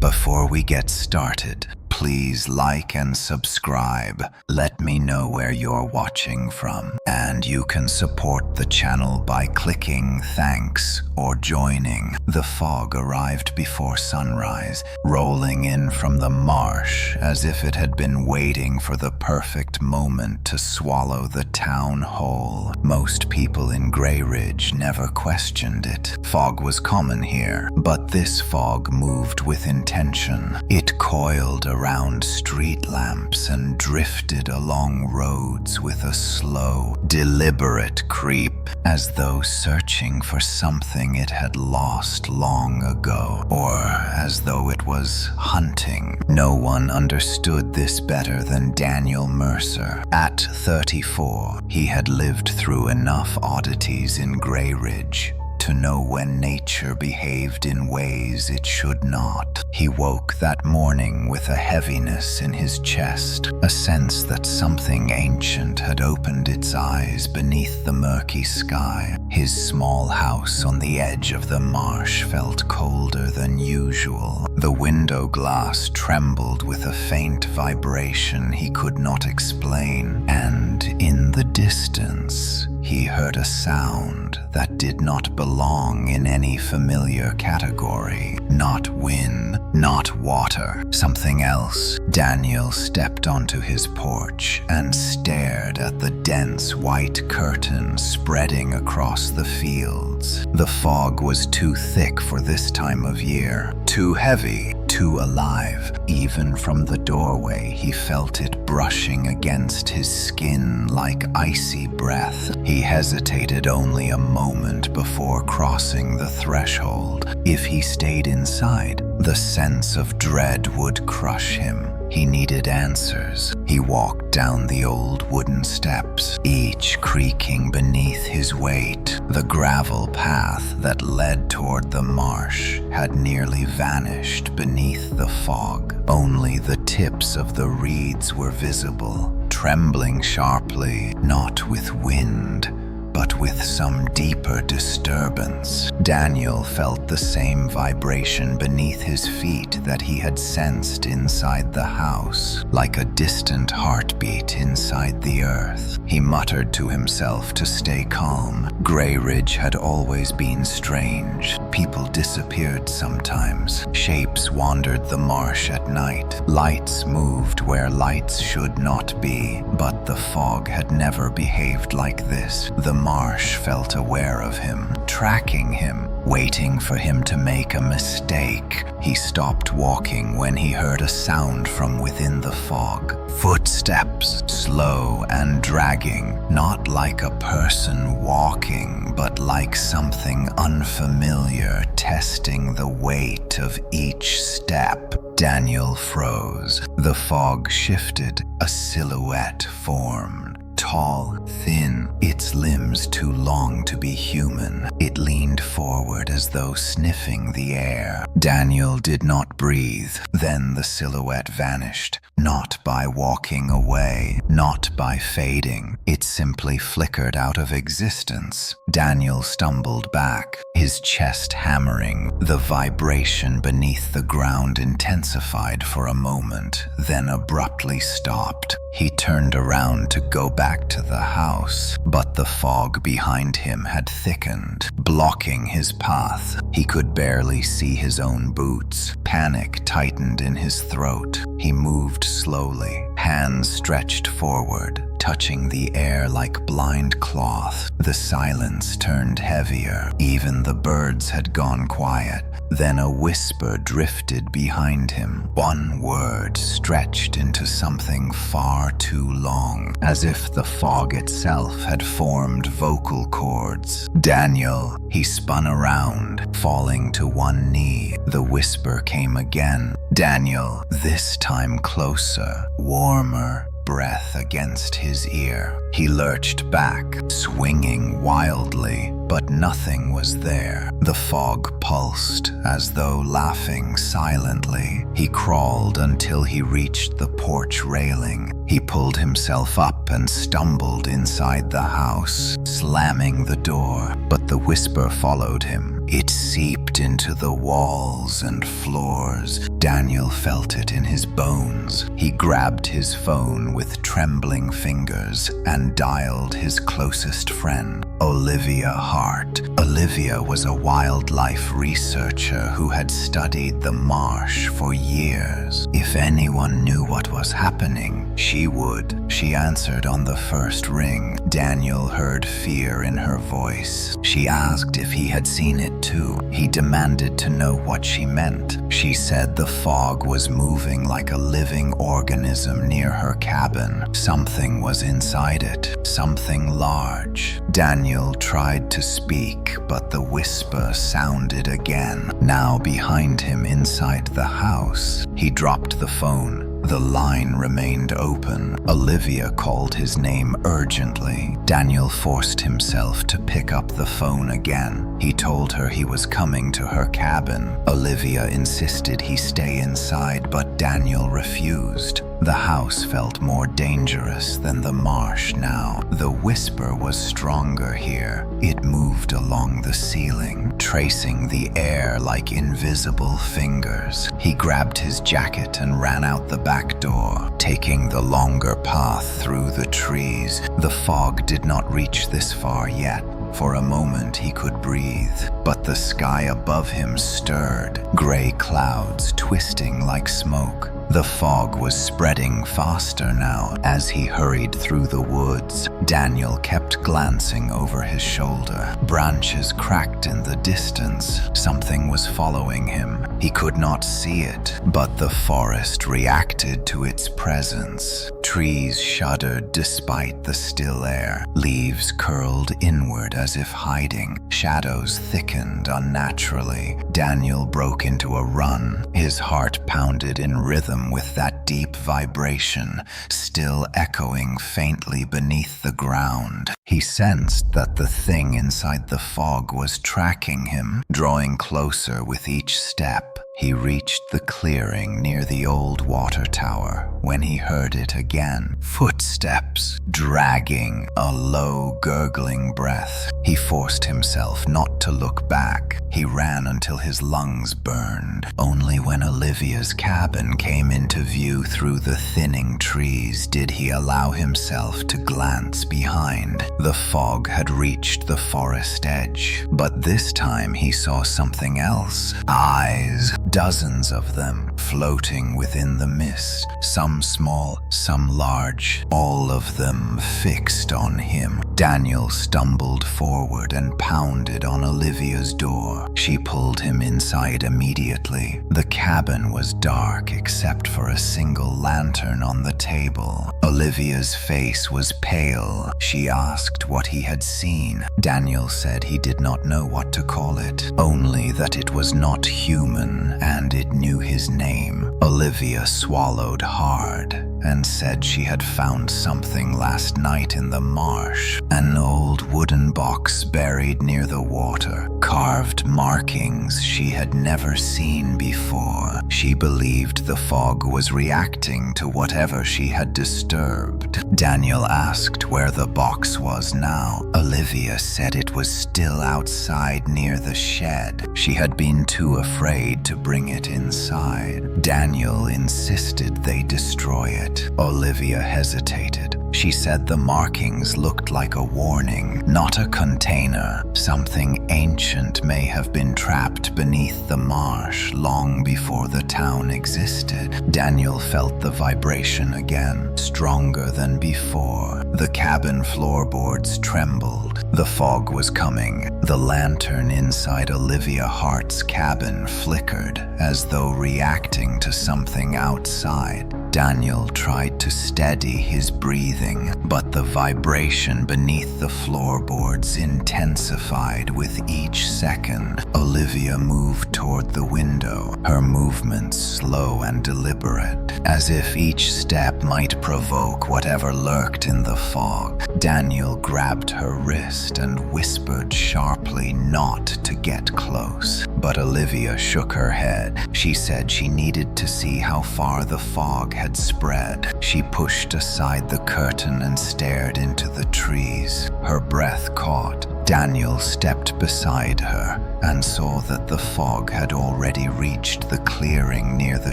Before we get started, please like and subscribe. Let me know where you're watching from, and you can support the channel by clicking thanks or joining. The fog arrived before sunrise, rolling in from the marsh as if it had been waiting for the perfect moment to swallow the town whole. Most people in Grey Ridge never questioned it. Fog was common here, but this fog moved with intention. It coiled around street lamps and drifted along roads with a slow, deliberate creep, as though searching for something it had lost long ago, or as though it was hunting. No one understood this better than Daniel Mercer. At 34, he had lived through enough oddities in Grey Ridge to know when nature behaved in ways it should not. He woke that morning with a heaviness in his chest, a sense that something ancient had opened its eyes beneath the murky sky. His small house on the edge of the marsh felt colder than usual. The window glass trembled with a faint vibration he could not explain, and in the distance, he heard a sound that did not belong in any familiar category. Not wind, not water, something else. Daniel stepped onto his porch and stared at the dense white curtain spreading across the fields. The fog was too thick for this time of year, too heavy, too alive. Even from the doorway, he felt it brushing against his skin like icy breath. He hesitated only a moment before crossing the threshold. If he stayed inside, the sense of dread would crush him. He needed answers. He walked down the old wooden steps, each creaking beneath his weight. The gravel path that led toward the marsh had nearly vanished beneath the fog. Only the tips of the reeds were visible, trembling sharply, not with wind, but with some deeper disturbance. Daniel felt the same vibration beneath his feet that he had sensed inside the house, like a distant heartbeat inside the earth. He muttered to himself to stay calm. Grey Ridge had always been strange. People disappeared sometimes. Shapes wandered the marsh at night. Lights moved where lights should not be, but the fog had never behaved like this. The marsh felt aware of him, tracking him, waiting for him to make a mistake. He stopped walking when he heard a sound from within the fog. Footsteps, slow and dragging, not like a person walking, but like something unfamiliar testing the weight of each step. Daniel froze. The fog shifted. A silhouette formed. Tall, thin, its limbs too long to be human. It leaned forward as though sniffing the air. Daniel did not breathe. Then the silhouette vanished, not by walking away, not by fading. It simply flickered out of existence. Daniel stumbled back, his chest hammering. The vibration beneath the ground intensified for a moment, then abruptly stopped. He turned around to go back to the house, but the fog behind him had thickened, blocking his path. He could barely see his own boots. Panic tightened in his throat. He moved slowly, hands stretched forward, touching the air like blind cloth. The silence turned heavier. Even the birds had gone quiet. Then a whisper drifted behind him. One word stretched into something far too long, as if the fog itself had formed vocal cords. Daniel. He spun around, falling to one knee. The whisper came again. Daniel, this time closer, warmer. Breath against his ear. He lurched back, swinging wildly, but nothing was there. The fog pulsed, as though laughing silently. He crawled until he reached the porch railing. He pulled himself up and stumbled inside the house, slamming the door, but the whisper followed him. It seeped into the walls and floors. Daniel felt it in his bones. He grabbed his phone with trembling fingers and dialed his closest friend, Olivia Hart. Olivia was a wildlife researcher who had studied the marsh for years. If anyone knew what was happening, she would. She answered on the first ring. Daniel heard fear in her voice. She asked if he had seen it too. He demanded to know what she meant. She said the fog was moving like a living organism near her cabin. Something was inside it, something large. Daniel tried to speak, but the whisper sounded again, now behind him inside the house. He dropped the phone. The line remained open. Olivia called his name urgently. Daniel forced himself to pick up the phone again. He told her he was coming to her cabin. Olivia insisted he stay inside, but Daniel refused. The house felt more dangerous than the marsh now. The whisper was stronger here. It moved along the ceiling, tracing the air like invisible fingers. He grabbed his jacket and ran out the back door, taking the longer path through the trees. The fog did not reach this far yet. For a moment he could breathe, but the sky above him stirred, gray clouds twisting like smoke. The fog was spreading faster now as he hurried through the woods. Daniel kept glancing over his shoulder. Branches cracked in the distance. Something was following him. He could not see it, but the forest reacted to its presence. Trees shuddered despite the still air. Leaves curled inward as if hiding. Shadows thickened unnaturally. Daniel broke into a run. His heart pounded in rhythm with that deep vibration, still echoing faintly beneath the ground. He sensed that the thing inside the fog was tracking him, drawing closer with each step. He reached the clearing near the old water tower when he heard it again. Footsteps, dragging, a low, gurgling breath. He forced himself not to look back. He ran until his lungs burned. Only when Olivia's cabin came into view through the thinning trees did he allow himself to glance behind. The fog had reached the forest edge, but this time he saw something else. Eyes. Dozens of them, floating within the mist, some small, some large, all of them fixed on him. Daniel stumbled forward and pounded on Olivia's door. She pulled him inside immediately. The cabin was dark except for a single lantern on the table. Olivia's face was pale. She asked what he had seen. Daniel said he did not know what to call it, only that it was not human and it knew his name. Olivia swallowed hard and said she had found something last night in the marsh. An old wooden box buried near the water, carved markings she had never seen before. She believed the fog was reacting to whatever she had disturbed. Daniel asked where the box was now. Olivia said it was still outside near the shed. She had been too afraid to bring it inside. Daniel insisted they destroy it. Olivia hesitated. She said the markings looked like a warning, not a container. Something ancient may have been trapped beneath the marsh long before the town existed. Daniel felt the vibration again, stronger than before. The cabin floorboards trembled. The fog was coming. The lantern inside Olivia Hart's cabin flickered as though reacting to something outside. Daniel tried to steady his breathing, but the vibration beneath the floorboards intensified with each second. Olivia moved toward the window, her movements slow and deliberate, as if each step might provoke whatever lurked in the fog. Daniel grabbed her wrist and whispered sharply not to get close, but Olivia shook her head. She said she needed to see how far the fog had spread. She pushed aside the curtain and stared into the trees. Her breath caught. Daniel stepped beside her and saw that the fog had already reached the clearing near the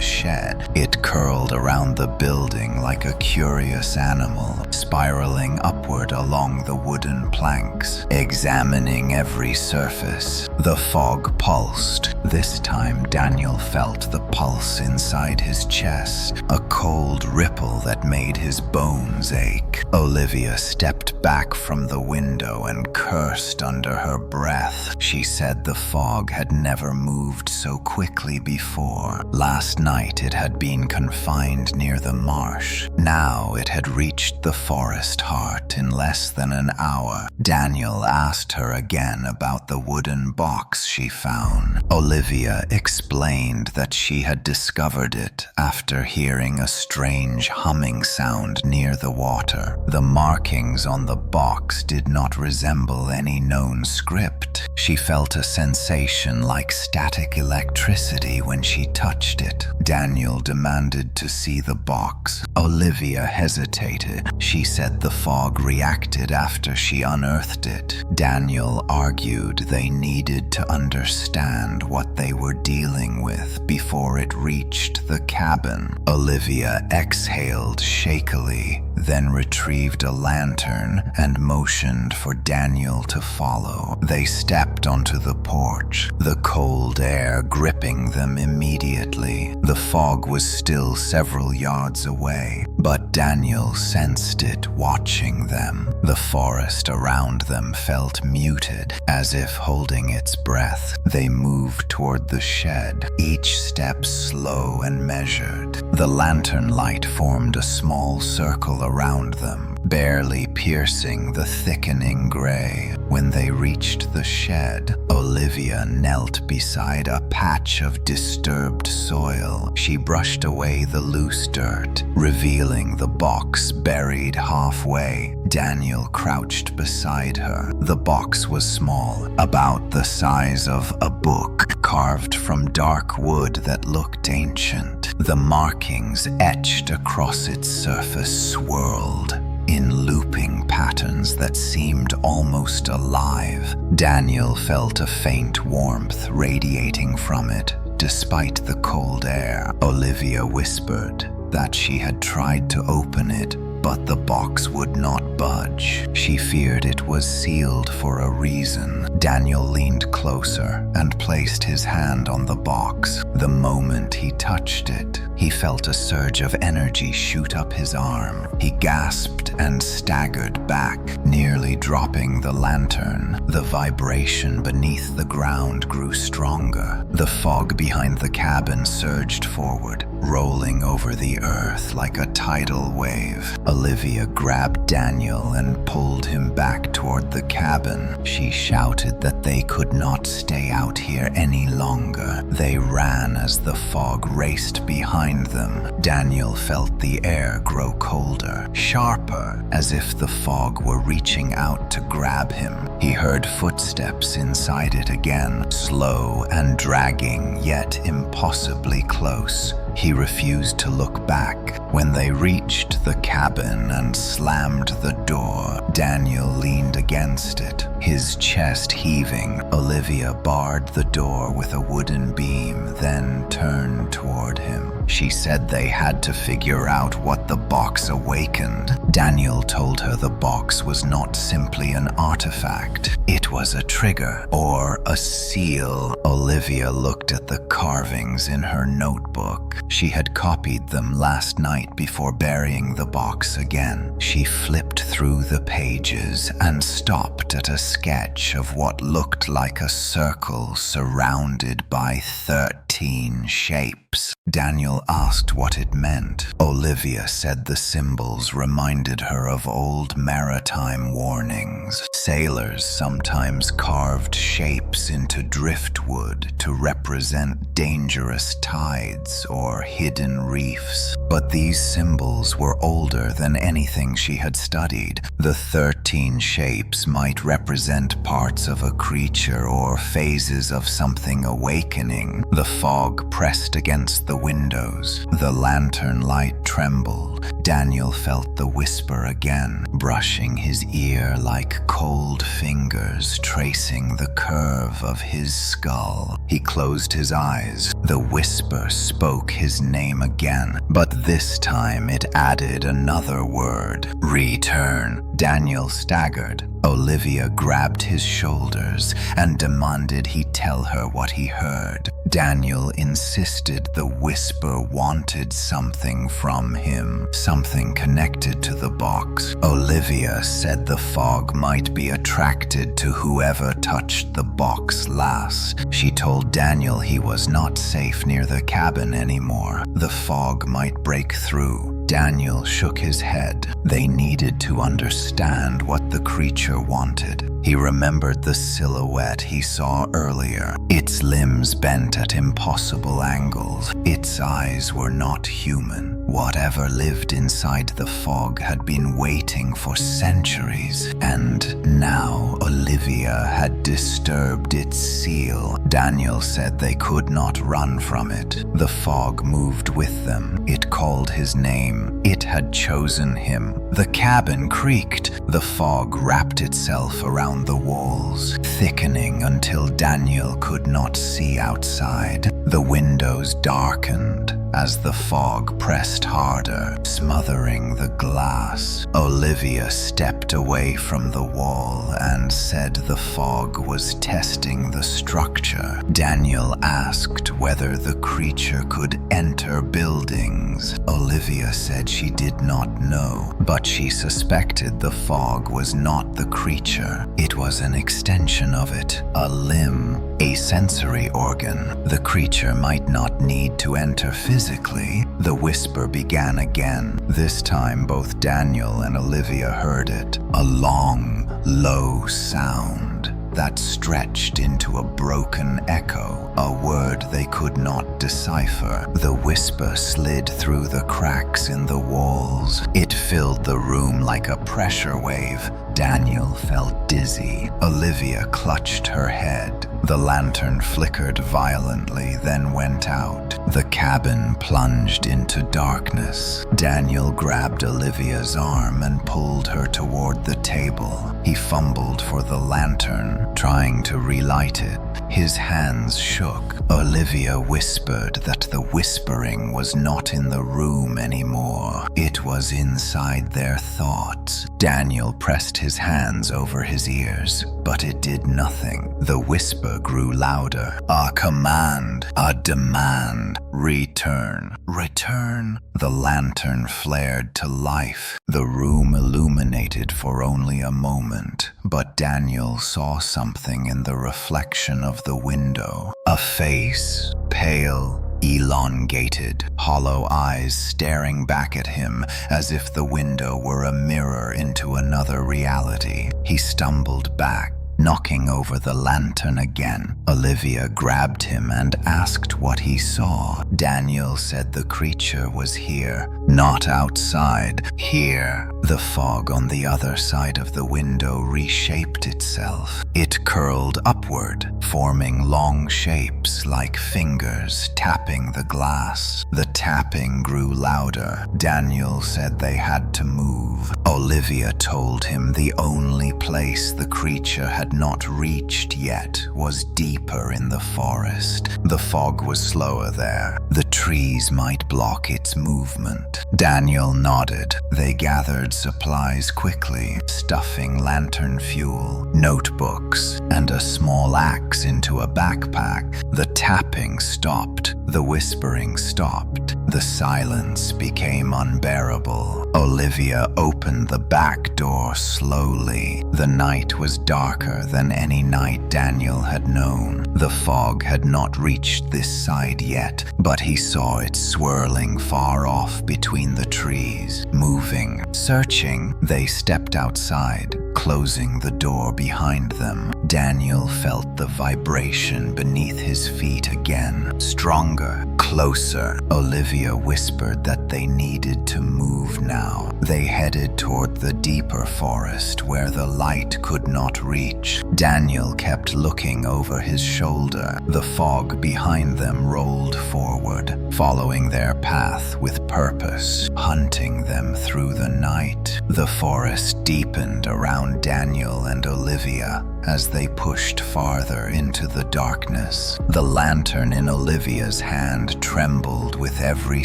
shed. It curled around the building like a curious animal, spiraling upward along the wooden planks, examining every surface. The fog pulsed. This time Daniel felt the pulse inside his chest, a cold ripple that made his bones ache. Olivia stepped back from the window and cursed under her breath. She said the fog had never moved so quickly before. Last night it had been confined near the marsh. Now it had reached the forest heart in less than an hour. Daniel asked her again about the wooden box she found. Olivia explained that she had discovered it after hearing a strange humming sound near the water. The markings on the box did not resemble any known script. She felt a sensation like static electricity when she touched it. Daniel demanded to see the box. Olivia hesitated. She said the fog reacted after she unearthed it. Daniel argued they needed to understand what they were dealing with before it reached the cabin. Olivia exhaled shakily, then retrieved a lantern and motioned for Daniel to follow. They stepped onto the porch, the cold air gripping them immediately. The fog was still several yards away, but Daniel sensed it watching them. The forest around them felt muted, as if holding its breath. They moved toward the shed, each step slow and measured. The lantern light formed a small circle around them, barely piercing the thickening gray. When they reached the shed, Olivia knelt beside a patch of disturbed soil. She brushed away the loose dirt, revealing the box buried halfway. Daniel crouched beside her. The box was small, about the size of a book, carved from dark wood that looked ancient. The markings etched across its surface swirled in looping patterns that seemed almost alive. Daniel felt a faint warmth radiating from it, despite the cold air. Olivia whispered that she had tried to open it, but the box would not budge. She feared it was sealed for a reason. Daniel leaned closer and placed his hand on the box. The moment he touched it, he felt a surge of energy shoot up his arm. He gasped and staggered back, nearly dropping the lantern. The vibration beneath the ground grew stronger. The fog behind the cabin surged forward, rolling over the earth like a tidal wave. Olivia grabbed Daniel and pulled him back toward the cabin. She shouted that they could not stay out here any longer. They ran as the fog raced behind them. Daniel felt the air grow colder, sharper, as if the fog were reaching out to grab him. He heard footsteps inside it again, slow and dragging, yet impossibly close. He refused to look back. When they reached the cabin and slammed the door, Daniel leaned against it, his chest heaving. Olivia barred the door with a wooden beam, then turned toward him. She said they had to figure out what the box awakened. Daniel told her the box was not simply an artifact. It was a trigger, or a seal. Olivia looked at the carvings in her notebook. She had copied them last night before burying the box again. She flipped through the pages and stopped at a sketch of what looked like a circle surrounded by 13 shapes. Daniel asked what it meant. Olivia said the symbols reminded her of old maritime warnings. Sailors sometimes carved shapes into driftwood to represent dangerous tides or hidden reefs. But these symbols were older than anything she had studied. The 13 shapes might represent parts of a creature or phases of something awakening. The fog pressed against the windows. The lantern light trembled. Daniel felt the whisper again, brushing his ear like cold fingers tracing the curve of his skull. He closed his eyes. The whisper spoke his name again, but this time it added another word: return. Daniel staggered. Olivia grabbed his shoulders and demanded he tell her what he heard. Daniel insisted the whisper wanted something from him, something connected to the box. Olivia said the fog might be attracted to whoever touched the box last. She told Daniel he was not safe near the cabin anymore. The fog might break through. Daniel shook his head. They needed to understand what the creature wanted. He remembered the silhouette he saw earlier, its limbs bent at impossible angles. Its eyes were not human. Whatever lived inside the fog had been waiting for centuries, and now Olivia had disturbed its seal. Daniel said they could not run from it. The fog moved with them. It called his name. It had chosen him. The cabin creaked. The fog wrapped itself around the walls, thickening until Daniel could not see outside. The windows darkened as the fog pressed harder, smothering the glass. Olivia stepped away from the wall and said the fog was testing the structure. Daniel asked whether the creature could enter buildings. Olivia said she did not know, but she suspected the fog was not the creature. It was an extension of it, a limb, a sensory organ. The creature might not need to enter physically. The whisper began again. This time both Daniel and Olivia heard it, a long, low sound that stretched into a broken echo, a word they could not decipher. The whisper slid through the cracks in the walls. It filled the room like a pressure wave. Daniel felt dizzy. Olivia clutched her head. The lantern flickered violently, then went out. The cabin plunged into darkness. Daniel grabbed Olivia's arm and pulled her toward the table. He fumbled for the lantern, trying to relight it. His hands shook. Olivia whispered that the whispering was not in the room anymore. It was inside their thoughts. Daniel pressed his hands over his ears, but it did nothing. The whisper grew louder. A command, a demand. Return. Return. The lantern flared to life. The room illuminated for only a moment, but Daniel saw something in the reflection of the window. A face, pale, elongated, hollow eyes staring back at him as if the window were a mirror into another reality. He stumbled back, knocking over the lantern again. Olivia grabbed him and asked what he saw. Daniel said the creature was here, not outside, here. The fog on the other side of the window reshaped itself. It curled upward, forming long shapes like fingers tapping the glass. The tapping grew louder. Daniel said they had to move. Olivia told him the only place the creature had not reached yet was deeper in the forest. The fog was slower there. The trees might block its movement. Daniel nodded. They gathered supplies quickly, stuffing lantern fuel, notebooks, and a small axe into a backpack. The tapping stopped. The whispering stopped. The silence became unbearable. Olivia opened the back door slowly. The night was darker than any night Daniel had known. The fog had not reached this side yet, but he saw it swirling far off between the trees, moving, searching. They stepped outside, closing the door behind them. Daniel felt the vibration beneath his feet again, stronger, closer. closer. Olivia whispered that they needed to move now. They headed toward the deeper forest where the light could not reach. Daniel kept looking over his shoulder. The fog behind them rolled forward, following their path with purpose, hunting them through the night. The forest deepened around Daniel and Olivia as they pushed farther into the darkness. The lantern in Olivia's hand trembled with every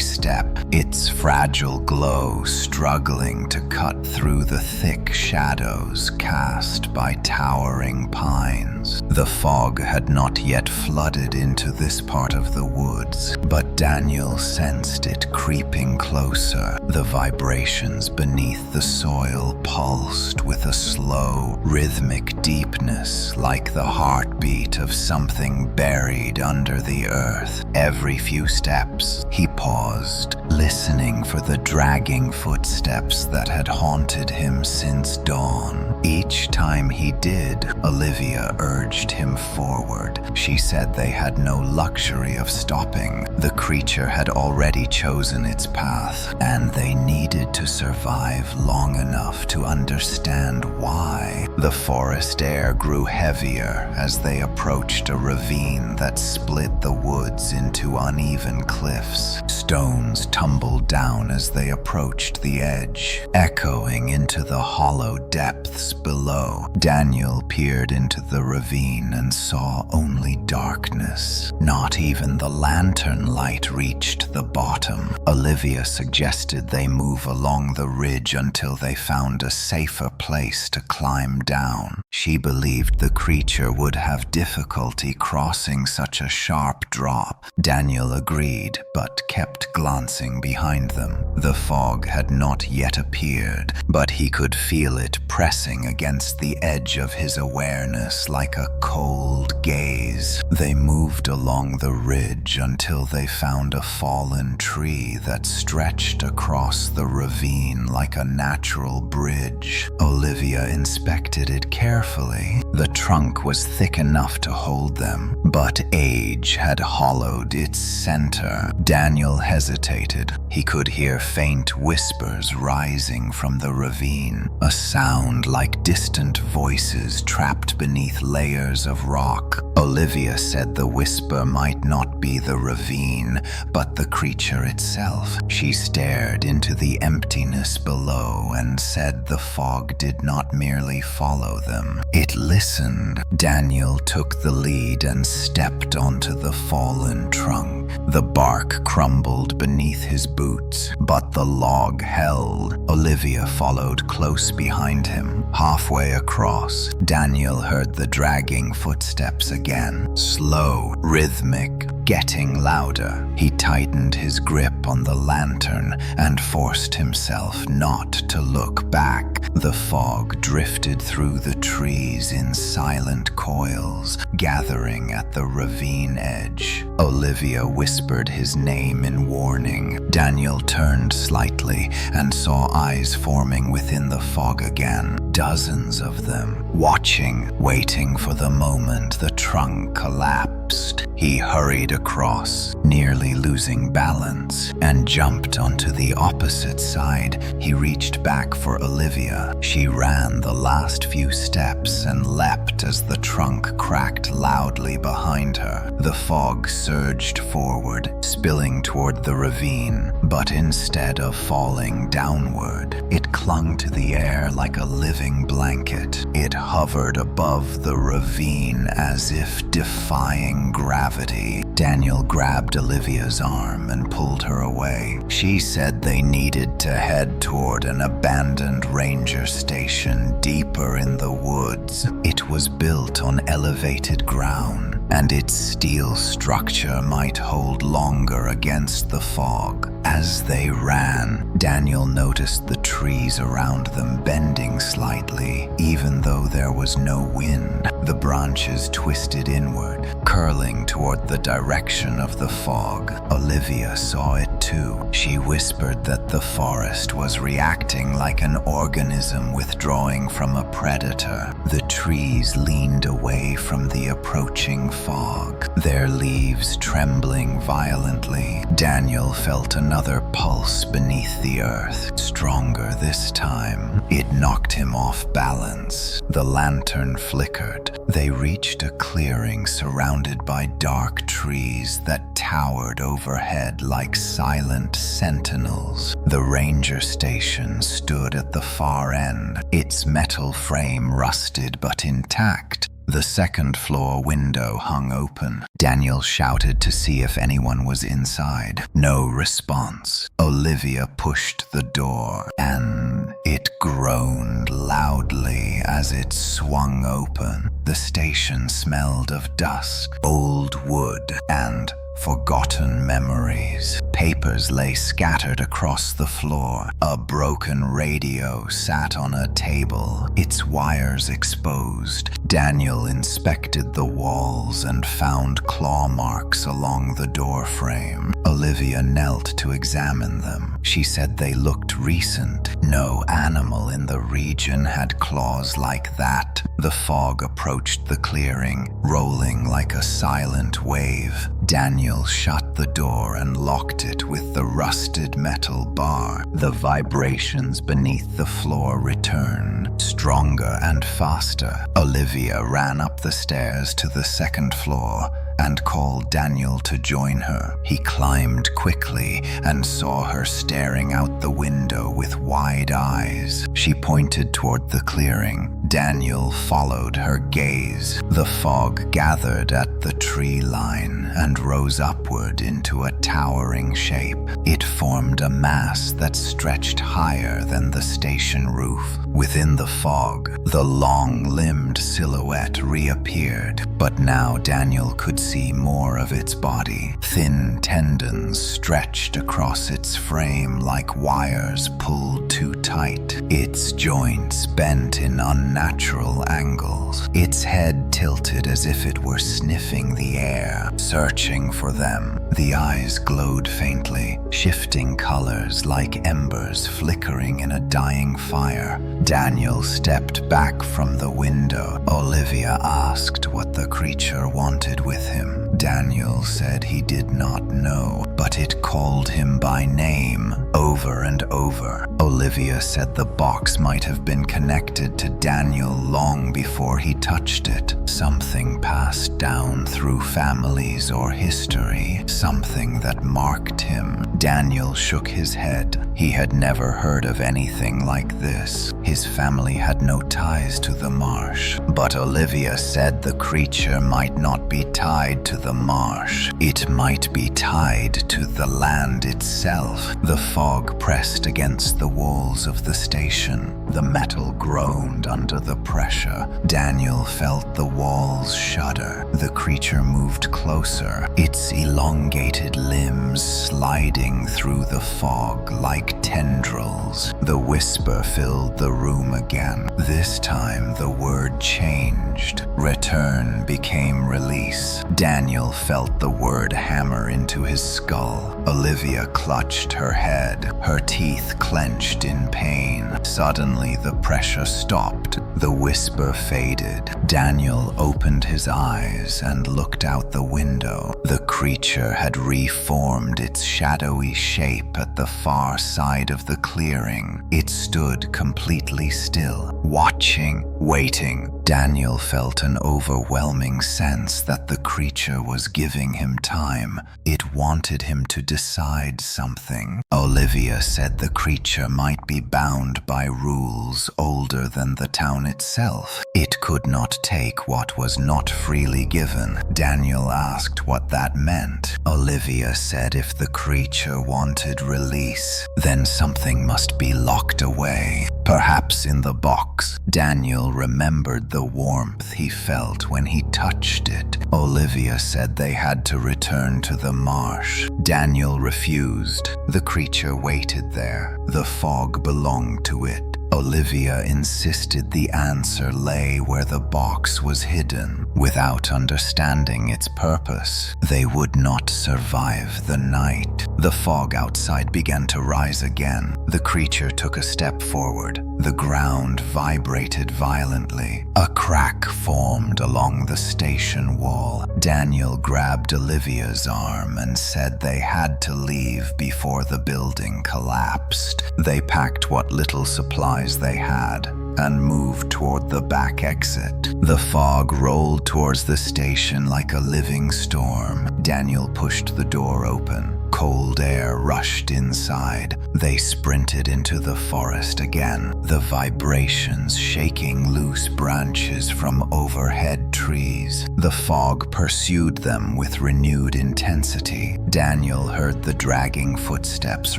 step, its fragile glow struggling to cut through the thick shadows cast by towering pines. The fog had not yet flooded into this part of the woods, but Daniel sensed it creeping closer. The vibrations beneath the soil pulsed with a slow, rhythmic deepness, like the heartbeat of something buried under the earth. Every few steps, he paused, listening for the dragging footsteps that had haunted him since dawn. Each time he did, Olivia urged him forward. She said they had no luxury of stopping. The creature had already chosen its path, and they needed to survive long enough to understand why. The forest air grew heavier as they approached a ravine that split the woods into uneven cliffs. Stones tumbled down as they approached the edge, echoing into the hollow depths below. Daniel peered into the ravine and saw only darkness. Not even the lantern light reached the bottom. Olivia suggested they move along the ridge until they found a safer place to climb down. She believed the creature would have difficulty crossing such a sharp drop. Daniel agreed, but kept glancing behind them. The fog had not yet appeared, but he could feel it pressing against the edge of his awareness like a cold gaze. They moved along the ridge until they found a fallen tree that stretched across the ravine like a natural bridge. Olivia inspected it carefully. The trunk was thick enough to hold them, but age had hollowed its center. Daniel hesitated. He could hear faint whispers rising from the ravine, a sound like distant voices trapped beneath layers of rock. Olivia said the whisper might not be the ravine, but the creature itself. She stared into the emptiness below and said the fog did not merely follow them. It listened. Daniel took the lead and stepped onto the fallen trunk. The bark crumbled beneath his boots, but the log held. Olivia followed close behind him. Halfway across, Daniel heard the dragging footsteps again, slow, rhythmic, getting louder. He tightened his grip on the lantern and forced himself not to look back. The fog drifted through the trees in silent coils, gathering at the ravine edge. Olivia whispered his name in warning. Daniel turned slightly and saw eyes forming within the fog again. Dozens of them, watching, waiting for the moment the trunk collapsed. He hurried across, nearly losing balance, and jumped onto the opposite side. He reached back for Olivia. She ran the last few steps and leapt as the trunk cracked loudly behind her. The fog surged forward, spilling toward the ravine, but instead of falling downward, it clung to the air like a living blanket. It hovered above the ravine as if defying gravity. Daniel grabbed Olivia's arm and pulled her away. She said they needed to head toward an abandoned ranger station deeper in the woods. It was built on elevated ground, and its steel structure might hold longer against the fog. As they ran, Daniel noticed the trees around them bending slightly, even though there was no wind. The branches twisted inward, curling toward the direction of the fog. Olivia saw it too. She whispered that the forest was reacting like an organism withdrawing from a predator. The trees leaned away from the approaching fog, their leaves trembling violently. Daniel felt another pulse beneath the earth, stronger this time. It knocked him off balance. The lantern flickered. They reached a clearing surrounded by dark trees that towered overhead like silent sentinels. The ranger station stood at the far end, its metal frame rusted but intact. The second-floor window hung open. Daniel shouted to see if anyone was inside. No response. Olivia pushed the door, and it groaned loudly as it swung open. The station smelled of dusk, old wood, and forgotten memories. Papers lay scattered across the floor. A broken radio sat on a table, its wires exposed. Daniel inspected the walls and found claw marks along the door frame. Olivia knelt to examine them. She said they looked recent. No animal in the region had claws like that. The fog approached the clearing, rolling like a silent wave. Daniel shut the door and locked it with the rusted metal bar. The vibrations beneath the floor returned, stronger and faster. Olivia ran up the stairs to the second floor and called Daniel to join her. He climbed quickly and saw her staring out the window with wide eyes. She pointed toward the clearing. Daniel followed her gaze. The fog gathered at the tree line and rose upward into a towering shape. It formed a mass that stretched higher than the station roof. Within the fog, the long-limbed silhouette reappeared, but now Daniel could see more of its body. Thin tendons stretched across its frame like wires pulled too tight. Its joints bent in unnatural angles. Its head tilted as if it were sniffing the air, searching for them. The eyes glowed faintly, shifting colors like embers flickering in a dying fire. Daniel stepped back from the window. Olivia asked what the creature wanted with him. Daniel said he did not know, but it called him by name over and over. Olivia said the box might have been connected to Daniel long before he touched it. Something passed down through families or history, something that marked him. Daniel shook his head. He had never heard of anything like this. His family had no ties to the marsh. But Olivia said the creature might not be tied to the marsh. It might be tied to the land itself. The fog pressed against the walls of the station. The metal groaned under the pressure. Daniel felt the walls shudder. The creature moved closer, its elongated limbs sliding through the fog like tendrils. The whisper filled the room again. This time the word changed. Return became release. Daniel felt the word hammer into his skull. Olivia clutched her head, her teeth clenched in pain. Suddenly the pressure stopped. The whisper faded. Daniel opened his eyes and looked out the window. The creature had reformed its shadowy shape at the far side of the clearing. It stood completely still, watching, waiting. Daniel felt an overwhelming sense that the creature was giving him time. It wanted him to decide something. Olivia said the creature might be bound by rules older than the town itself. It could not take what was not freely given. Daniel asked what that meant. Olivia said if the creature wanted release, then something must be locked away. Perhaps in the box. Daniel remembered the warmth he felt when he touched it. Olivia said they had to return to the marsh. Daniel refused. The creature waited there. The fog belonged to it. Olivia insisted the answer lay where the box was hidden. Without understanding its purpose, they would not survive the night. The fog outside began to rise again. The creature took a step forward. The ground vibrated violently. A crack formed along the station wall. Daniel grabbed Olivia's arm and said they had to leave before the building collapsed. They packed what little supplies they had and moved toward the back exit. The fog rolled towards the station like a living storm. Daniel pushed the door open. Cold air rushed inside. They sprinted into the forest again, the vibrations shaking loose branches from overhead trees. The fog pursued them with renewed intensity. Daniel heard the dragging footsteps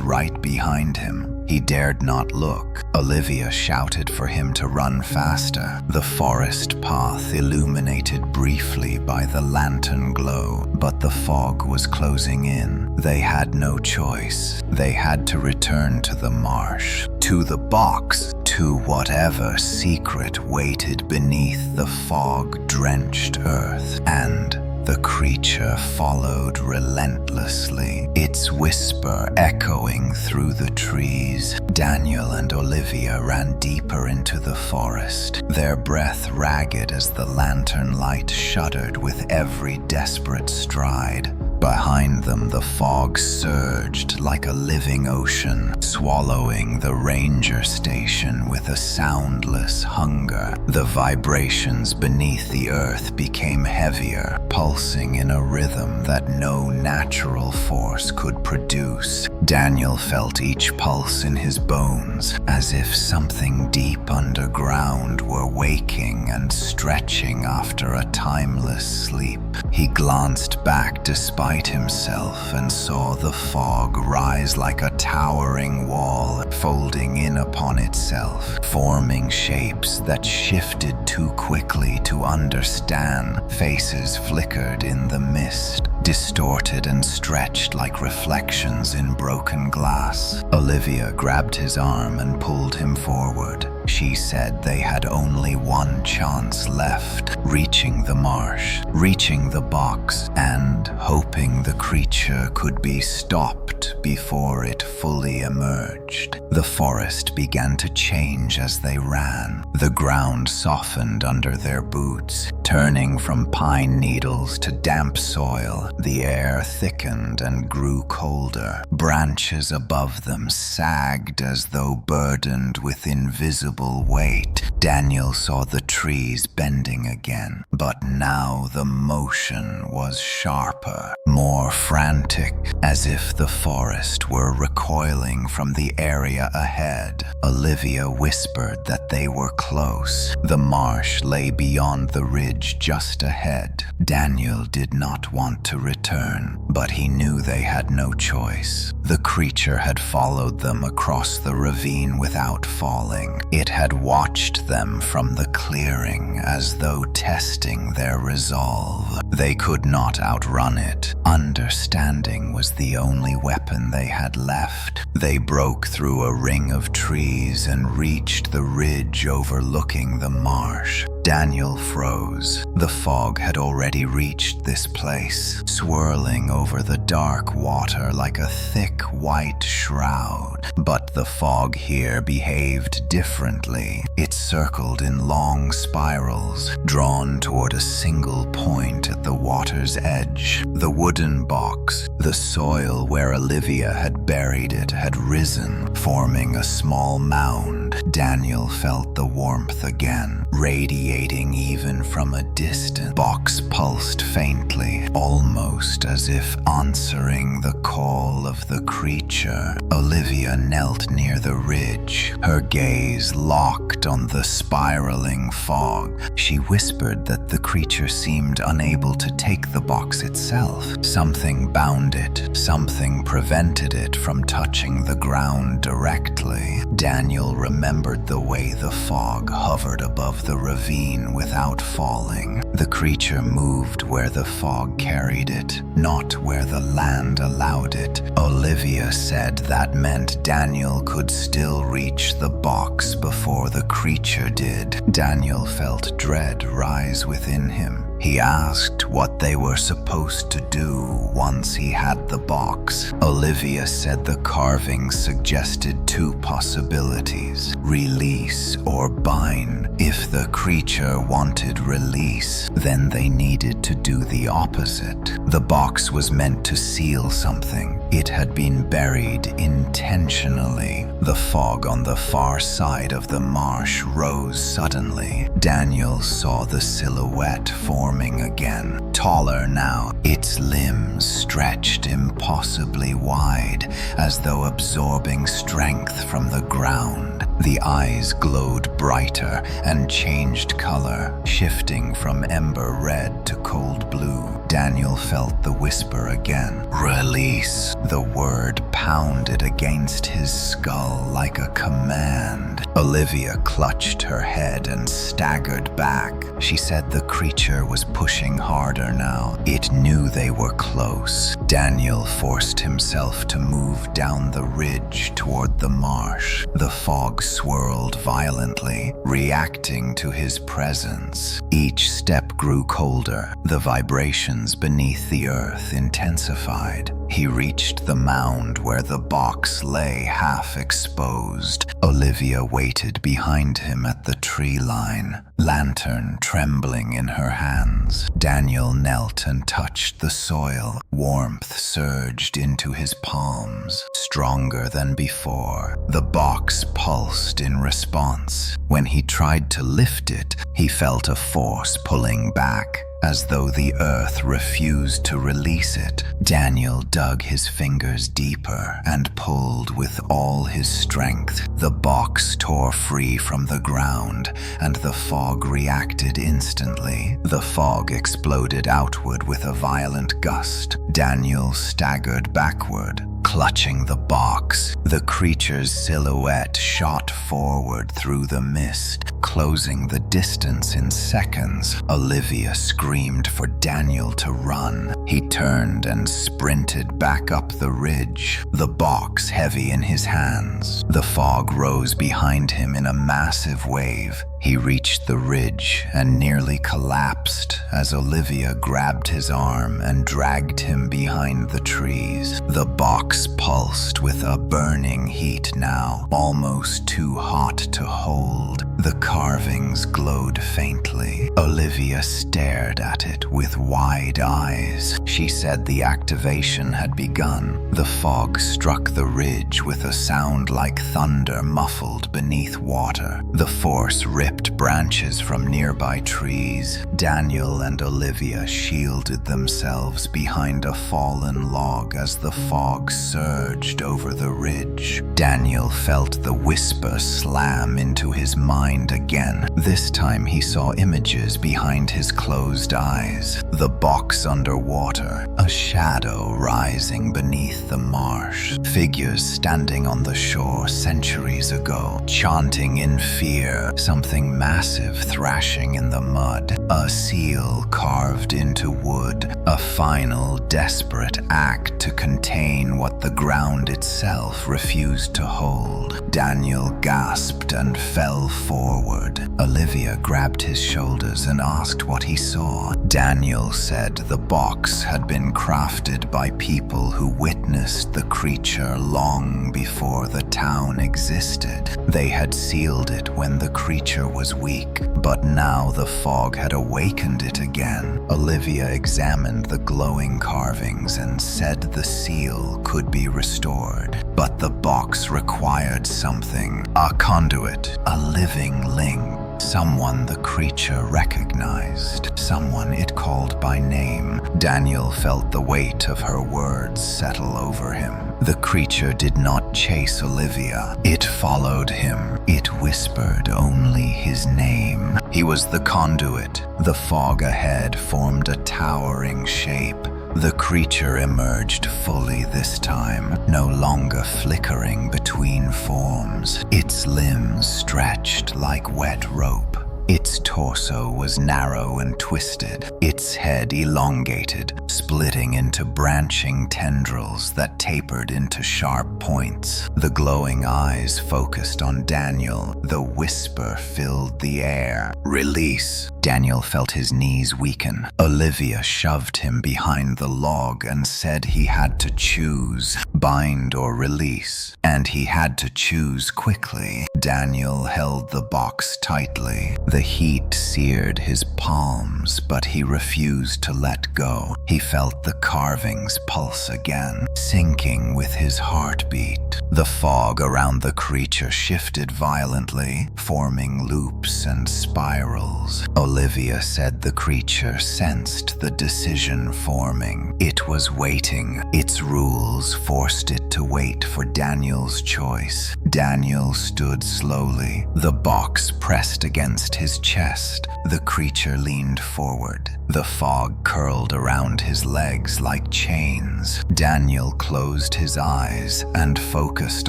right behind him. He dared not look. Olivia shouted for him to run faster. The forest path illuminated briefly by the lantern glow, but the fog was closing in. They had no choice. They had to return to the marsh, to the box, to whatever secret waited beneath the fog-drenched earth. And the creature followed relentlessly, its whisper echoing through the trees. Daniel and Olivia ran deeper into the forest, their breath ragged as the lantern light shuddered with every desperate stride. Behind them, the fog surged like a living ocean, swallowing the ranger station with a soundless hunger. The vibrations beneath the earth became heavier, pulsing in a rhythm that no natural force could produce. Daniel felt each pulse in his bones, as if something deep underground were waking and stretching after a timeless sleep. He glanced back despite himself and saw the fog rise like a towering wall, folding in upon itself, forming shapes that shifted too quickly to understand. Faces flickered in the mist, distorted and stretched like reflections in broken glass. Olivia grabbed his arm and pulled him forward. She said they had only one chance left, reaching the marsh, reaching the box, and hoping the creature could be stopped before it fully emerged. The forest began to change as they ran. The ground softened under their boots, turning from pine needles to damp soil. The air thickened and grew colder. Branches above them sagged as though burdened with invisible weight. Daniel saw the trees bending again, but now the motion was sharper, more frantic, as if the forest were recoiling from the area ahead. Olivia whispered that they were close. The marsh lay beyond the ridge just ahead. Daniel did not want to return, but he knew they had no choice. The creature had followed them across the ravine without falling. It had watched them from the clearing as though testing their resolve. They could not outrun it. Understanding was the only weapon they had left. They broke through a ring of trees and reached the ridge overlooking the marsh. Daniel froze. The fog had already reached this place, swirling over the dark water like a thick white shroud. But the fog here behaved differently. It circled in long spirals, drawn toward a single point at the water's edge. The wooden box, the soil where Olivia had buried it, had risen, forming a small mound. Daniel felt the warmth again, radiating even from a distant. Box pulsed faintly, almost as if answering the call of the creature. Olivia knelt near the ridge, her gaze locked on the spiraling fog. She whispered that the creature seemed unable to take the box itself. Something bound it, something prevented it from touching the ground directly. Daniel remembered the way the fog hovered above the ravine without falling, The creature moved where the fog carried it, not where the land allowed it. Olivia said that meant Daniel could still reach the box before the creature did. Daniel felt dread rise within him. He asked what they were supposed to do once he had the box. Olivia said the carving suggested two possibilities: release or bind. If the creature wanted release, then they needed to do the opposite. The box was meant to seal something. It had been buried intentionally. The fog on the far side of the marsh rose suddenly. Daniel saw the silhouette forming again, taller now, its limbs stretched impossibly wide, as though absorbing strength from the ground. The eyes glowed brighter and changed color, shifting from ember red to cold blue. Daniel felt the whisper again. Release. The word pounded against his skull like a command. Olivia clutched her head and staggered back. She said the creature was pushing harder now. It knew they were close. Daniel forced himself to move down the ridge toward the marsh. The fog swirled violently, reacting to his presence. Each step grew colder. The vibrations beneath the earth intensified. He reached the mound where the box lay half exposed. Olivia waited behind him at the tree line, lantern trembling in her hands. Daniel knelt and touched the soil. Warmth surged into his palms, stronger than before. The box pulsed in response. When he tried to lift it, he felt a force pulling back, as though the earth refused to release it. Daniel dug his fingers deeper and pulled with all his strength. The box tore free from the ground, and the fog reacted instantly. The fog exploded outward with a violent gust. Daniel staggered backward, clutching the box. The creature's silhouette shot forward through the mist, closing the distance in seconds. Olivia screamed for Daniel to run. He turned and sprinted back up the ridge, the box heavy in his hands. The fog rose behind him in a massive wave. He reached the ridge and nearly collapsed as Olivia grabbed his arm and dragged him behind the trees. The box pulsed with a burning heat now, almost too hot to hold. The carvings glowed faintly. Olivia stared at it with wide eyes. She said the activation had begun. The fog struck the ridge with a sound like thunder muffled beneath water. The force ripped branches from nearby trees. Daniel and Olivia shielded themselves behind a fallen log as the fog surged over the ridge. Daniel felt the whisper slam into his mind again. This time he saw images behind his closed eyes. The box underwater, a shadow rising beneath the marsh. Figures standing on the shore centuries ago, chanting in fear. Something massive thrashing in the mud. A seal carved into wood. A final desperate act to contain what the ground itself refused to hold. Daniel gasped and fell forward. Olivia grabbed his shoulders and asked what he saw. Daniel said the box had been crafted by people who witnessed the creature long before the town existed. They had sealed it when the creature was weak, but now the fog had awakened it again. Olivia examined the glowing carvings and said the seal could be restored. But the box required something, a conduit, a living link. Someone the creature recognized, someone it called by name. Daniel felt the weight of her words settle over him. The creature did not chase Olivia. It followed him. It whispered only his name. He was the conduit. The fog ahead formed a towering shape. The creature emerged fully this time, no longer flickering between forms. Its limbs stretched like wet rope. Its torso was narrow and twisted, its head elongated, splitting into branching tendrils that tapered into sharp points. The glowing eyes focused on Daniel. The whisper filled the air. "Release." Daniel felt his knees weaken. Olivia shoved him behind the log and said he had to choose, bind or release. And he had to choose quickly. Daniel held the box tightly. The heat seared his palms, but he refused to let go. He felt the carvings pulse again, syncing with his heartbeat. The fog around the creature shifted violently, forming loops and spirals. Olivia said the creature sensed the decision forming. It was waiting. Its rules forced it to wait for Daniel's choice. Daniel stood slowly. The box pressed against his chest. The creature leaned forward. The fog curled around his legs like chains. Daniel closed his eyes and focused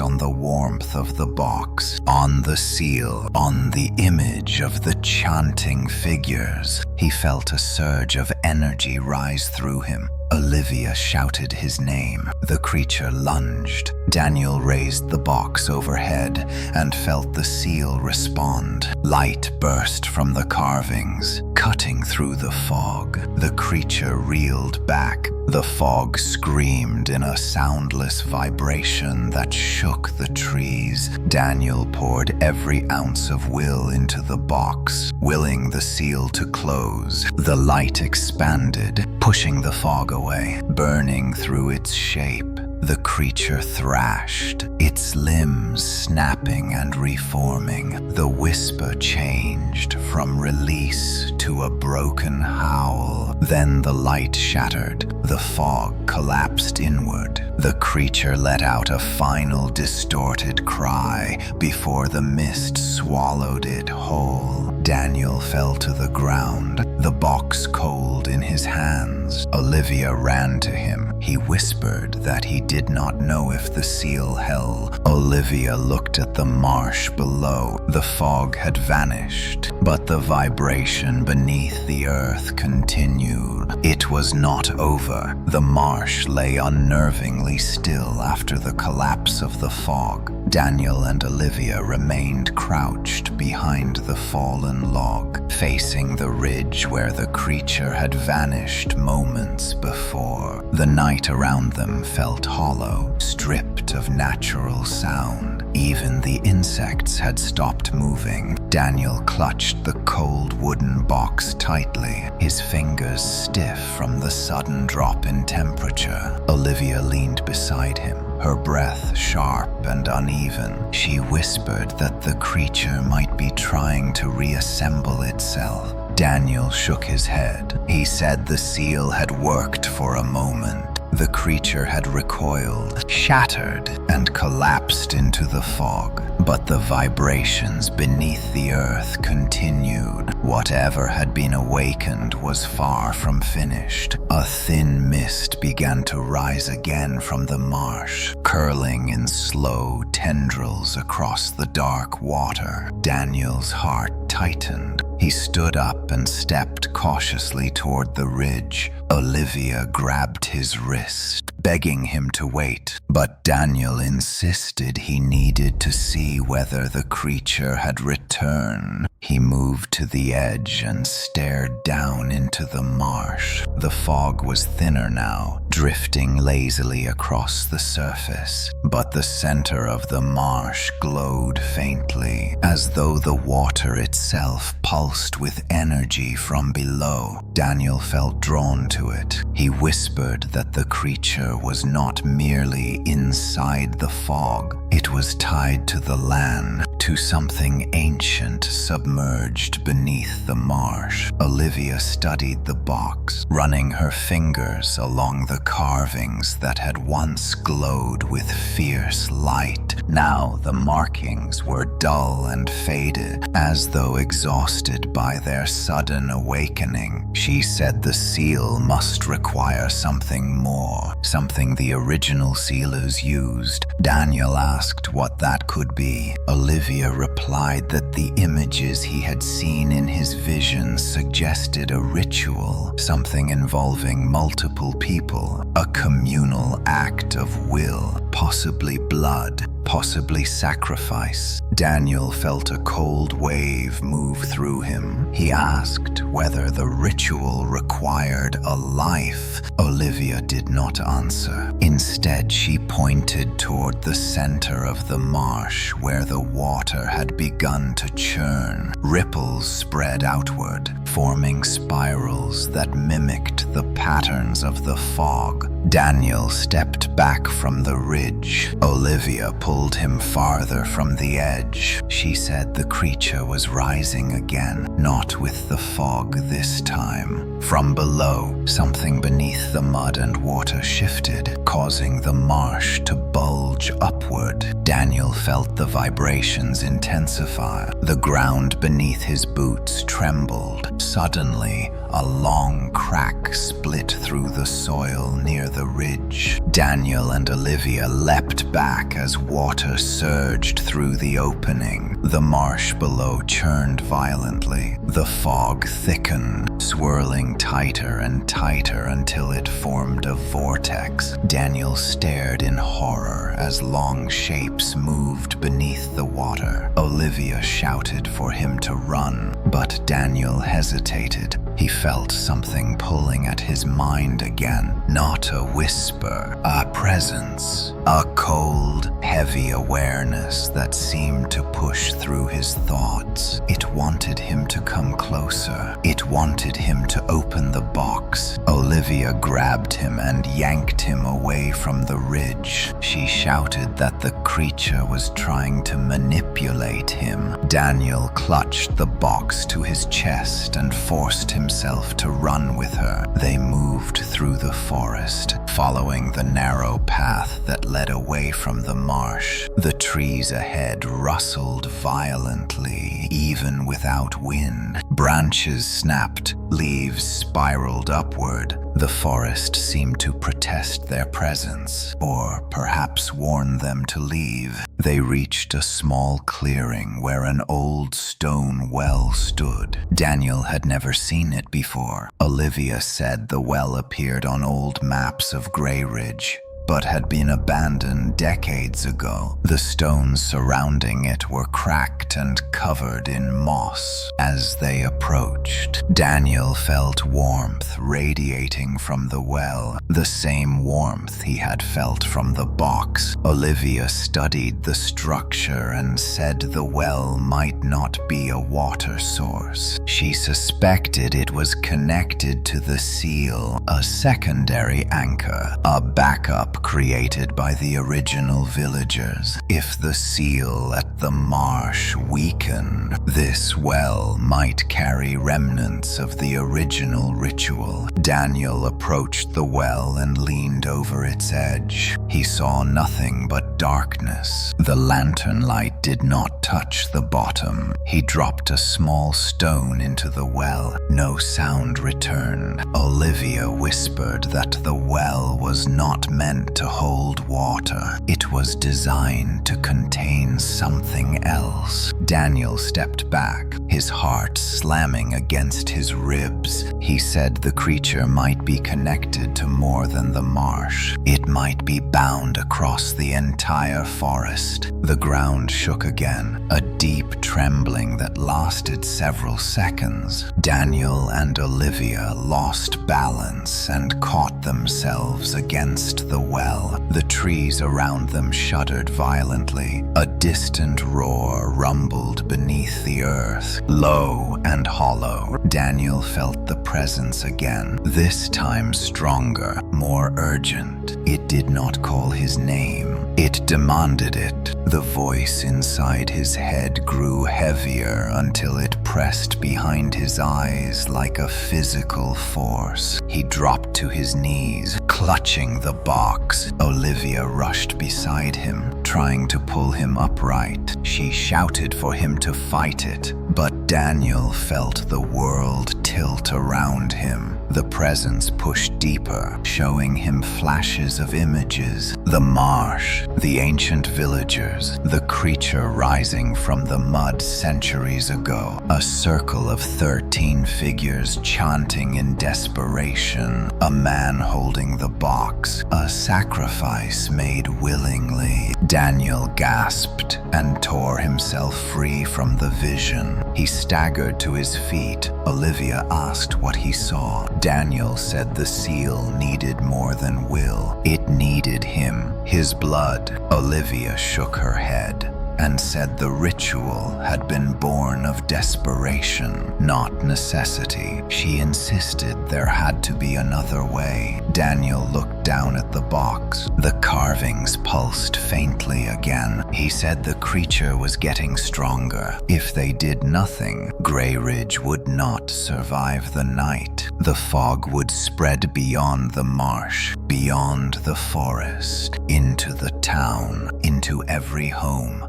on the warmth of the box, on the seal, on the image of the chanting figures. He felt a surge of energy rise through him. Olivia shouted his name. The creature lunged. Daniel raised the box overhead and felt the seal respond. Light burst from the carvings, cutting through the fog. The creature reeled back. The fog screamed in a soundless vibration that shook the trees. Daniel poured every ounce of will into the box, willing the seal to close. The light expanded, pushing the fog away, burning through its shape. The creature thrashed, its limbs snapping and reforming. The whisper changed from release to a broken howl. Then the light shattered. The fog collapsed inward. The creature let out a final distorted cry before the mist swallowed it whole. Daniel fell to the ground, the box cold in his hands. Olivia ran to him. He whispered that he did not know if the seal held. Olivia looked at the marsh below. The fog had vanished, but the vibration beneath the earth continued. It was not over. The marsh lay unnervingly still after the collapse of the fog. Daniel and Olivia remained crouched behind the fallen log, facing the ridge where the creature had vanished moments before. The night around them felt hollow, stripped of natural sound. Even the insects had stopped moving. Daniel clutched the cold wooden box tightly, his fingers stiff from the sudden drop in temperature. Olivia leaned beside him, her breath sharp and uneven. She whispered that the creature might be trying to reassemble itself. Daniel shook his head. He said the seal had worked for a moment. The creature had recoiled, shattered, and collapsed into the fog. But the vibrations beneath the earth continued. Whatever had been awakened was far from finished. A thin mist began to rise again from the marsh, curling in slow tendrils across the dark water. Daniel's heart tightened. He stood up and stepped cautiously toward the ridge. Olivia grabbed his wrist, begging him to wait, but Daniel insisted he needed to see whether the creature had returned. He moved to the edge and stared down into the marsh. The fog was thinner now, drifting lazily across the surface, but the center of the marsh glowed faintly, as though the water itself pulsed with energy from below. Daniel felt drawn to it. He whispered that the creature was not merely inside the fog. It was tied to the land, to something ancient submerged beneath the marsh. Olivia studied the box, running her fingers along the carvings that had once glowed with fierce light. light. Now the markings were dull and faded, as though exhausted by their sudden awakening. She said the seal must require something more, something the original sealers used. Daniel asked what that could be. Olivia replied that the images he had seen in his visions suggested a ritual, something involving multiple people, a communal act of will, possibly blood, possibly sacrifice. Daniel felt a cold wave move through him. He asked whether the ritual required a life. Olivia did not answer. Instead, she pointed toward the center of the marsh where the water had begun to churn. Ripples spread outward, forming spirals that mimicked the patterns of the fog. Daniel stepped back from the ridge. Olivia pulled him farther from the edge. She said the creature was rising again, not with the fog this time. From below, something beneath the mud and water shifted, causing the marsh to bulge upward. Daniel felt the vibrations intensify. The ground beneath his boots trembled. Suddenly, a long crack split through the soil near the ridge. Daniel and Olivia leapt back as water surged through the opening. The marsh below churned violently. The fog thickened, swirling tighter and tighter until it formed a vortex. Daniel stared in horror as long shapes moved beneath the water. Olivia shouted for him to run, but Daniel hesitated. He felt something pulling at his mind again. Not a whisper, a presence, a cold, heavy awareness that seemed to push through his thoughts. It wanted him to come closer. It wanted him to open the box. Olivia grabbed him and yanked him away from the ridge. She shouted that the creature was trying to manipulate him. Daniel clutched the box to his chest and forced himself to run with her. They moved through the forest, following the narrow path that led away from the marsh. The trees ahead rustled violently, even without wind. Branches snapped, leaves spiraled upward. The forest seemed to protest their presence, or perhaps warn them to leave. They reached a small clearing where an old stone well stood. Daniel had never seen it before. Olivia said the well appeared on old maps of Grey Ridge, but had been abandoned decades ago. The stones surrounding it were cracked and covered in moss. As they approached, Daniel felt warmth radiating from the well, the same warmth he had felt from the box. Olivia studied the structure and said the well might not be a water source. She suspected it was connected to the seal, a secondary anchor, a backup created by the original villagers. If the seal at the marsh weakened, this well might carry remnants of the original ritual. Daniel approached the well and leaned over its edge. He saw nothing but darkness. The lantern light did not touch the bottom. He dropped a small stone into the well. No sound returned. Olivia whispered that the well was not meant to hold water. It was designed to contain something else. Daniel stepped back, his heart slamming against his ribs. He said the creature might be connected to more than the marsh. It might be bound across the entire forest. The ground shook again, a deep trembling that lasted several seconds. Daniel and Olivia lost balance and caught themselves against the well. The trees around them shuddered violently. A distant roar rumbled beneath the earth, low and hollow. Daniel felt the presence again, this time stronger, more urgent. It did not call his name. It demanded it. The voice inside his head grew heavier until it pressed behind his eyes like a physical force. He dropped to his knees, clutching the box. Olivia rushed beside him, trying to pull him upright. She shouted for him to fight it, but Daniel felt the world tilt around him. The presence pushed deeper, showing him flashes of images. The marsh, the ancient villagers, the creature rising from the mud centuries ago. A circle of 13 figures chanting in desperation. A man holding the box, a sacrifice made willingly. Daniel gasped and tore himself free from the vision. He staggered to his feet. Olivia asked what he saw. Daniel said the seal needed more than will. It needed him, his blood. Olivia shook her head and said the ritual had been born of desperation, not necessity. She insisted there had to be another way. Daniel looked down at the box. The carvings pulsed faintly again. He said the creature was getting stronger. If they did nothing, Grey Ridge would not survive the night. The fog would spread beyond the marsh, beyond the forest, into the town, into every home.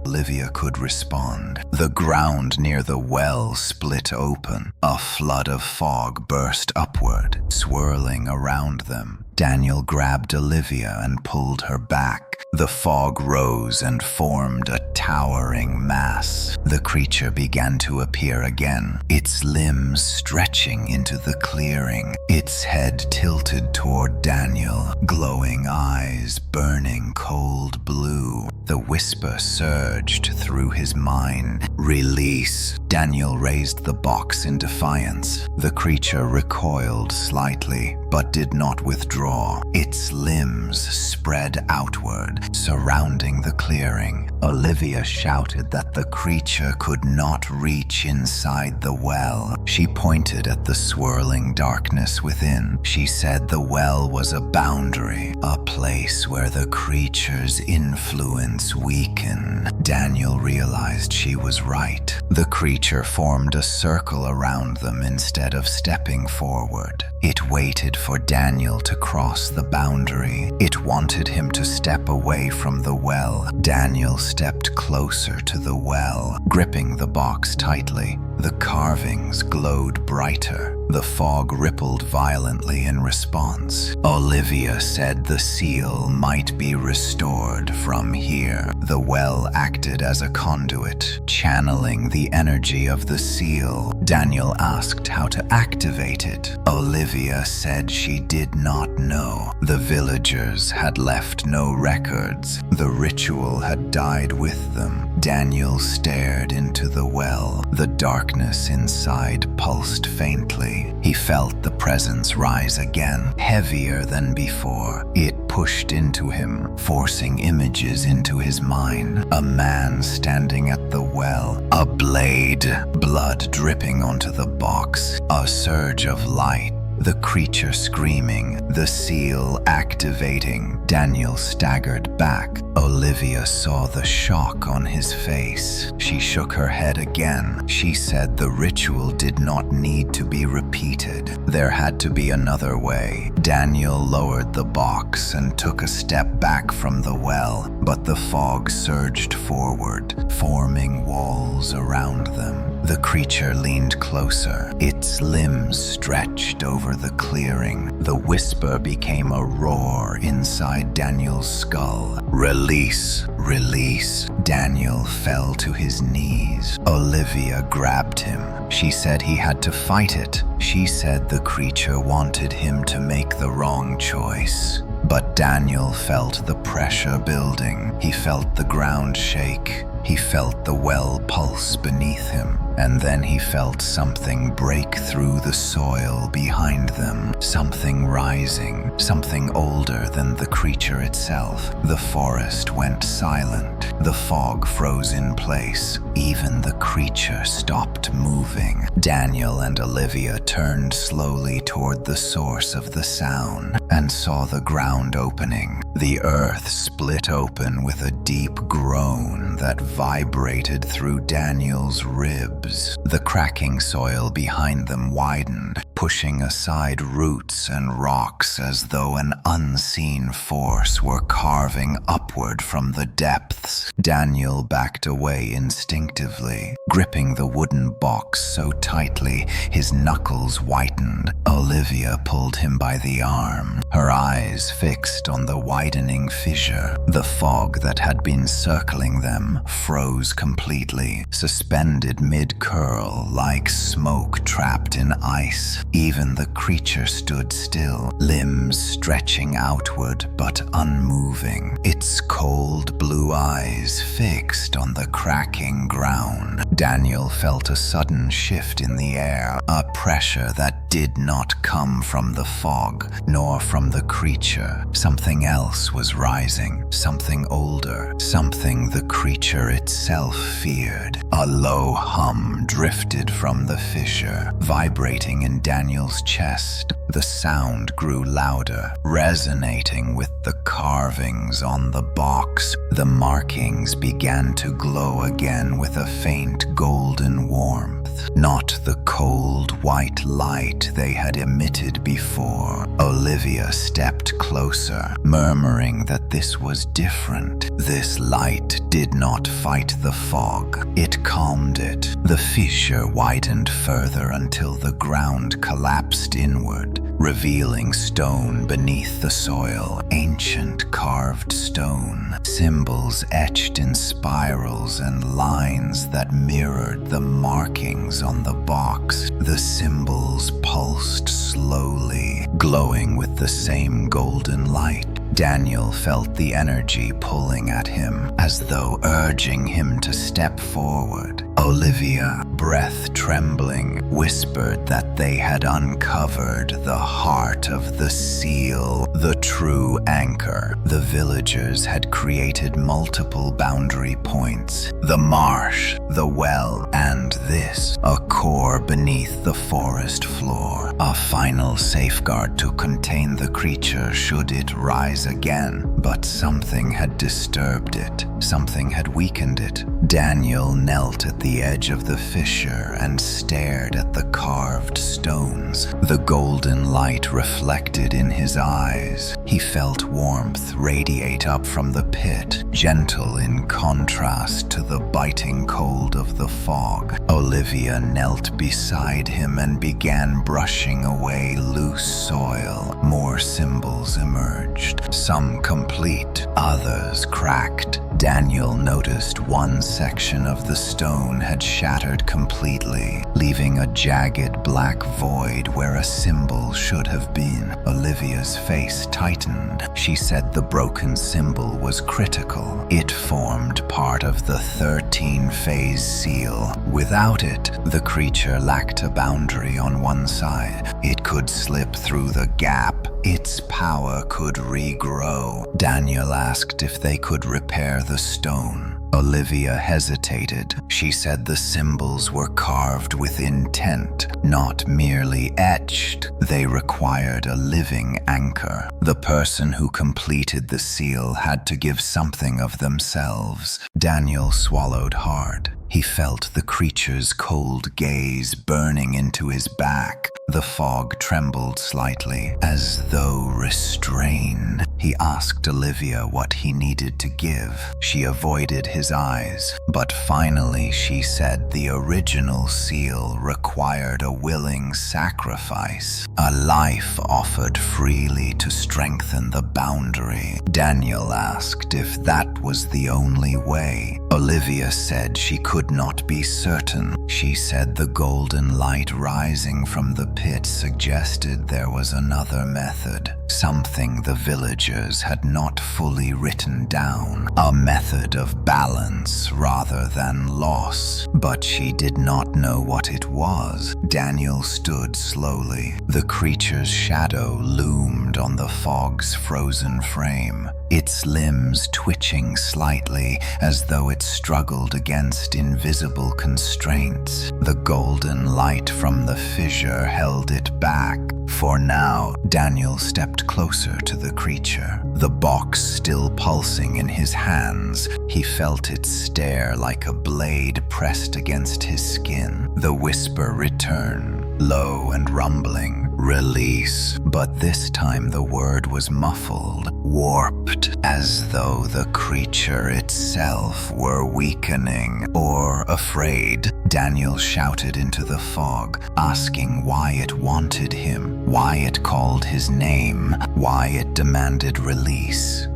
Olivia could respond. The ground near the well split open. A flood of fog burst upward, swirling around them. Daniel grabbed Olivia and pulled her back. The fog rose and formed a towering mass. The creature began to appear again, its limbs stretching into the clearing, its head tilted toward Daniel, glowing eyes burning cold blue. The whisper surged through his mind. Release. Daniel raised the box in defiance. The creature recoiled slightly, but did not withdraw. Its limbs spread outward, surrounding the clearing. Olivia shouted that the creature could not reach inside the well. She pointed at the swirling darkness within. She said the well was a boundary, a place where the creature's influence weakened. Daniel realized she was right. The creature formed a circle around them instead of stepping forward. It waited for Daniel to cross the boundary. It wanted him to step away from the well. Daniel stepped closer to the well, gripping the box tightly. The carvings glowed brighter. The fog rippled violently in response. Olivia said the seal might be restored from here. The well acted as a conduit, channeling the energy of the seal. Daniel asked how to activate it. Olivia said she did not know. The villagers had left no records. The ritual had died with them. Daniel stared into the well. The darkness inside pulsed faintly. He felt the presence rise again, heavier than before. It pushed into him, forcing images into his mind. A man standing at the well, a blade, blood dripping onto the box, a surge of light. The creature screaming, the seal activating. Daniel staggered back. Olivia saw the shock on his face. She shook her head again. She said the ritual did not need to be repeated. There had to be another way. Daniel lowered the box and took a step back from the well, but the fog surged forward, forming walls around them. The creature leaned closer. Its limbs stretched over the clearing. The whisper became a roar inside Daniel's skull. Release, release. Daniel fell to his knees. Olivia grabbed him. She said he had to fight it. She said the creature wanted him to make the wrong choice. But Daniel felt the pressure building. He felt the ground shake. He felt the well pulse beneath him. And then he felt something break through the soil behind them, something rising, something older than the creature itself. The forest went silent. The fog froze in place. Even the creature stopped moving. Daniel and Olivia turned slowly toward the source of the sound, and saw the ground opening. The earth split open with a deep groan that vibrated through Daniel's ribs. The cracking soil behind them widened, pushing aside roots and rocks as though an unseen force were carving upward from the depths. Daniel backed away instinctively, gripping the wooden box so tightly his knuckles whitened. Olivia pulled him by the arm, her eyes fixed on the widening fissure. The fog that had been circling them froze completely, suspended mid-curl like smoke trapped in ice. Even the creature stood still, limbs stretching outward but unmoving, its cold blue eyes fixed on the cracking ground. Daniel felt a sudden shift in the air, a pressure that did not come from the fog, nor from the creature. Something else was rising, something older, something the creature itself feared. A low hum drifted from the fissure, vibrating in Daniel's chest. The sound grew louder, resonating with the carvings on the box. The markings began to glow again with a faint golden warmth, not the cold white light they had emitted before. Olivia stepped closer, murmuring that this was different. This light did not fight the fog, it calmed it. The fissure widened further until the ground collapsed inward, revealing stone beneath the soil, ancient carved stone, symbols etched in spirals and lines that mirrored the markings on the box. The symbols pulsed slowly, glowing with the same golden light. Daniel felt the energy pulling at him, as though urging him to step forward. Olivia, breath trembling, whispered that they had uncovered the heart of the seal, the true anchor. The villagers had created multiple boundary points: the marsh, the well, and this, a core beneath the forest floor, a final safeguard to contain the creature should it rise again. But something had disturbed it, something had weakened it. Daniel knelt at the edge of the fissure and stared at the carved stones. The golden light reflected in his eyes. He felt warmth radiate up from the pit, gentle in contrast to the biting cold of the fog. Olivia knelt beside him and began brushing away loose soil. More symbols emerged, some complete, others cracked. Daniel noticed one section of the stone had shattered completely, leaving a jagged black void where a symbol should have been. Olivia's face tightened. She said the broken symbol was critical. It formed part of the 13-phase seal. Without it, the creature lacked a boundary on one side. It could slip through the gap. Its power could regrow. Daniel asked if they could repair the stone. Olivia hesitated. She said the symbols were carved with intent, not merely etched. They required a living anchor. The person who completed the seal had to give something of themselves. Daniel swallowed hard. He felt the creature's cold gaze burning into his back. The fog trembled slightly, as though restrained. He asked Olivia what he needed to give. She avoided his eyes, but finally she said the original seal required a willing sacrifice, a life offered freely to strengthen the boundary. Daniel asked if that was the only way. Olivia said she could not be certain. She said the golden light rising from the pit suggested there was another method, something the villagers had not fully written down, a method of balance rather than loss. But she did not know what it was. Daniel stood slowly. The creature's shadow loomed on the fog's frozen frame, its limbs twitching slightly as though it struggled against invisible constraints. The golden light from the fissure held it back, For now, Daniel stepped closer to the creature. The box still pulsing in his hands, he felt it stare like a blade pressed against his skin. The whisper returned, low and rumbling, "Release." But this time the word was muffled, warped, as though the creature itself were weakening or afraid. Daniel shouted into the fog, asking why it wanted him, why it called his name, why it demanded release.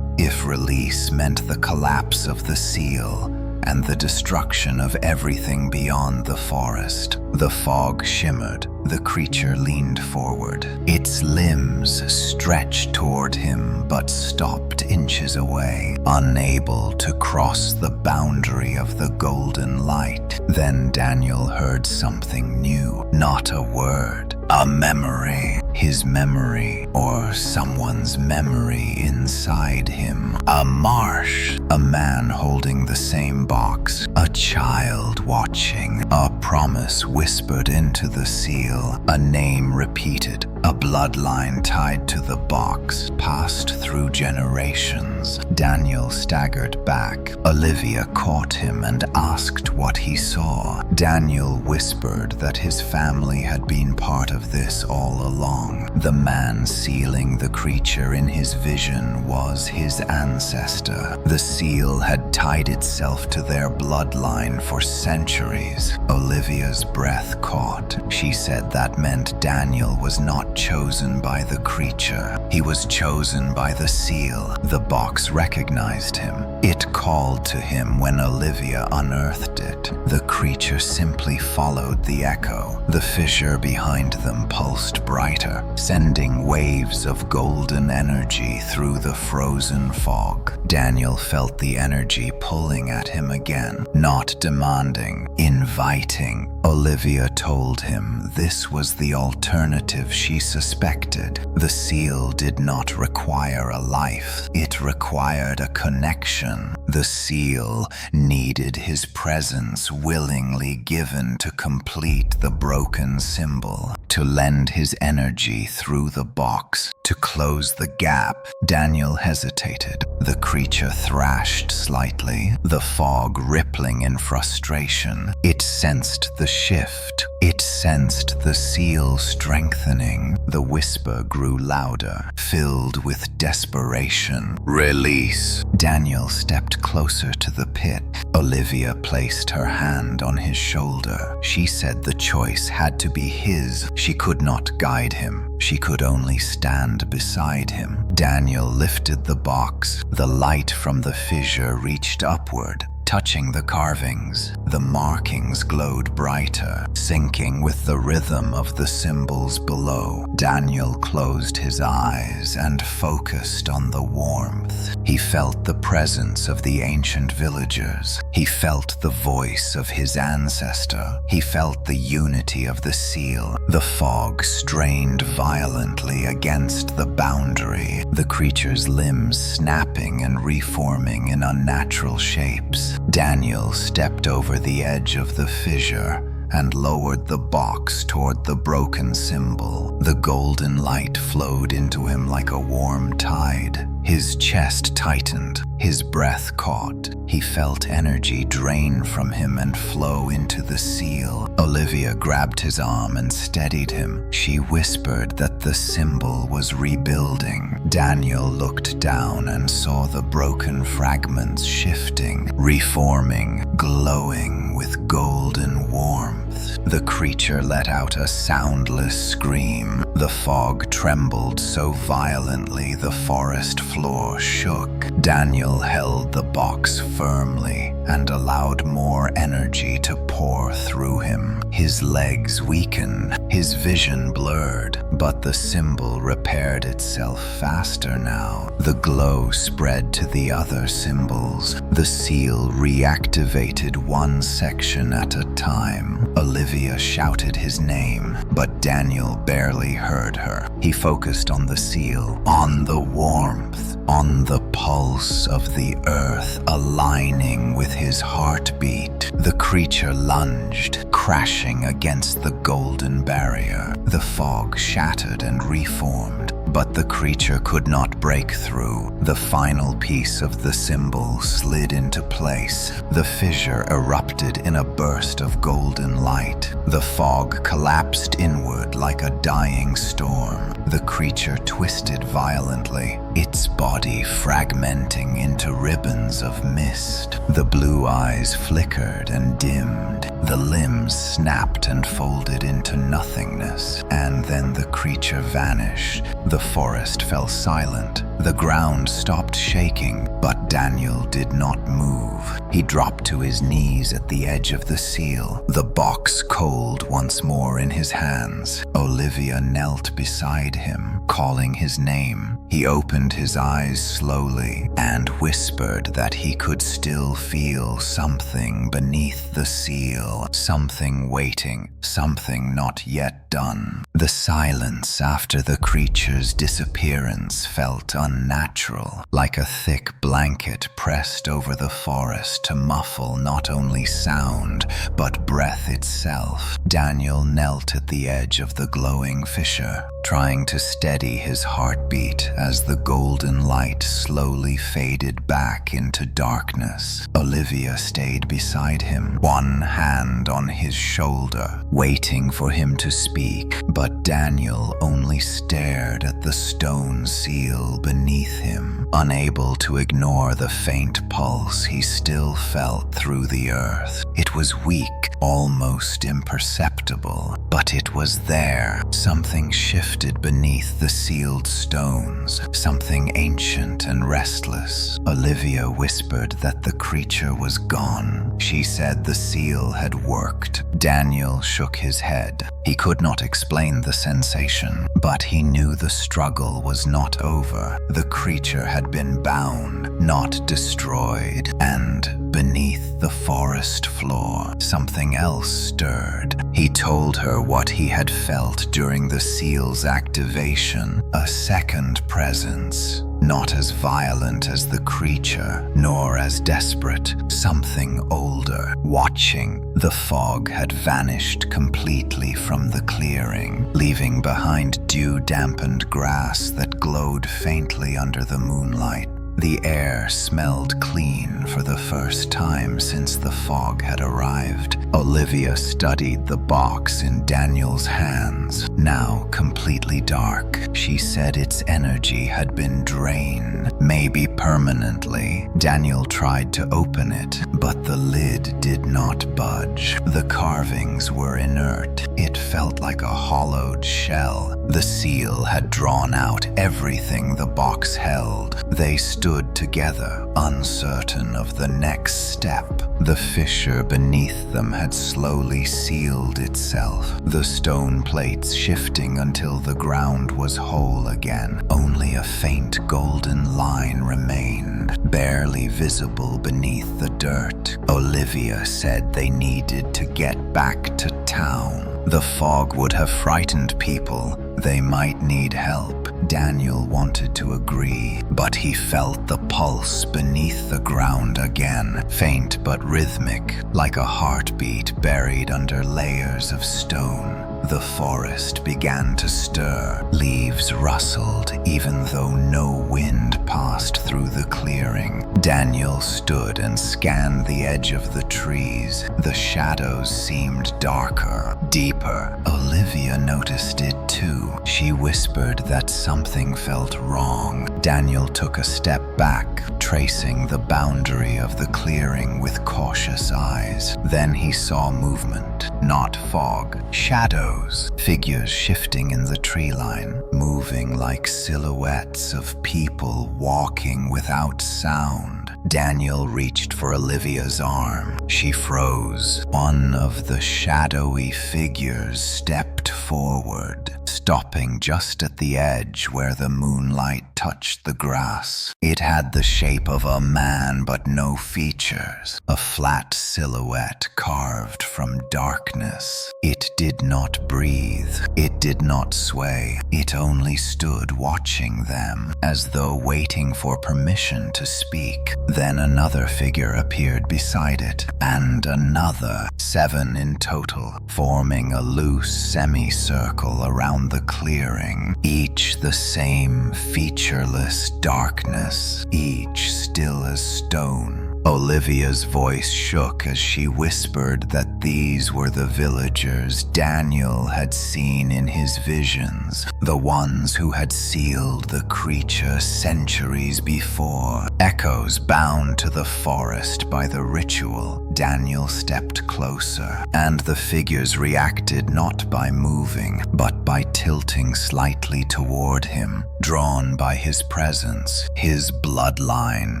If release meant the collapse of the seal and the destruction of everything beyond the forest. The fog shimmered. The creature leaned forward. Its limbs stretched toward him but stopped inches away, unable to cross the boundary of the golden light. Then Daniel heard something new, not a word, a memory. His memory, or someone's memory inside him. A marsh, a man holding the same box, a child watching, a promise whispered into the seal, a name repeated, a bloodline tied to the box, passed through generations. Daniel staggered back. Olivia caught him and asked what he saw. Daniel whispered that his family had been part of this all along. The man sealing the creature in his vision was his ancestor. The seal had tied itself to their bloodline for centuries. Olivia's breath caught. She said that meant Daniel was not chosen by the creature. He was chosen by the seal. The box recognized him. It called to him when Olivia unearthed it. The creature simply followed the echo. The fissure behind them pulsed brighter, sending waves of golden energy through the frozen fog. Daniel felt the energy pulling at him again, not demanding, inviting. Olivia told him this was the alternative she suspected. The seal did not require a life. It required a connection. The seal needed his presence willingly given to complete the broken symbol, to lend his energy through the box, to close the gap. Daniel hesitated. The creature thrashed slightly, the fog rippling in frustration. It sensed the shift. It sensed the seal strengthening. The whisper grew louder, filled with desperation. "Release." Daniel stepped closer to the pit. Olivia placed her hand on his shoulder. She said the choice had to be his. She could not guide him. She could only stand beside him. Daniel lifted the box. The light from the fissure reached upward, touching the carvings. The markings glowed brighter, syncing with the rhythm of the symbols below. Daniel closed his eyes and focused on the warmth. He felt the presence of the ancient villagers. He felt the voice of his ancestor. He felt the unity of the seal. The fog strained violently against the boundary, the creature's limbs snapping and reforming in unnatural shapes. Daniel stepped over the edge of the fissure and lowered the box toward the broken symbol. The golden light flowed into him like a warm tide. His chest tightened, his breath caught. He felt energy drain from him and flow into the seal. Olivia grabbed his arm and steadied him. She whispered that the symbol was rebuilding. Daniel looked down and saw the broken fragments shifting, reforming, glowing with golden warmth. The creature let out a soundless scream. The fog trembled so violently the forest floor shook. Daniel held the box firmly and allowed more energy to pour through him. His legs weakened, his vision blurred, but the symbol repaired itself faster now. The glow spread to the other symbols. The seal reactivated one section at a time. Olivia shouted his name, but Daniel barely heard her. He focused on the seal, on the warmth, on the pulse of the earth aligning with his heartbeat. The creature lunged, crashing against the golden barrier. The fog shattered and reformed, but the creature could not break through. The final piece of the symbol slid into place. The fissure erupted in a burst of golden light. The fog collapsed inward like a dying storm. The creature twisted violently, its body fragmenting into ribbons of mist. The blue eyes flickered and dimmed. The limbs snapped and folded into nothingness, and then the creature vanished. The forest fell silent. The ground stopped shaking, but Daniel did not move. He dropped to his knees at the edge of the seal, the box cold once more in his hands. Olivia knelt beside him, calling his name. He opened his eyes slowly and whispered that he could still feel something beneath the seal, something waiting, something not yet done. The silence after the creature's disappearance felt unnatural, like a thick blanket pressed over the forest to muffle not only sound, but breath itself. Daniel knelt at the edge of the glowing fissure, trying to steady his heartbeat as the golden light slowly faded back into darkness. Olivia stayed beside him, one hand on his shoulder, waiting for him to speak, but Daniel only stared at the stone seal beneath him, unable to ignore the faint pulse he still felt through the earth. It was weak, almost imperceptible, but it was there. Something shifted beneath the sealed stones, something ancient and restless. Olivia whispered that the creature was gone. She said the seal had worked. Daniel shook his head. He could not explain the sensation, but he knew the struggle was not over. The creature had been bound, not destroyed, and beneath the forest floor, something else stirred. He told her what he had felt during the seal's activation, a second presence. Not as violent as the creature, nor as desperate, something older, watching. The fog had vanished completely from the clearing, leaving behind dew-dampened grass that glowed faintly under the moonlight. The air smelled clean for the first time since the fog had arrived. Olivia studied the box in Daniel's hands, now completely dark. She said its energy had been drained, maybe permanently. Daniel tried to open it, but the lid did not budge. The carvings were inert. It felt like a hollowed shell. The seal had drawn out everything the box held. They stood together, uncertain of the next step. The fissure beneath them had slowly sealed itself, the stone plates shifting until the ground was whole again. Only a faint golden line remained, barely visible beneath the dirt. Olivia said they needed to get back to town. The fog would have frightened people. They might need help. Daniel wanted to agree, but he felt the pulse beneath the ground again, faint but rhythmic, like a heartbeat buried under layers of stone. The forest began to stir. Leaves rustled, even though no wind passed through the clearing. Daniel stood and scanned the edge of the trees. The shadows seemed darker, deeper. Olivia noticed it too. She whispered that something felt wrong. Daniel took a step back, tracing the boundary of the clearing with cautious eyes. Then he saw movement, not fog, shadows, figures shifting in the tree line, moving like silhouettes of people walking without sound. Daniel reached for Olivia's arm. She froze. One of the shadowy figures stepped forward, stopping just at the edge where the moonlight touched the grass. It had the shape of a man but no features, a flat silhouette carved from darkness. It did not breathe. It did not sway. It only stood watching them, as though waiting for permission to speak. Then another figure appeared beside it, and another, 7 in total, forming a loose semicircle around the clearing, each the same featureless darkness, each still as stone. Olivia's voice shook as she whispered that these were the villagers Daniel had seen in his visions, the ones who had sealed the creature centuries before. Echoes bound to the forest by the ritual. Daniel stepped closer, and the figures reacted not by moving, but by tilting slightly toward him, drawn by his presence, his bloodline.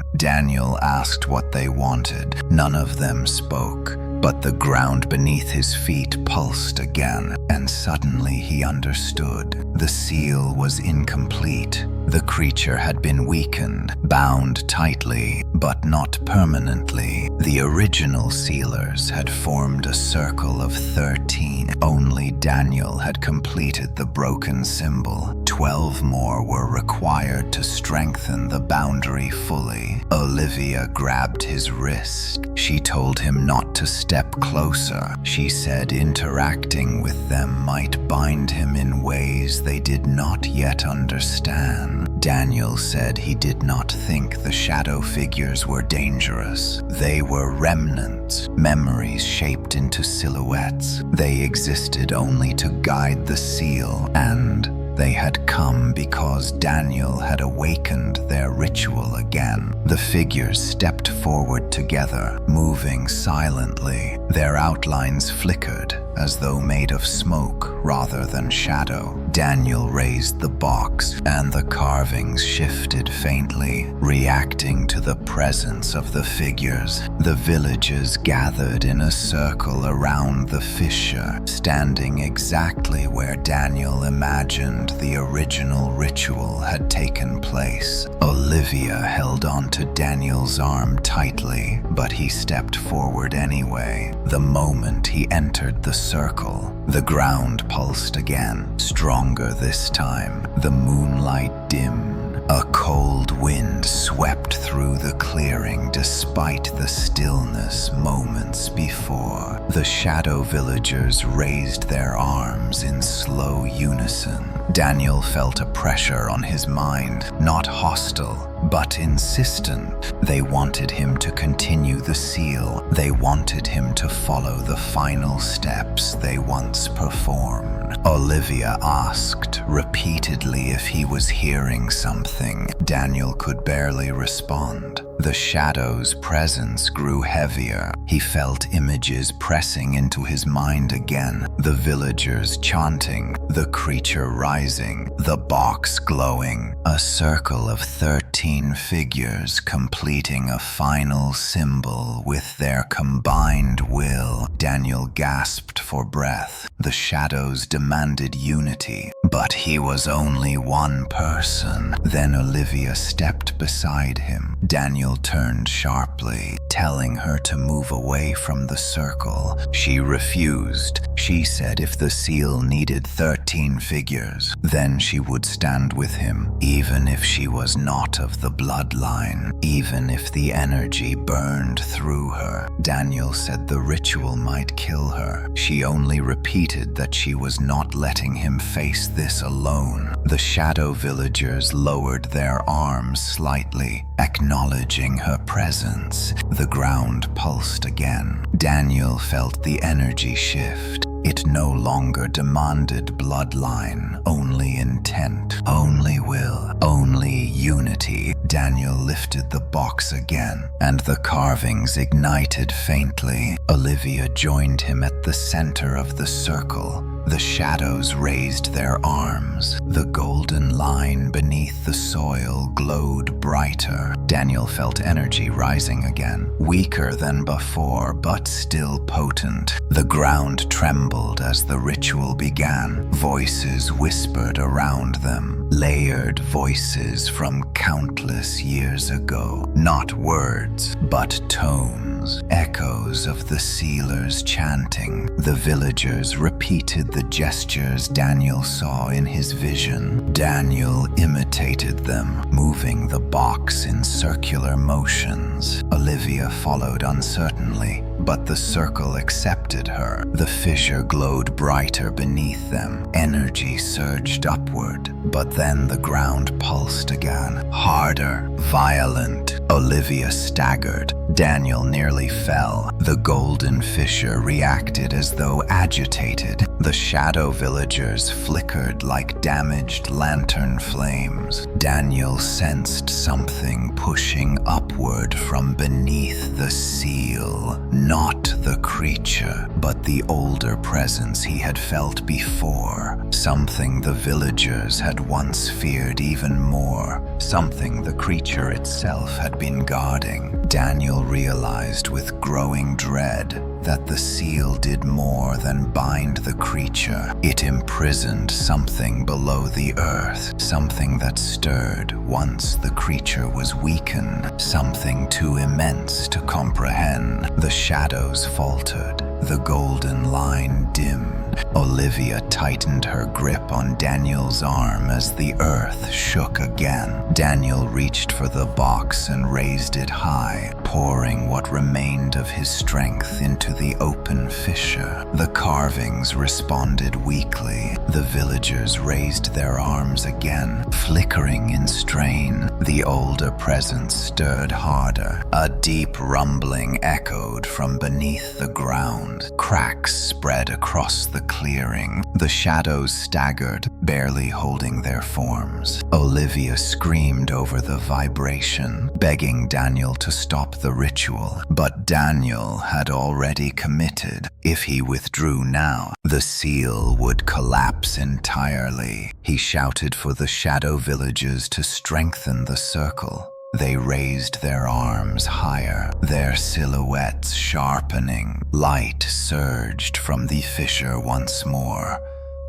Daniel asked what they wanted. None of them spoke, but the ground beneath his feet pulsed again, and suddenly he understood. The seal was incomplete. The creature had been weakened, bound tightly, but not permanently. The original sealers had formed a circle of 13. Only Daniel had completed the broken symbol. 12 more were required to strengthen the boundary fully. Olivia grabbed his wrist. She told him not to step closer. She said interacting with them might bind him in ways they did not yet understand. Daniel said he did not think the shadow figures were dangerous. They were remnants, memories shaped into silhouettes. They existed only to guide the seal, and they had come because Daniel had awakened their ritual again. The figures stepped forward together, moving silently. Their outlines flickered, as though made of smoke rather than shadow. Daniel raised the box, and the carvings shifted faintly, reacting to the presence of the figures. The villagers gathered in a circle around the fissure, standing exactly where Daniel imagined the original ritual had taken place. Olivia held onto Daniel's arm tightly, but he stepped forward anyway. The moment he entered the circle, the ground pulsed again, stronger this time. The moonlight dimmed. A cold wind swept through the clearing despite the stillness moments before. The shadow villagers raised their arms in slow unison. Daniel felt a pressure on his mind, not hostile, but insistent. They wanted him to continue the seal. They wanted him to follow the final steps they once performed. Olivia asked repeatedly if he was hearing something. Daniel could barely respond. The shadow's presence grew heavier. He felt images pressing into his mind again. The villagers chanting, the creature rising, the box glowing. A circle of 13 figures completing a final symbol with their combined will. Daniel gasped for breath. The shadows demanded unity, but he was only one person. Then Olivia stepped beside him. Daniel turned sharply, telling her to move away from the circle. She refused. She said if the seal needed 13 figures, then she would stand with him, even if she was not of the bloodline, even if the energy burned through her. Daniel said the ritual might kill her. She only repeated that she was not letting him face this alone. The shadow villagers lowered their arms slightly, acknowledging her presence. The ground pulsed again. Daniel felt the energy shift. It no longer demanded bloodline, only intent, only will, only unity. Daniel lifted the box again, and the carvings ignited faintly. Olivia joined him at the center of the circle. The shadows raised their arms. The golden line beneath the soil glowed brighter. Daniel felt energy rising again, weaker than before, but still potent. The ground trembled as the ritual began. Voices whispered around them, layered voices from countless years ago. Not words, but tone. sounds, echoes of the sealers chanting. The villagers repeated the gestures Daniel saw in his vision. Daniel imitated them, moving the box in circular motions. Olivia followed uncertainly, but the circle accepted her. The fissure glowed brighter beneath them. Energy surged upward, but then the ground pulsed again. Harder, violent. Olivia staggered. Daniel nearly fell. The golden fissure reacted as though agitated. The shadow villagers flickered like damaged lantern flames. Daniel sensed something pushing upward from beneath the seal. Not the creature, but the older presence he had felt before. Something the villagers had once feared even more. Something the creature itself had been guarding. Daniel realized with growing dread that the seal did more than bind the creature. It imprisoned something below the earth, something that stirred once the creature was weakened, something too immense to comprehend. The shadows faltered. The golden line dimmed. Olivia tightened her grip on Daniel's arm as the earth shook again. Daniel reached for the box and raised it high, pouring what remained of his strength into the open fissure. The carvings responded weakly. The villagers raised their arms again, flickering in strain. The older presence stirred harder. A deep rumbling echoed from beneath the ground. Cracks spread across the clearing. The shadows staggered, barely holding their forms. Olivia screamed over the vibration, begging Daniel to stop the ritual. But Daniel had already committed. If he withdrew now, the seal would collapse entirely. He shouted for the shadow villages to strengthen the circle. They raised their arms higher, their silhouettes sharpening. Light surged from the fissure once more,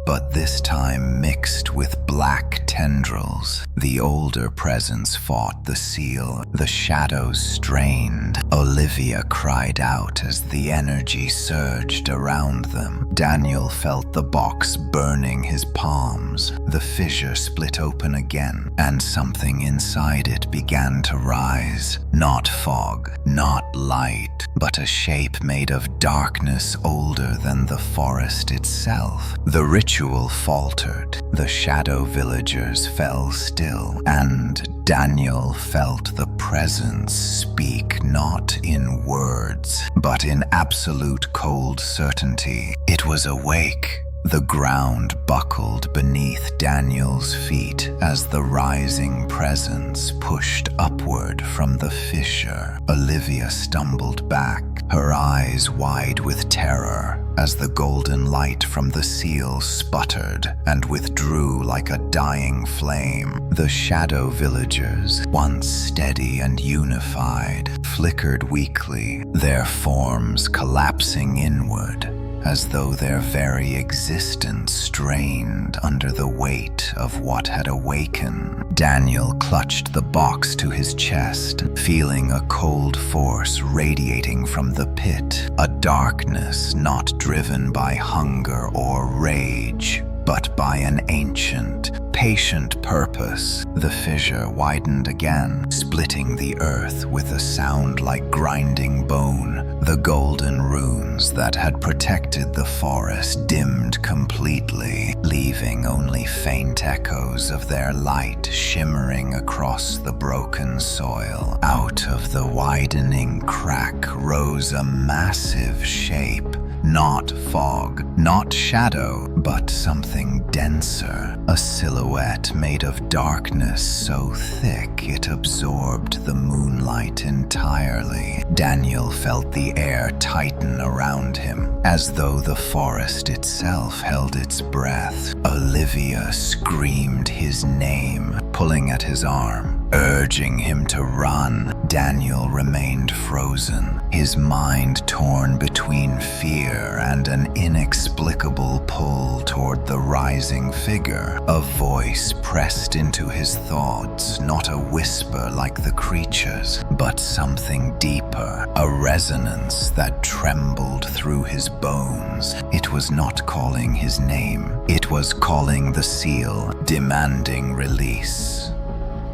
but this time mixed with black tendrils. The older presence fought the seal. The shadows strained. Olivia cried out as the energy surged around them. Daniel felt the box burning his palms. The fissure split open again, and something inside it began to rise. Not fog, not light, but a shape made of darkness older than the forest itself. The ritual faltered. The shadow villagers fell still, and Daniel felt the presence speak not in words, but in absolute cold certainty. It was awake. The ground buckled beneath Daniel's feet as the rising presence pushed upward from the fissure. Olivia stumbled back, her eyes wide with terror, as the golden light from the seal sputtered and withdrew like a dying flame. The shadow villagers, once steady and unified, flickered weakly, their forms collapsing inward, as though their very existence strained under the weight of what had awakened. Daniel clutched the box to his chest, feeling a cold force radiating from the pit, a darkness not driven by hunger or rage, but by an ancient, patient purpose. The fissure widened again, splitting the earth with a sound like grinding bone. The golden runes that had protected the forest dimmed completely, leaving only faint echoes of their light shimmering across the broken soil. Out of the widening crack rose a massive shape. Not fog, not shadow, but something denser. A silhouette made of darkness so thick it absorbed the moonlight entirely. Daniel felt the air tighten around him, as though the forest itself held its breath. Olivia screamed his name, pulling at his arm. urging him to run. Daniel remained frozen, his mind torn between fear and an inexplicable pull toward the rising figure. A voice pressed into his thoughts, not a whisper like the creature's, but something deeper, a resonance that trembled through his bones. It was not calling his name, it was calling the seal, demanding release.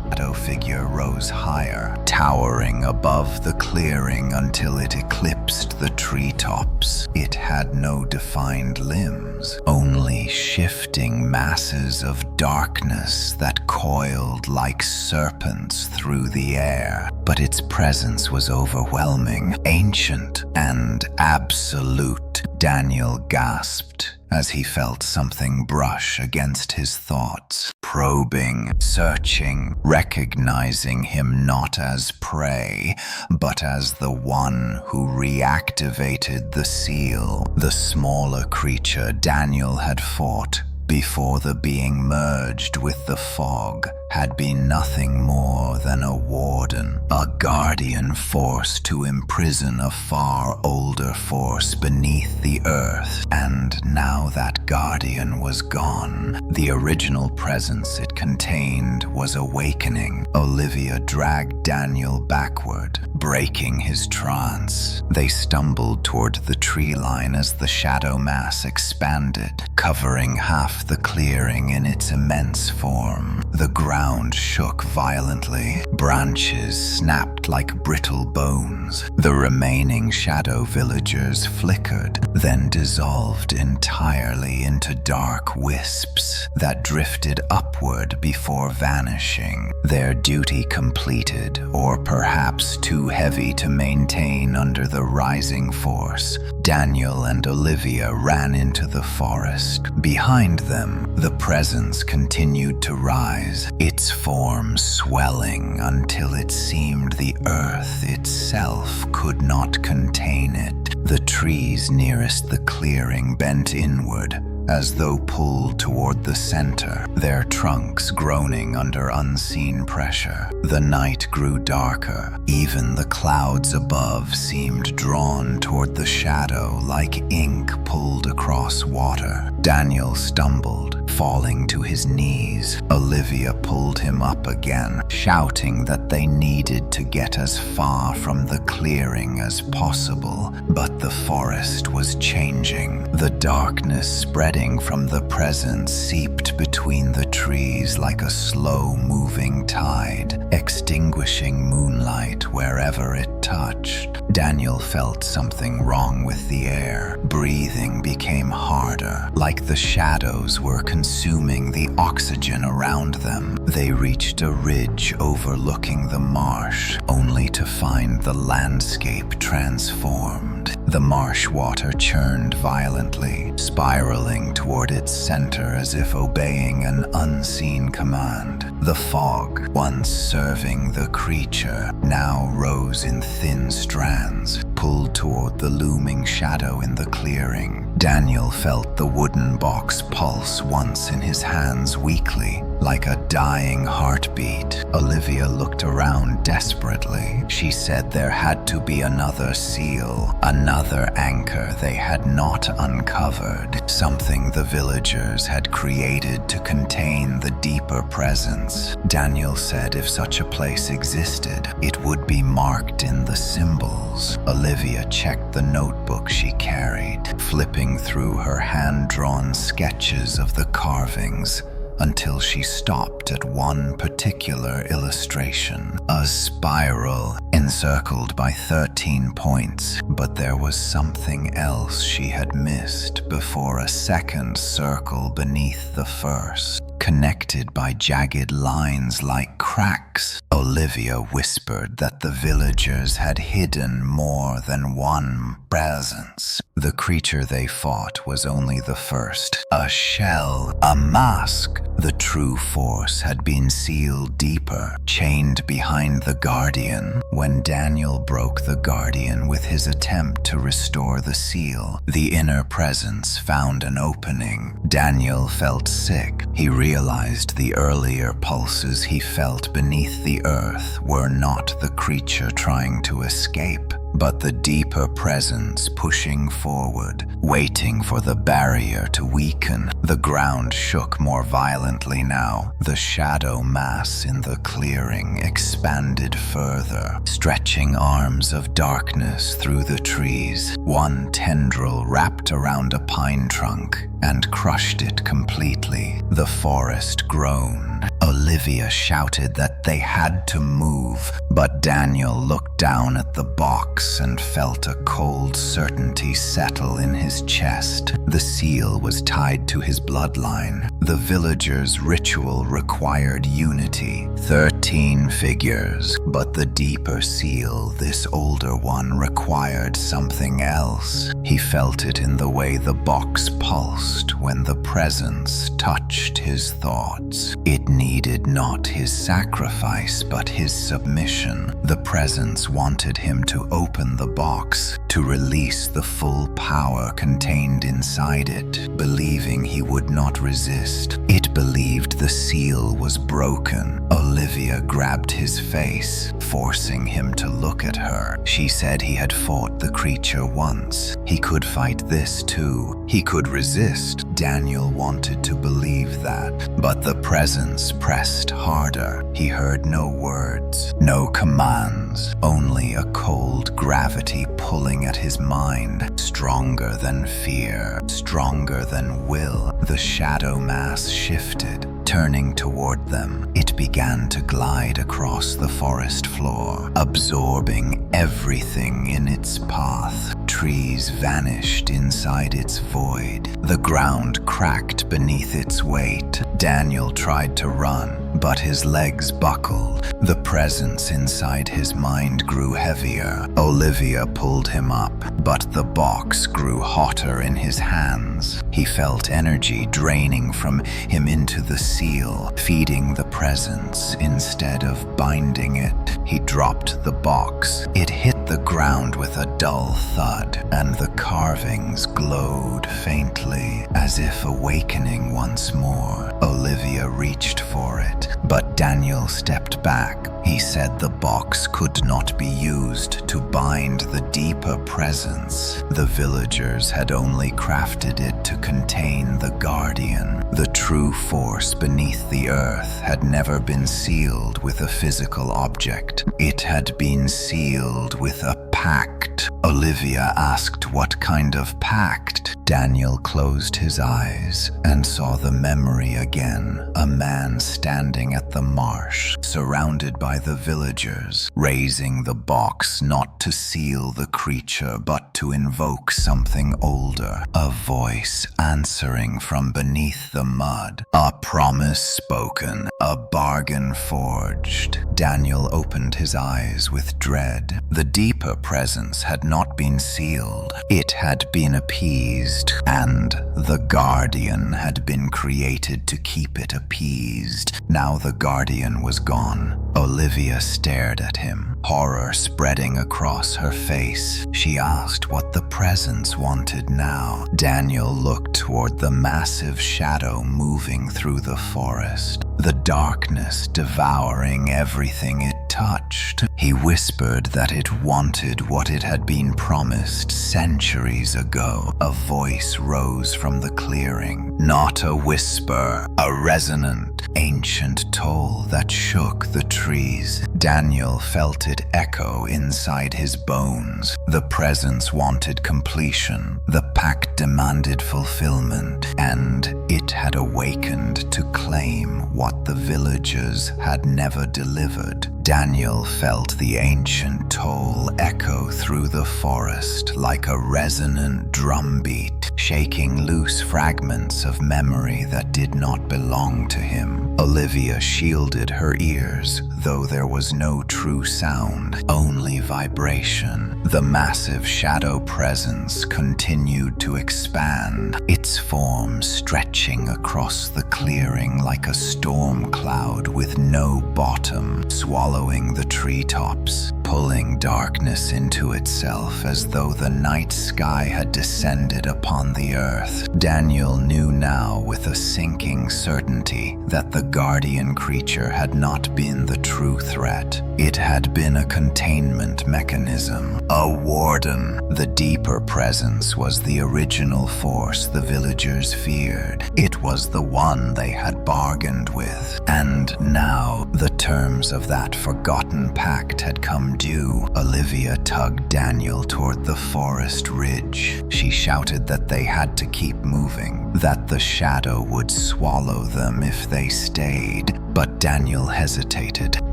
The shadow figure rose higher, towering above the clearing until it eclipsed the treetops. It had no defined limbs, only shifting masses of darkness that coiled like serpents through the air. But its presence was overwhelming, ancient, and absolute. Daniel gasped as he felt something brush against his thoughts, probing, searching, recognizing him not as prey, but as the one who reactivated the seal, the smaller creature Daniel had fought before the being merged with the fog had been nothing more than a warden, a guardian force to imprison a far older force beneath the earth. And now that guardian was gone. The original presence it contained was awakening. Olivia dragged Daniel backward, breaking his trance. They stumbled toward the tree line as the shadow mass expanded, covering half the clearing in its immense form. The ground shook violently. Branches snapped like brittle bones. The remaining shadow villagers flickered, then dissolved entirely into dark wisps that drifted upward before vanishing. Their duty completed, or perhaps too heavy to maintain under the rising force, Daniel and Olivia ran into the forest. Behind them, the presence continued to rise, its form swelling until it seemed the earth itself could not contain it. The trees nearest the clearing bent inward, as though pulled toward the center, their trunks groaning under unseen pressure. The night grew darker. Even the clouds above seemed drawn toward the shadow like ink pulled across water. Daniel stumbled, falling to his knees. Olivia pulled him up again, shouting that they needed to get as far from the clearing as possible. But the forest was changing. The darkness spreading from the presence seeped between the trees like a slow-moving tide, extinguishing moonlight wherever it touched. Daniel felt something wrong with the air. Breathing became harder, like the shadows were consuming the oxygen around them. They reached a ridge overlooking the marsh, only to find the landscape transformed. The marsh water churned violently, spiraling toward its center as if obeying an unseen command. The fog, once serving the creature, now rose in thin strands, pulled toward the looming shadow in the clearing. Daniel felt the wooden box pulse once in his hands weakly, like a dying heartbeat. Olivia looked around desperately. She said there had to be another seal, another anchor they had not uncovered, something the villagers had created to contain the deeper presence. Daniel said if such a place existed, it would be marked in the symbols. Olivia checked the notebook she carried, flipping through her hand-drawn sketches of the carvings, until she stopped at one particular illustration, a spiral encircled by 13 points. But there was something else she had missed before a second circle beneath the first, connected by jagged lines like cracks. Olivia whispered that the villagers had hidden more than one presence. The creature they fought was only the first. A shell, a mask. The true force had been sealed deeper, chained behind the Guardian. When Daniel broke the Guardian with his attempt to restore the seal, the inner presence found an opening. Daniel felt sick. He realized the earlier pulses he felt beneath the earth were not the creature trying to escape, but the deeper presence pushing forward, waiting for the barrier to weaken. The ground shook more violently now. The shadow mass in the clearing expanded further, stretching arms of darkness through the trees. One tendril wrapped around a pine trunk and crushed it completely. The forest groaned. Olivia shouted that they had to move, but Daniel looked down at the box and felt a cold certainty settle in his chest. The seal was tied to his bloodline. The villagers' ritual required unity, 13 figures, but the deeper seal, this older one, required something else. He felt it in the way the box pulsed when the presence touched his thoughts. It needed not his sacrifice, but his submission. The presence wanted him to open the box, to release the full power contained inside it, believing he would not resist. It believed the seal was broken. Olivia grabbed his face, forcing him to look at her. She said he had fought the creature once. He could fight this too. He could resist. Daniel wanted to believe that, but the presence pressed harder. He heard no words, no commands, only a cold gravity pulling at his mind, stronger than fear, stronger than will. The shadow mass shifted, turning toward them. It began to glide across the forest floor, absorbing everything in its path. Trees vanished inside its void. The ground cracked beneath its weight. Daniel tried to run, but his legs buckled. The presence inside his mind grew heavier. Olivia pulled him up, but the box grew hotter in his hands. He felt energy draining from him into the seal, feeding the presence instead of binding it. He dropped the box. It hit the ground with a dull thud, and the carvings glowed faintly, as if awakening once more. Olivia reached for it, but Daniel stepped back. He said the box could not be used to bind the deeper presence. The villagers had only crafted it to contain the Guardian. The true force beneath the earth had never been sealed with a physical object. It had been sealed with a pact. Olivia asked what kind of pact. Daniel closed his eyes and saw the memory again. A man standing at the marsh, surrounded by the villagers, raising the box not to seal the creature but to invoke something older. A voice answering from beneath the mud. A promise spoken, a bargain forged. Daniel opened his eyes with dread. The deeper presence had not been sealed. It had been appeased, and the Guardian had been created to keep it appeased. Now the Guardian was gone. Olivia stared at him, horror spreading across her face. She asked what the presence wanted now. Daniel looked toward the massive shadow moving through the forest, the darkness devouring everything it touched. He whispered that it wanted what it had been promised centuries ago. A voice rose from the clearing. Not a whisper, a resonant, ancient toll that shook the trees. Daniel felt it echo inside his bones. The presence wanted completion. The pact demanded fulfillment, and it had awakened to claim what the villagers had never delivered. Daniel felt the ancient toll echo through the forest like a resonant drumbeat. shaking loose fragments of memory that did not belong to him. Olivia shielded her ears, though there was no true sound, only vibration. The massive shadow presence continued to expand, its form stretching across the clearing like a storm cloud with no bottom, swallowing the treetops, pulling darkness into itself as though the night sky had descended upon the earth. Daniel knew now with a sinking certainty that the guardian creature had not been the true threat. It had been a containment mechanism, a warden. The deeper presence was the original force the villagers feared. It was the one they had bargained with. And now the terms of that forgotten pact had come due. Olivia tugged Daniel toward the forest ridge. She shouted that they had to keep moving, that the shadow would swallow them if they stayed. But Daniel hesitated,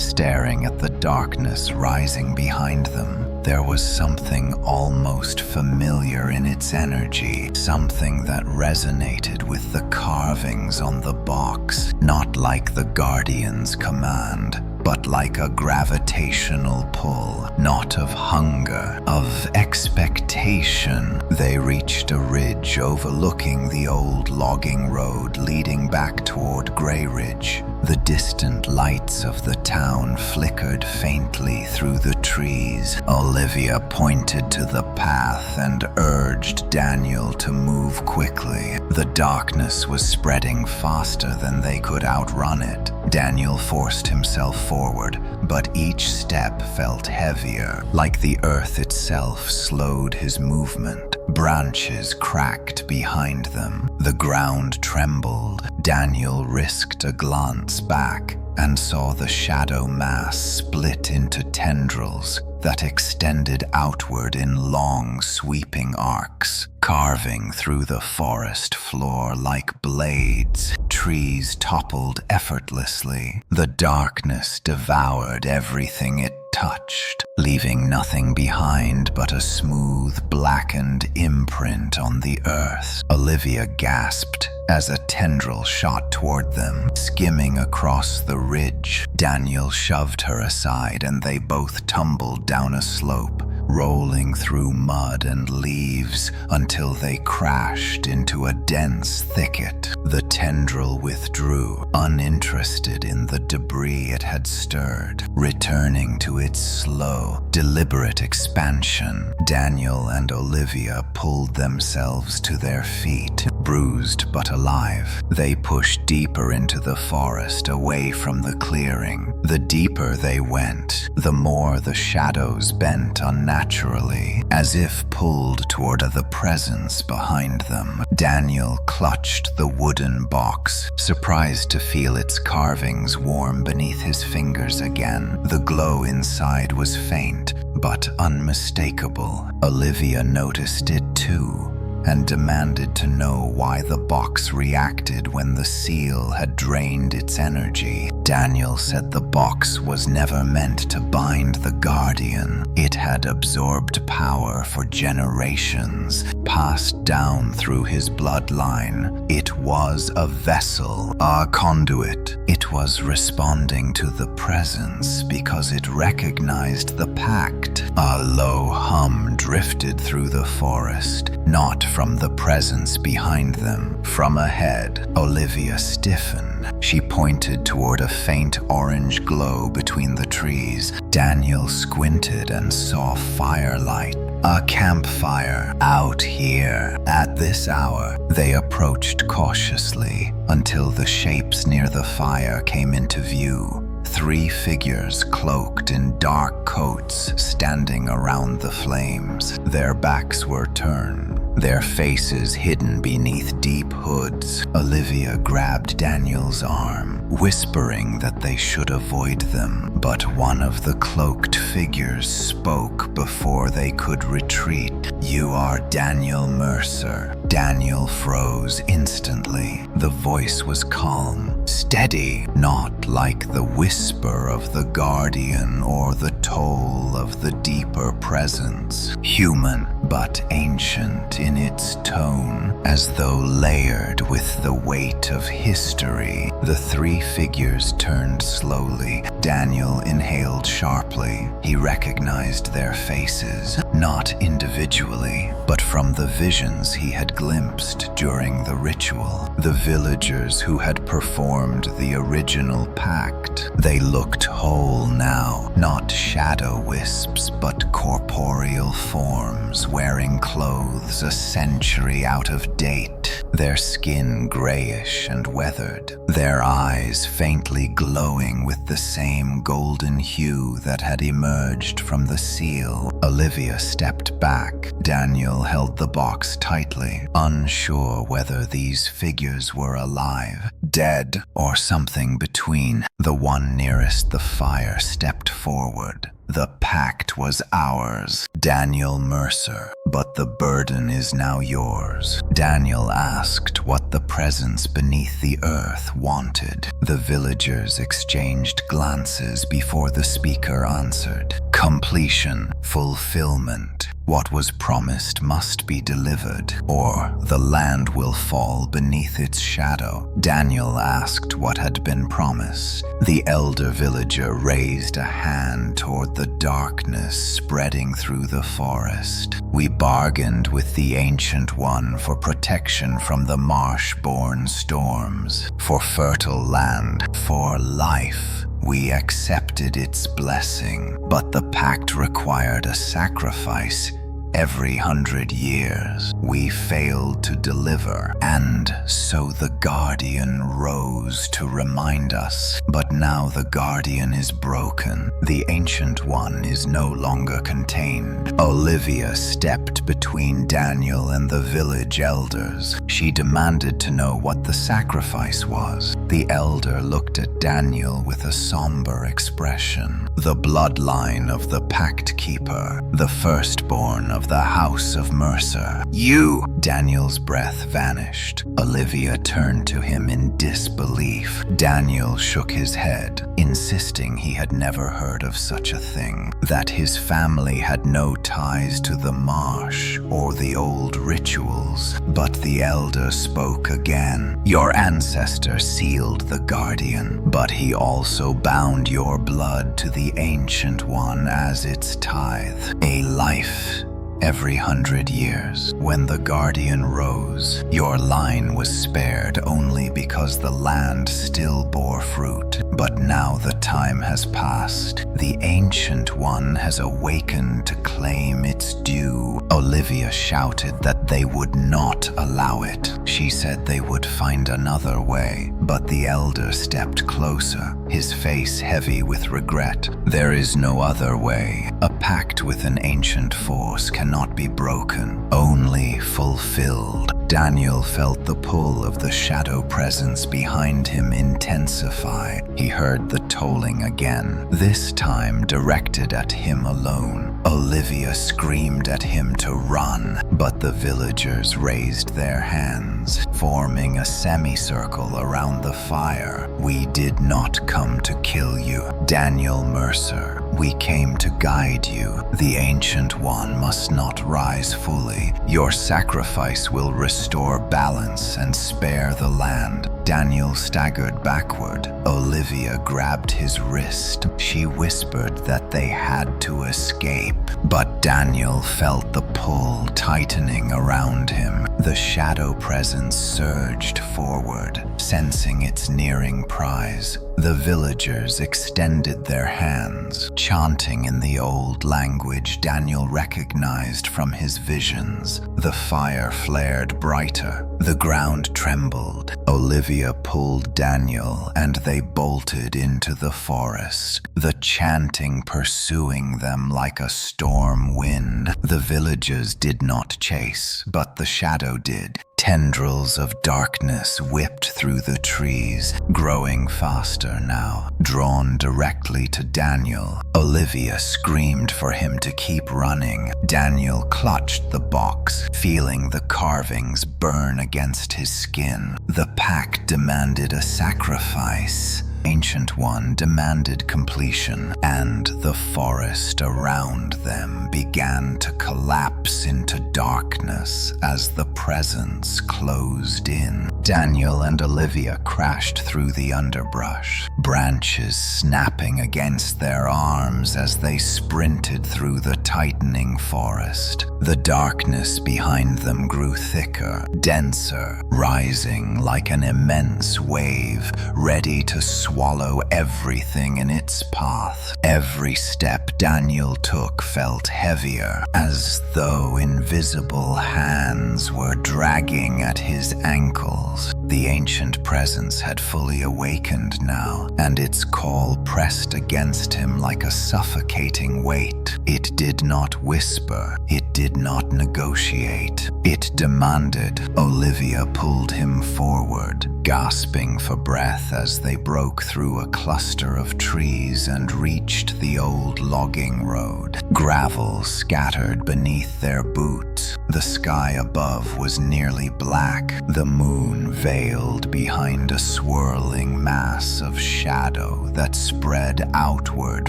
staring at the darkness rising behind them. There was something almost familiar in its energy, something that resonated with the carvings on the box, not like the Guardian's command, but like a gravitational pull, not of hunger, of expectation. They reached a ridge overlooking the old logging road leading back toward Grey Ridge. The distant lights of the town flickered faintly through the trees. Olivia pointed to the path and urged Daniel to move quickly. The darkness was spreading faster than they could outrun it. Daniel forced himself forward, but each step felt heavier, like the earth itself slowed his movement. Branches cracked behind them. The ground trembled. Daniel risked a glance back and saw the shadow mass split into tendrils that extended outward in long, sweeping arcs, carving through the forest floor like blades. Trees toppled effortlessly. The darkness devoured everything it touched, leaving nothing behind but a smooth, blackened imprint on the earth. Olivia gasped as a tendril shot toward them, skimming across the ridge. Daniel shoved her aside and they both tumbled down a slope, rolling through mud and leaves until they crashed into a dense thicket. The tendril withdrew, uninterested in the debris it had stirred, returning to its slow, deliberate expansion. Daniel and Olivia pulled themselves to their feet, bruised but alive. They pushed deeper into the forest, away from the clearing. The deeper they went, the more the shadows bent unnaturally, as if pulled toward the presence behind them. Daniel clutched the wooden box, surprised to feel its carvings warm beneath his fingers again. The glow inside was faint, but unmistakable. Olivia noticed it too, and demanded to know why the box reacted when the seal had drained its energy. Daniel said the box was never meant to bind the Guardian. It had absorbed power for generations, passed down through his bloodline. It was a vessel, a conduit. It was responding to the presence because it recognized the pact. A low hum drifted through the forest, not from the presence behind them. From ahead, Olivia stiffened. She pointed toward a faint orange glow between the trees. Daniel squinted and saw firelight. A campfire out here at this hour. They approached cautiously until the shapes near the fire came into view. 3 figures cloaked in dark coats standing around the flames. Their backs were turned, their faces hidden beneath deep hoods. Olivia grabbed Daniel's arm, whispering that they should avoid them, but one of the cloaked figures spoke before they could retreat. "You are Daniel Mercer." Daniel froze instantly. The voice was calm, steady, not like the whisper of the Guardian or the toll of the deeper presence. Human, but ancient in its tone. as though layered with the weight of history. The three figures turned slowly. Daniel inhaled sharply. He recognized their faces, not individually, but from the visions he had glimpsed during the ritual. The villagers who had performed the original pact. They looked whole now, not shadow wisps, but corporeal forms wearing clothes a century out of date, their skin grayish and weathered, their eyes faintly glowing with the same golden hue that had emerged from the seal. Olivia stepped back. Daniel held the box tightly, unsure whether these figures were alive, dead, or something between. The one nearest the fire stepped forward. The pact was ours, Daniel Mercer, but the burden is now yours. Daniel asked what the presence beneath the earth wanted. The villagers exchanged glances before the speaker answered. Completion, fulfillment. What was promised must be delivered, or the land will fall beneath its shadow. Daniel asked what had been promised. The elder villager raised a hand toward the darkness spreading through the forest. We bargained with the Ancient One for protection from the marsh-born storms, for fertile land, for life. We accepted its blessing, but the pact required a sacrifice. Every 100 years, we failed to deliver, and so the Guardian rose to remind us. But now the Guardian is broken. The Ancient One is no longer contained. Olivia stepped between Daniel and the village elders. She demanded to know what the sacrifice was. The elder looked at Daniel with a somber expression. The bloodline of the Pact Keeper, the firstborn of the House of Mercer. You! Daniel's breath vanished. Olivia turned to him in disbelief. Daniel shook his head, insisting he had never heard of such a thing, that his family had no ties to the marsh or the old rituals. But the elder spoke again. Your ancestor sealed the Guardian, but he also bound your blood to the Ancient One as its tithe. A life every 100 years. When the Guardian rose, your line was spared only because the land still bore fruit. But now the time has passed. The Ancient One has awakened to claim its due. Olivia shouted that they would not allow it. She said they would find another way, but the elder stepped closer, his face heavy with regret. There is no other way. A pact with an ancient force cannot be broken, only fulfilled. Daniel felt the pull of the shadow presence behind him intensify. He heard the tolling again, this time directed at him alone. Olivia screamed at him to run, but the villagers raised their hands, forming a semicircle around the fire. We did not come to kill you, Daniel Mercer. We came to guide you. The Ancient One must not rise fully. Your sacrifice will restore balance and spare the land. Daniel staggered backward. Olivia grabbed his wrist. She whispered that they had to escape, but Daniel felt the pull tightening around him. The shadow presence surged forward, sensing its nearing prize. The villagers extended their hands, chanting in the old language Daniel recognized from his visions. The fire flared brighter. The ground trembled. Olivia pulled Daniel, and they bolted into the forest, the chanting pursuing them like a storm wind. The villagers did not chase, but the shadow did. Tendrils of darkness whipped through the trees, growing faster now, drawn directly to Daniel. Olivia screamed for him to keep running. Daniel clutched the box, feeling the carvings burn against his skin. The pack demanded a sacrifice. Ancient One demanded completion, and the forest around them began to collapse into darkness as the presence closed in. Daniel and Olivia crashed through the underbrush, branches snapping against their arms as they sprinted through the tightening forest. The darkness behind them grew thicker, denser, rising like an immense wave, ready to swallow everything in its path. Every step Daniel took felt heavier, as though invisible hands were dragging at his ankles. The ancient presence had fully awakened now, and its call pressed against him like a suffocating weight. It did not whisper, it did not negotiate. It demanded. Olivia pulled him forward, gasping for breath as they broke through a cluster of trees and reached the old logging road. Gravel scattered beneath their boots. The sky above was nearly black, the moon veiled behind a swirling mass of shadow that spread outward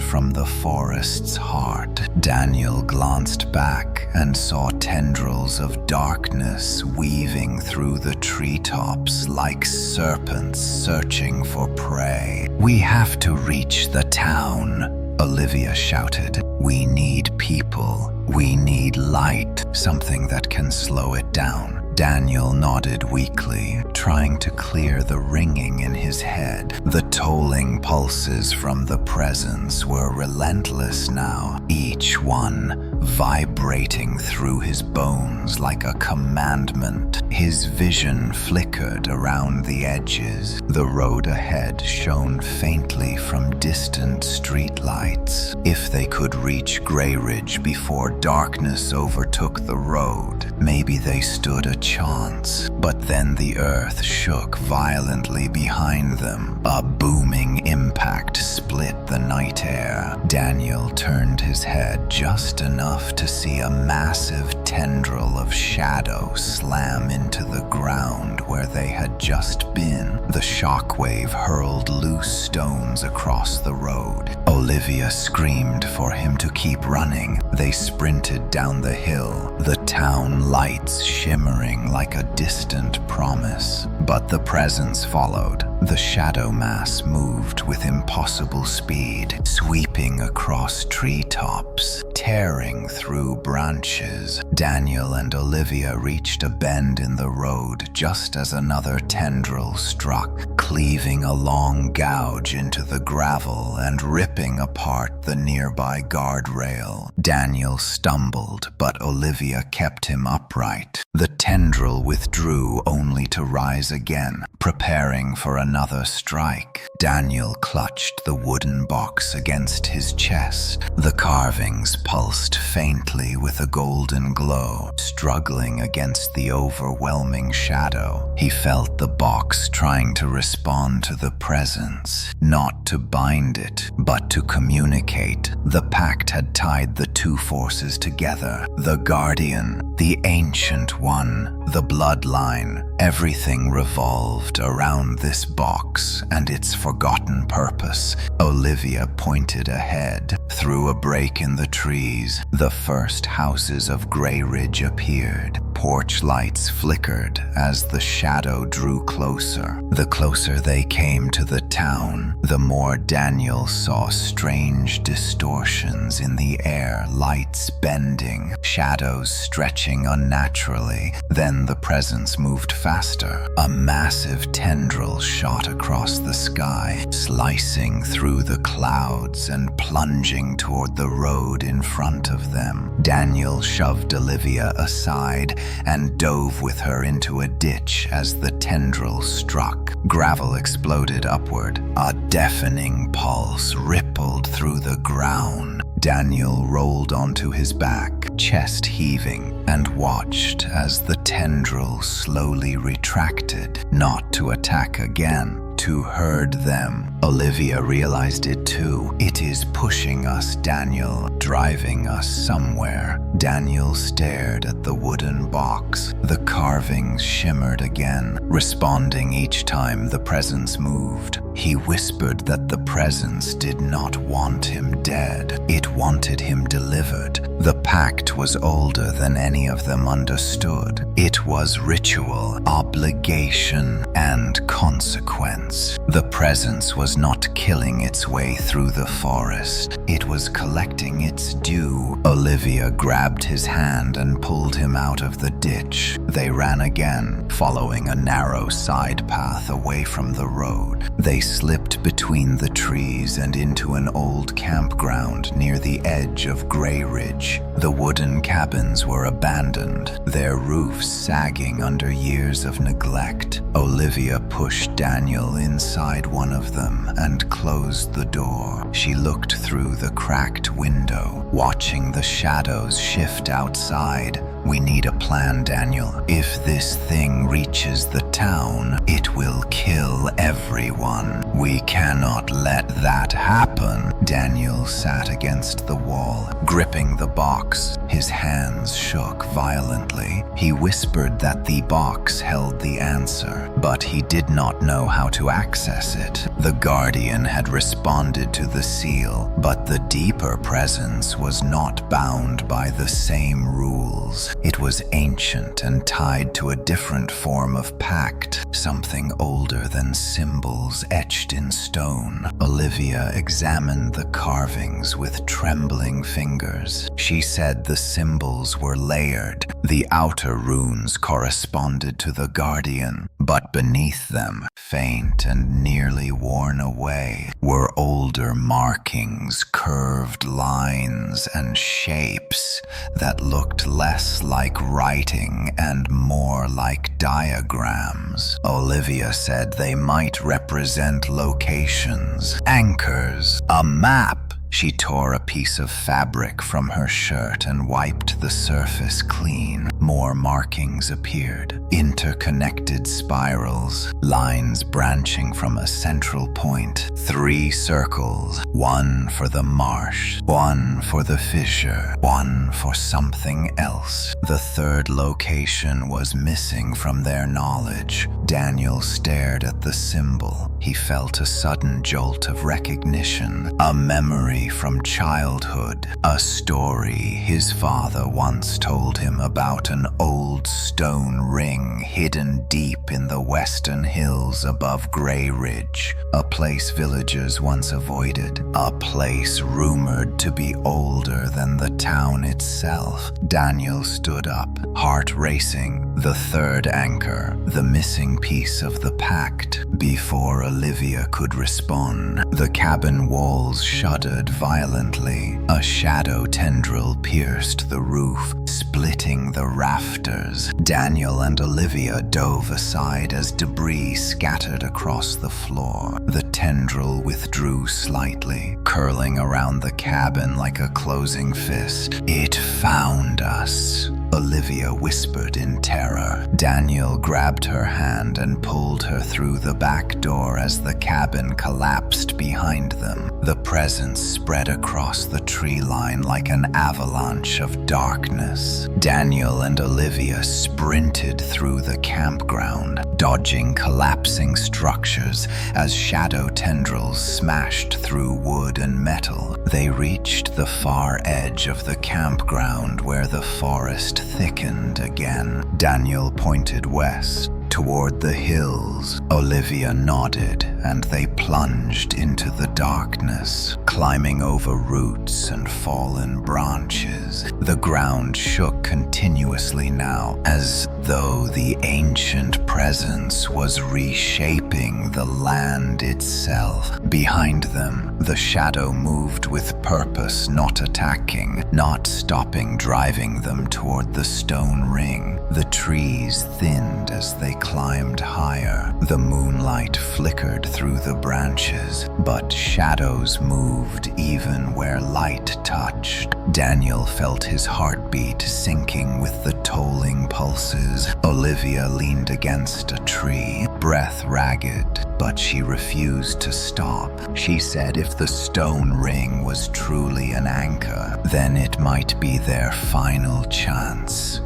from the forest's heart. Daniel glanced back and saw tendrils of darkness weaving through the treetops like serpents searching for prey. "We have to reach the town," Olivia shouted. "We need people. We need light, something that can slow it down." Daniel nodded weakly, trying to clear the ringing in his head. The tolling pulses from the presence were relentless now, each one vibrating through his bones like a commandment. His vision flickered around the edges. The road ahead shone faintly from distant streetlights. If they could reach Grey Ridge before darkness overtook the road, maybe they stood a chance. But then the earth shook violently behind them. A booming impact split the night air. Daniel turned his head just enough to see a massive tendril of shadow slam into the ground where they had just been. The shockwave hurled loose stones across the road. Olivia screamed for him to keep running. They sprinted down the hill, the town lights shimmering like a distant promise. But the presence followed. The shadow mass moved with impossible speed, sweeping across treetops, tearing through branches. Daniel and Olivia reached a bend in the road just as another tendril struck, cleaving a long gouge into the gravel and ripping apart the nearby guardrail. Daniel stumbled, but Olivia kept him upright. The tendril withdrew only to rise again, preparing for another strike. Daniel clutched the wooden box against his chest. The carvings pulsed faintly with a golden glow, struggling against the overwhelming shadow. He felt the box trying to respond to the presence, not to bind it, but to communicate. The pact had tied the two forces together. The Guardian, the Ancient One, the Bloodline. Everything revolved around this box and its forgotten purpose. Olivia pointed ahead. Through a break in the trees, the first houses of Grey Ridge appeared. Porch lights flickered as the shadow drew closer. The closer they came to the town, the more Daniel saw strange distortions in the air, lights bending, shadows stretching unnaturally. Then the presence moved faster. A massive tendril shot across the sky, slicing through the clouds and plunging toward the road in front of them. Daniel shoved Olivia aside and dove with her into a ditch as the tendril struck. Gravel exploded upward. A deafening pulse rippled through the ground. Daniel rolled onto his back, chest heaving, and watched as the tendril slowly retracted, not to attack again, to herd them. Olivia realized it too. It is pushing us, Daniel, driving us somewhere. Daniel stared at the wooden box. The carvings shimmered again, responding each time the presence moved. He whispered that the presence did not want him dead. It wanted him delivered. The pact was older than any of them understood. It was ritual, obligation, and consequence. The presence was not killing its way through the forest. It was collecting its due. Olivia grabbed his hand and pulled him out of the ditch. They ran again, following a narrow side path away from the road. They slipped between the trees and into an old campground near the edge of Grey Ridge. The wooden cabins were abandoned, their roofs sagging under years of neglect. Olivia pushed Daniel inside one of them and closed the door. She looked through the cracked window, watching the shadows shift outside. "We need a plan, Daniel. If this thing reaches the town, it will kill everyone. We cannot let that happen." Daniel sat against the wall, gripping the box. His hands shook violently. He whispered that the box held the answer, but he did not know how to access it. The Guardian had responded to the seal, but the deeper presence was not bound by the same rules. It was ancient and tied to a different form of pact, something older than symbols etched in stone. Olivia examined the carvings with trembling fingers. She said the symbols were layered. The outer runes corresponded to the Guardian, but beneath them, faint and nearly worn away, were older markings, curved lines, and shapes that looked less like writing and more like diagrams. Olivia said they might represent locations, anchors, a map. She tore a piece of fabric from her shirt and wiped the surface clean. More markings appeared, interconnected spirals, lines branching from a central point. 3 circles, one for the marsh, one for the fissure, one for something else. The third location was missing from their knowledge. Daniel stared at the symbol. He felt a sudden jolt of recognition, a memory from childhood, a story his father once told him about an old stone ring hidden deep in the western hills above Grey Ridge, a place villagers once avoided, a place rumored to be older than the town itself. Daniel stood up, heart racing. The third anchor, the missing piece of the pact. Before Olivia could respond, the cabin walls shuddered violently. A shadow tendril pierced the roof, splitting the rafters. Daniel and Olivia dove aside as debris scattered across the floor. The tendril withdrew slightly, curling around the cabin like a closing fist. "It found us," Olivia whispered in terror. Daniel grabbed her hand and pulled her through the back door as the cabin collapsed behind them. The presence spread across the tree line like an avalanche of darkness. Daniel and Olivia sprinted through the campground, dodging collapsing structures as shadow tendrils smashed through wood and metal. They reached the far edge of the campground where the forest thickened again. Daniel pointed west, toward the hills. Olivia nodded, and they plunged into the darkness, climbing over roots and fallen branches. The ground shook continuously now, as though the ancient presence was reshaping the land itself. Behind them, the shadow moved with purpose, not attacking, not stopping, driving them toward the stone ring. The trees thinned as they climbed higher. The moonlight flickered through the branches, but shadows moved even where light touched. Daniel felt his heartbeat sinking with the tolling pulses. Olivia leaned against a tree, breath ragged, but she refused to stop. She said if the stone ring was truly an anchor, then it might be their final chance.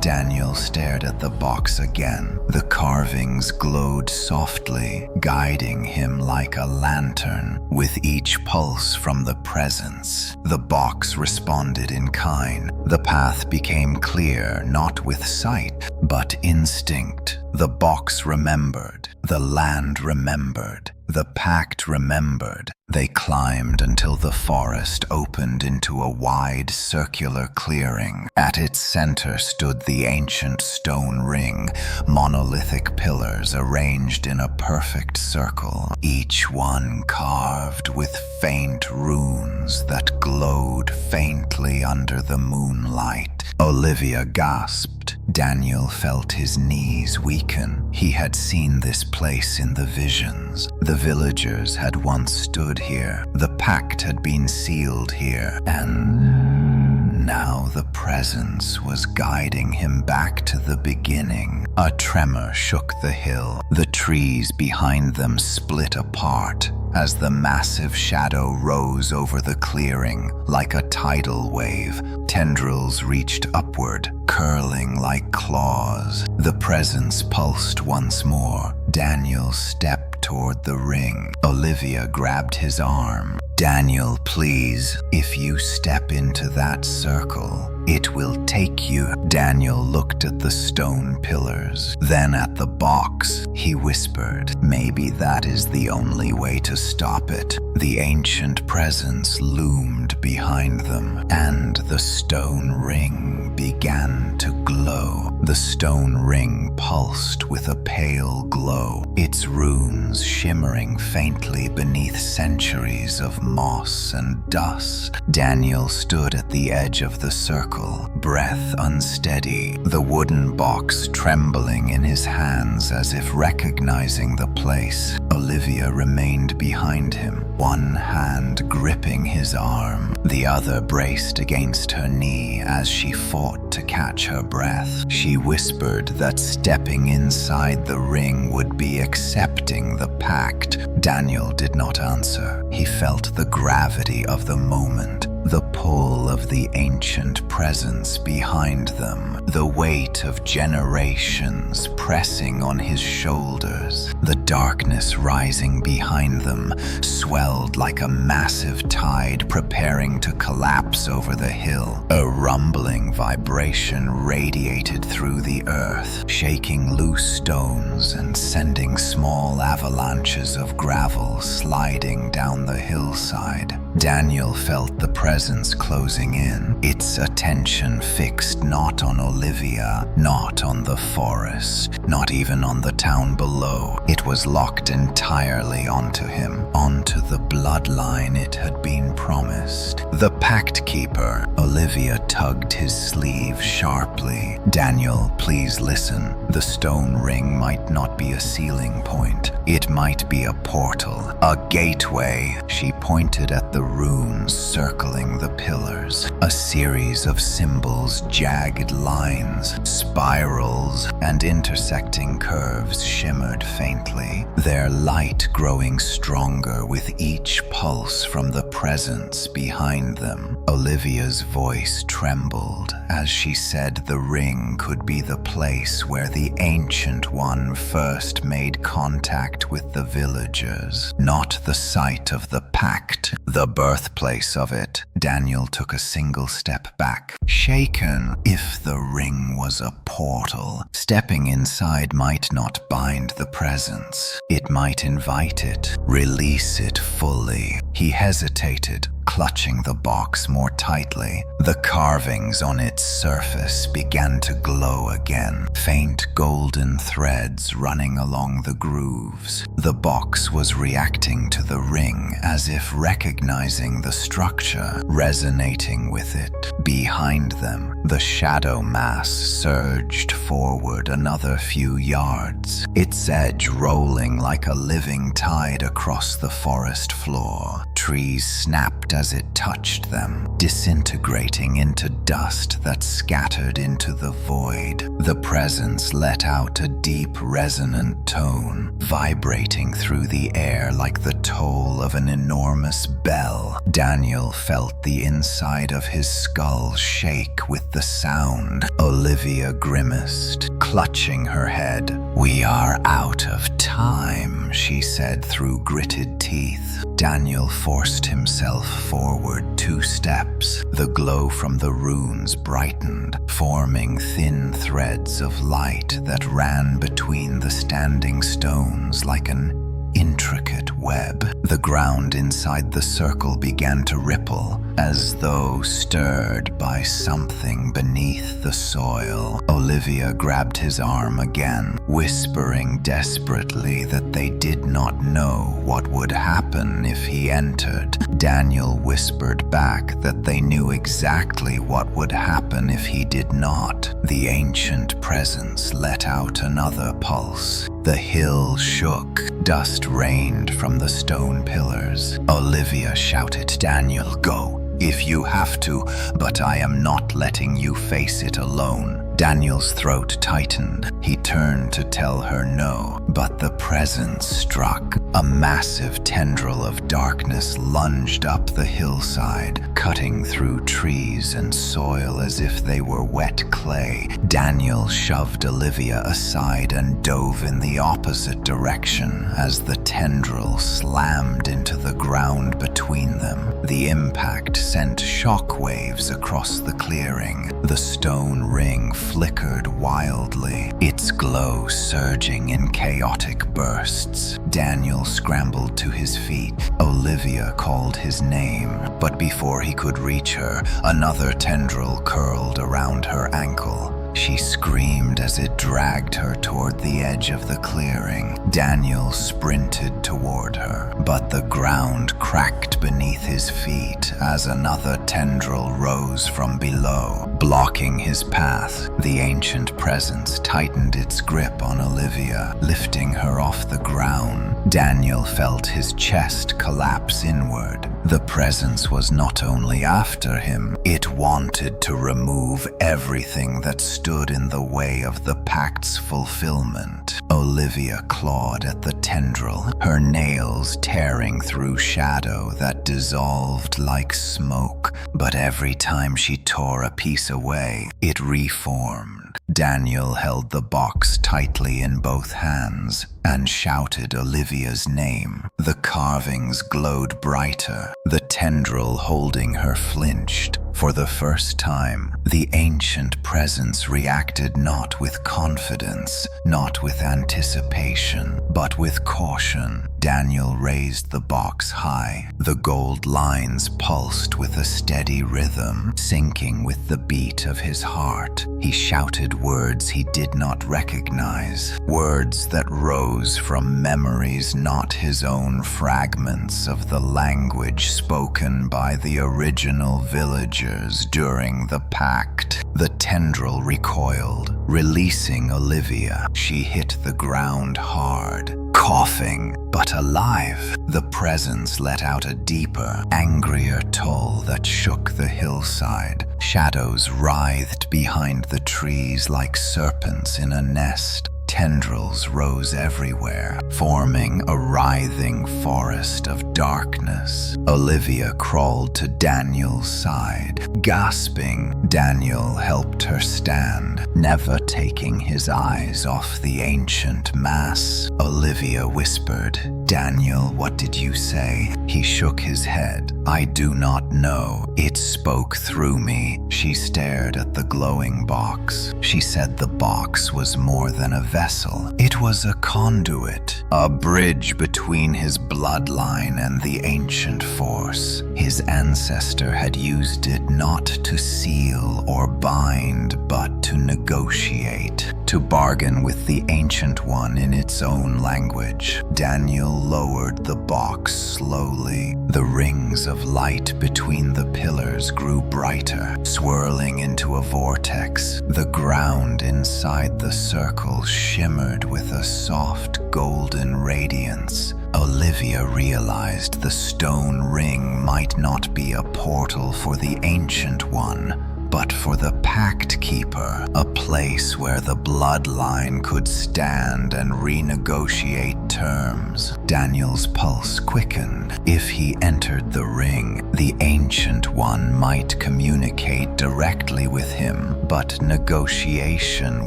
Daniel stared at the box again. The carvings glowed softly, guiding him like a lantern. With each pulse from the presence, the box responded in kind. The path became clear, not with sight, but instinct. The box remembered. The land remembered. The pact remembered. They climbed until the forest opened into a wide circular clearing. At its center stood the ancient stone ring, monolithic pillars arranged in a perfect circle, each one carved with faint runes that glowed faintly under the moonlight. Olivia gasped. Daniel felt his knees weaken. He had seen this place in the visions. The villagers had once stood here. The pact had been sealed here. And now the presence was guiding him back to the beginning. A tremor shook the hill. The trees behind them split apart as the massive shadow rose over the clearing like a tidal wave. Tendrils reached upward, curling like claws. The presence pulsed once more. Daniel stepped toward the ring. Olivia grabbed his arm. Daniel, please, if you step into that circle, it will take you. Daniel looked at the stone pillars, then at the box. He whispered, maybe that is the only way to stop it. The ancient presence loomed behind them, and the stone ring began to glow. The stone ring pulsed with a pale glow, its runes shimmering faintly beneath centuries of moss and dust. Daniel stood at the edge of the circle, breath unsteady, the wooden box trembling in his hands as if recognizing the place. Olivia remained behind him, one hand gripping his arm, the other braced against her knee as she fought to catch her breath. She whispered that stepping inside the ring would be accepting the pact. Daniel did not answer. He felt the gravity of the moment, the pull of the ancient presence behind them, the weight of generations pressing on his shoulders. The darkness rising behind them swelled like a massive tide preparing to collapse over the hill. A rumbling vibration radiated through the earth, shaking loose stones and sending small avalanches of gravel sliding down the hillside. Daniel felt the presence closing in, its attention fixed not on Olivia, not on the forest, not even on the town below. It was locked entirely onto him, onto the bloodline it had been promised. The Pact Keeper. Olivia tugged his sleeve sharply. Daniel, please listen. The stone ring might not be a sealing point. It might be a portal, a gateway. She pointed at the runes circling the pillars, a series of symbols, jagged lines, spirals, and intersecting curves shimmered faintly, their light growing stronger with each pulse from the presence behind them. Olivia's voice trembled as she said the ring could be the place where the Ancient One first made contact with the villagers, not the site of the pact, the birthplace of it. Daniel took a single step back, shaken. If the ring was a portal, stepping inside might not bind the presence. It might invite it, release it fully. He hesitated, clutching the box more tightly. The carvings on its surface began to glow again, faint golden threads running along the grooves. The box was reacting to the ring as if recognizing the structure, resonating with it. Behind them, the shadow mass surged forward another few yards, its edge rolling like a living tide across the forest floor. trees snapped as it touched them, disintegrating into dust that scattered into the void. The presence let out a deep, resonant tone, vibrating through the air like the toll of an enormous bell. Daniel felt the inside of his skull shake with the sound. Olivia grimaced, clutching her head. "We are out of time," she said through gritted teeth. Daniel forced himself forward 2 steps. The glow from the runes brightened, forming thin threads of light that ran between the standing stones like an intricate web. The ground inside the circle began to ripple, as though stirred by something beneath the soil. Olivia grabbed his arm again, whispering desperately that they did not know what would happen if he entered. Daniel whispered back that they knew exactly what would happen if he did not. The ancient presence let out another pulse. The hill shook. Dust rained from the stone pillars. Olivia shouted, "Daniel, go, if you have to, but I am not letting you face it alone." Daniel's throat tightened. He turned to tell her no, but the presence struck. A massive tendril of darkness lunged up the hillside, cutting through trees and soil as if they were wet clay. Daniel shoved Olivia aside and dove in the opposite direction as the tendril slammed into the ground between them. The impact sent shockwaves across the clearing. The stone ring flickered wildly, its glow surging in chaotic bursts. Daniel scrambled to his feet. Olivia called his name, but before he could reach her, another tendril curled around her ankle. She screamed as it dragged her toward the edge of the clearing. Daniel sprinted toward her, but the ground cracked beneath his feet as another tendril rose from below, blocking his path. The ancient presence tightened its grip on Olivia, lifting her off the ground. Daniel felt his chest collapse inward. The presence was not only after him, it wanted to remove everything that stood in the way of the pact's fulfillment. Olivia clawed at the tendril, her nails tearing through shadow that dissolved like smoke. But every time she tore a piece away, it reformed. Daniel held the box tightly in both hands and shouted Olivia's name. The carvings glowed brighter. The tendril holding her flinched. For the first time, the ancient presence reacted not with confidence, not with anticipation, but with caution. Daniel raised the box high. The gold lines pulsed with a steady rhythm, syncing with the beat of his heart. He shouted words he did not recognize, words that rose from memories not his own, fragments of the language spoken by the original villagers during the pact. The tendril recoiled, releasing Olivia. She hit the ground hard, coughing, but alive. The presence let out a deeper, angrier toll that shook the hillside. Shadows writhed behind the trees like serpents in a nest. Tendrils rose everywhere, forming a writhing forest of darkness. Olivia crawled to Daniel's side. Gasping, Daniel helped her stand, never taking his eyes off the ancient mass. Olivia whispered, "Daniel, what did you say?" He shook his head. "I do not know. It spoke through me." She stared at the glowing box. She said the box was more than a vessel. It was a conduit, a bridge between his bloodline and the ancient force. His ancestor had used it not to seal or bind, but to negotiate, to bargain with the Ancient One in its own language. Daniel lowered the box slowly. The rings of light between the pillars grew brighter, swirling into a vortex. The ground inside the circle shimmered with a soft golden radiance. Olivia realized the stone ring might not be a portal for the Ancient One, but for the Pact Keeper, a place where the bloodline could stand and renegotiate terms. Daniel's pulse quickened. If he entered the ring, the Ancient One might communicate directly with him, but negotiation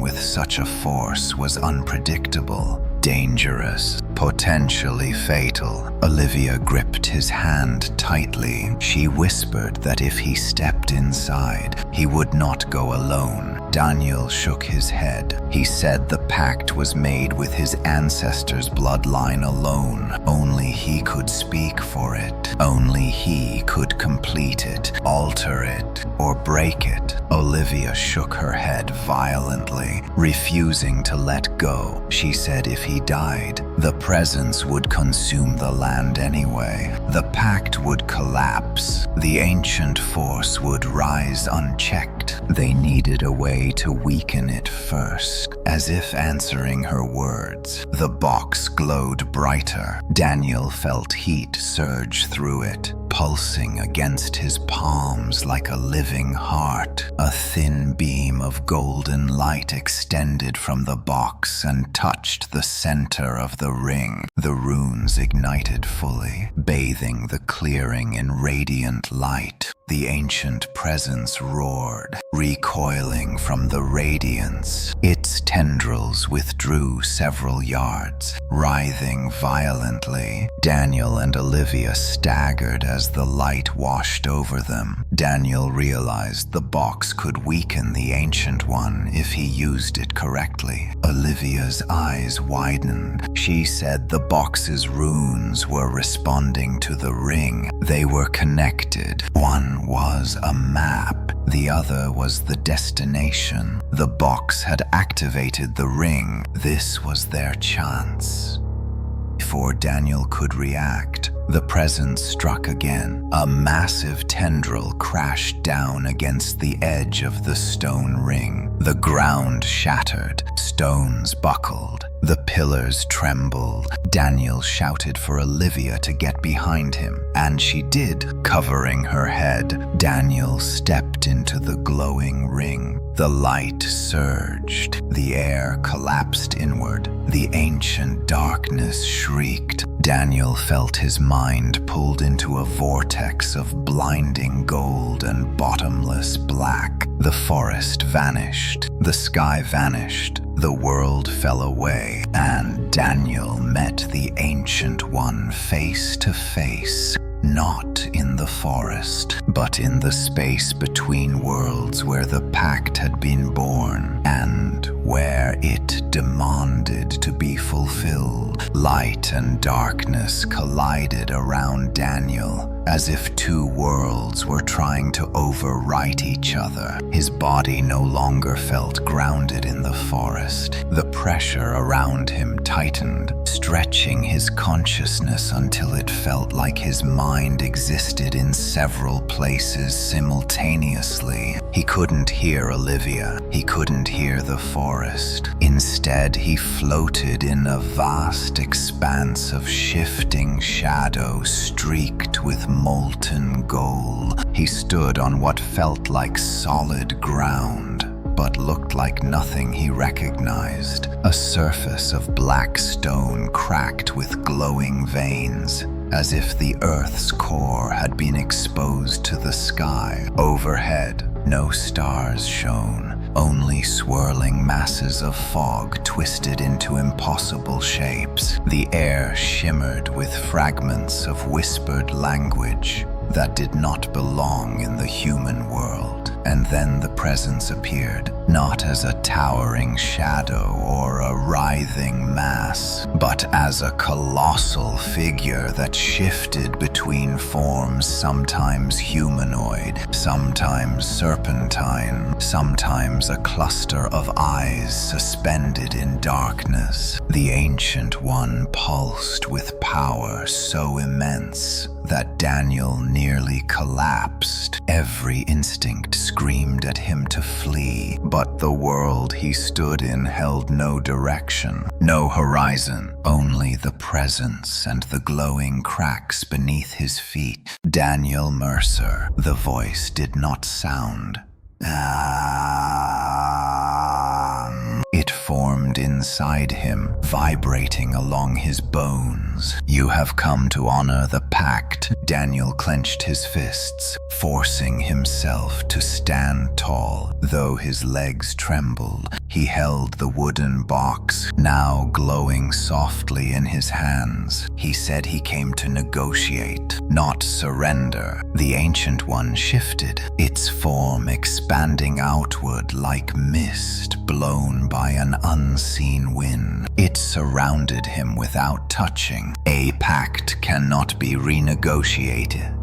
with such a force was unpredictable. Dangerous, potentially fatal. Olivia gripped his hand tightly. She whispered that if he stepped inside, he would not go alone. Daniel shook his head. He said the pact was made with his ancestors' bloodline alone. Only he could speak for it. Only he could complete it, alter it, or break it. Olivia shook her head violently, refusing to let go. She said if he died, the presence would consume the land anyway. The pact would collapse. The ancient force would rise unchecked. They needed a way to weaken it first. As if answering her words, the box glowed brighter. Daniel felt heat surge through it, pulsing against his palms like a living heart. A thin beam of golden light extended from the box and touched the center of the ring. The runes ignited fully, bathing the clearing in radiant light. The ancient presence roared, recoiling from the radiance. Its tendrils withdrew several yards, writhing violently. Daniel and Olivia staggered as the light washed over them. Daniel realized the box could weaken the Ancient One if he used it correctly. Olivia's eyes widened. She said the box's runes were responding to the ring. They were connected. One was a map. The other was the destination. The box had activated the ring. This was their chance. Before Daniel could react, the presence struck again. A massive tendril crashed down against the edge of the stone ring. The ground shattered, stones buckled, the pillars trembled. Daniel shouted for Olivia to get behind him, and she did, covering her head. Daniel stepped into the glowing ring. The light surged. The air collapsed inward. The ancient darkness shrieked. Daniel felt his mind pulled into a vortex of blinding gold and bottomless black. The forest vanished. The sky vanished. The world fell away, and Daniel met the Ancient One face to face. Not in the forest, but in the space between worlds where the pact had been born and where it demanded to be fulfilled. Light and darkness collided around Daniel, as if two worlds were trying to overwrite each other. His body no longer felt grounded in the forest. The pressure around him tightened, stretching his consciousness until it felt like his mind existed in several places simultaneously. He couldn't hear Olivia. He couldn't hear the forest. Instead, he floated in a vast expanse of shifting shadow streaked with molten gold. He stood on what felt like solid ground, but looked like nothing he recognized. A surface of black stone cracked with glowing veins, as if the Earth's core had been exposed to the sky. Overhead, no stars shone. Only swirling masses of fog twisted into impossible shapes. The air shimmered with fragments of whispered language that did not belong in the human world. And then the presence appeared, not as a towering shadow or a writhing mass, but as a colossal figure that shifted between forms, sometimes humanoid, sometimes serpentine, sometimes a cluster of eyes suspended in darkness. The Ancient One pulsed with power so immense that Daniel nearly collapsed. Every instinct screamed at him to flee, but the world he stood in held no direction, no horizon, only the presence and the glowing cracks beneath his feet. Daniel Mercer, the voice did not sound. It formed inside him, vibrating along his bones. You have come to honor the pact. Daniel clenched his fists, forcing himself to stand tall. Though his legs trembled, he held the wooden box, now glowing softly in his hands. He said he came to negotiate, not surrender. The Ancient One shifted, its form expanding outward like mist blown by an unseen wind. It surrounded him without touching. A pact cannot be renegotiated.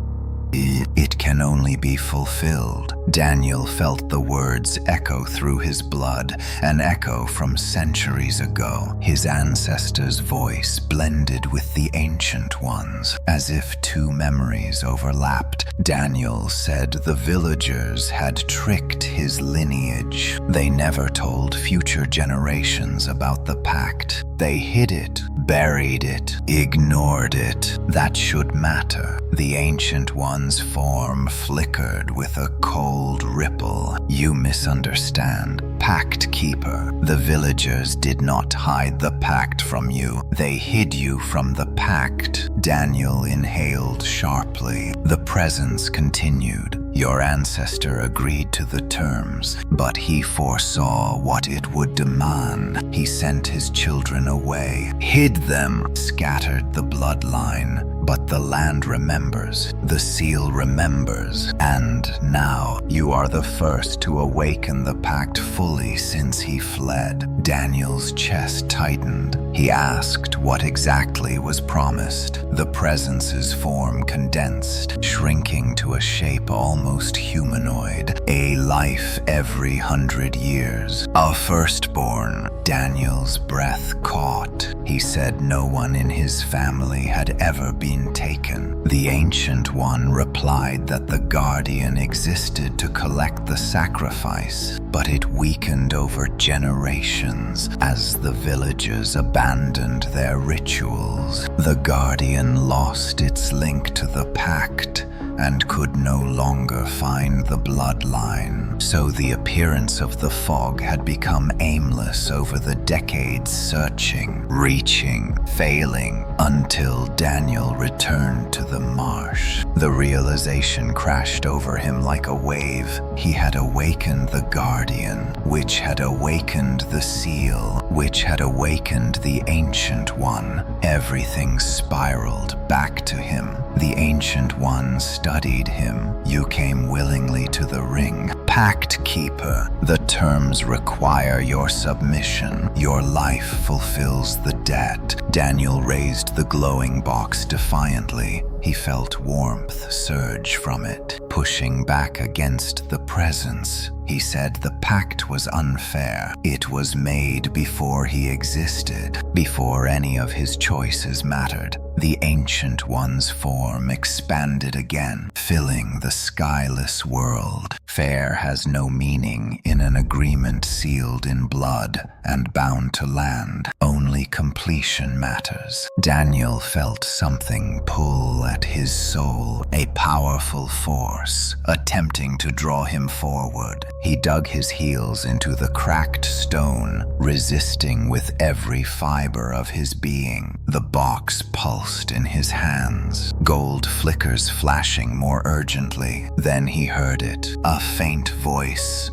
It can only be fulfilled. Daniel felt the words echo through his blood, an echo from centuries ago. His ancestor's voice blended with the Ancient One's, as if two memories overlapped. Daniel said the villagers had tricked his lineage. They never told future generations about the pact. They hid it, buried it, ignored it. That should matter. The Ancient One's form flickered with a cold ripple. You misunderstand. Pact Keeper. The villagers did not hide the pact from you. They hid you from the pact. Daniel inhaled sharply. The presence continued. Your ancestor agreed to the terms, but he foresaw what it would demand. He sent his children away, hid them, scattered the bloodline. But the land remembers, the seal remembers, and now you are the first to awaken the pact fully since he fled. Daniel's chest tightened. He asked what exactly was promised. The presence's form condensed, shrinking to a shape almost humanoid. A life every 100 years. A firstborn. Daniel's breath caught. He said no one in his family had ever been taken. The Ancient One replied that the Guardian existed to collect the sacrifice, but it weakened over generations as the villagers abandoned their rituals. The Guardian lost its link to the pact and could no longer find the bloodline. So the appearance of the fog had become aimless over the decades, searching, reaching, failing, until Daniel returned to the marsh. The realization crashed over him like a wave. He had awakened the Guardian, which had awakened the seal, which had awakened the Ancient One. Everything spiraled back to him. The Ancient One studied him. You came willingly to the ring. Pact Keeper. The terms require your submission. Your life fulfills the debt. Daniel raised the glowing box defiantly. He felt warmth surge from it, pushing back against the presence. He said the pact was unfair. It was made before he existed, before any of his choices mattered. The Ancient One's form expanded again, filling the skyless world. Fair has no meaning in an agreement sealed in blood and bound to land. Only completion matters. Daniel felt something pull at his soul, a powerful force, attempting to draw him forward. He dug his heels into the cracked stone, resisting with every fiber of his being. The box pulsed in his hands, gold flickers flashing more urgently. Then he heard it, a faint voice.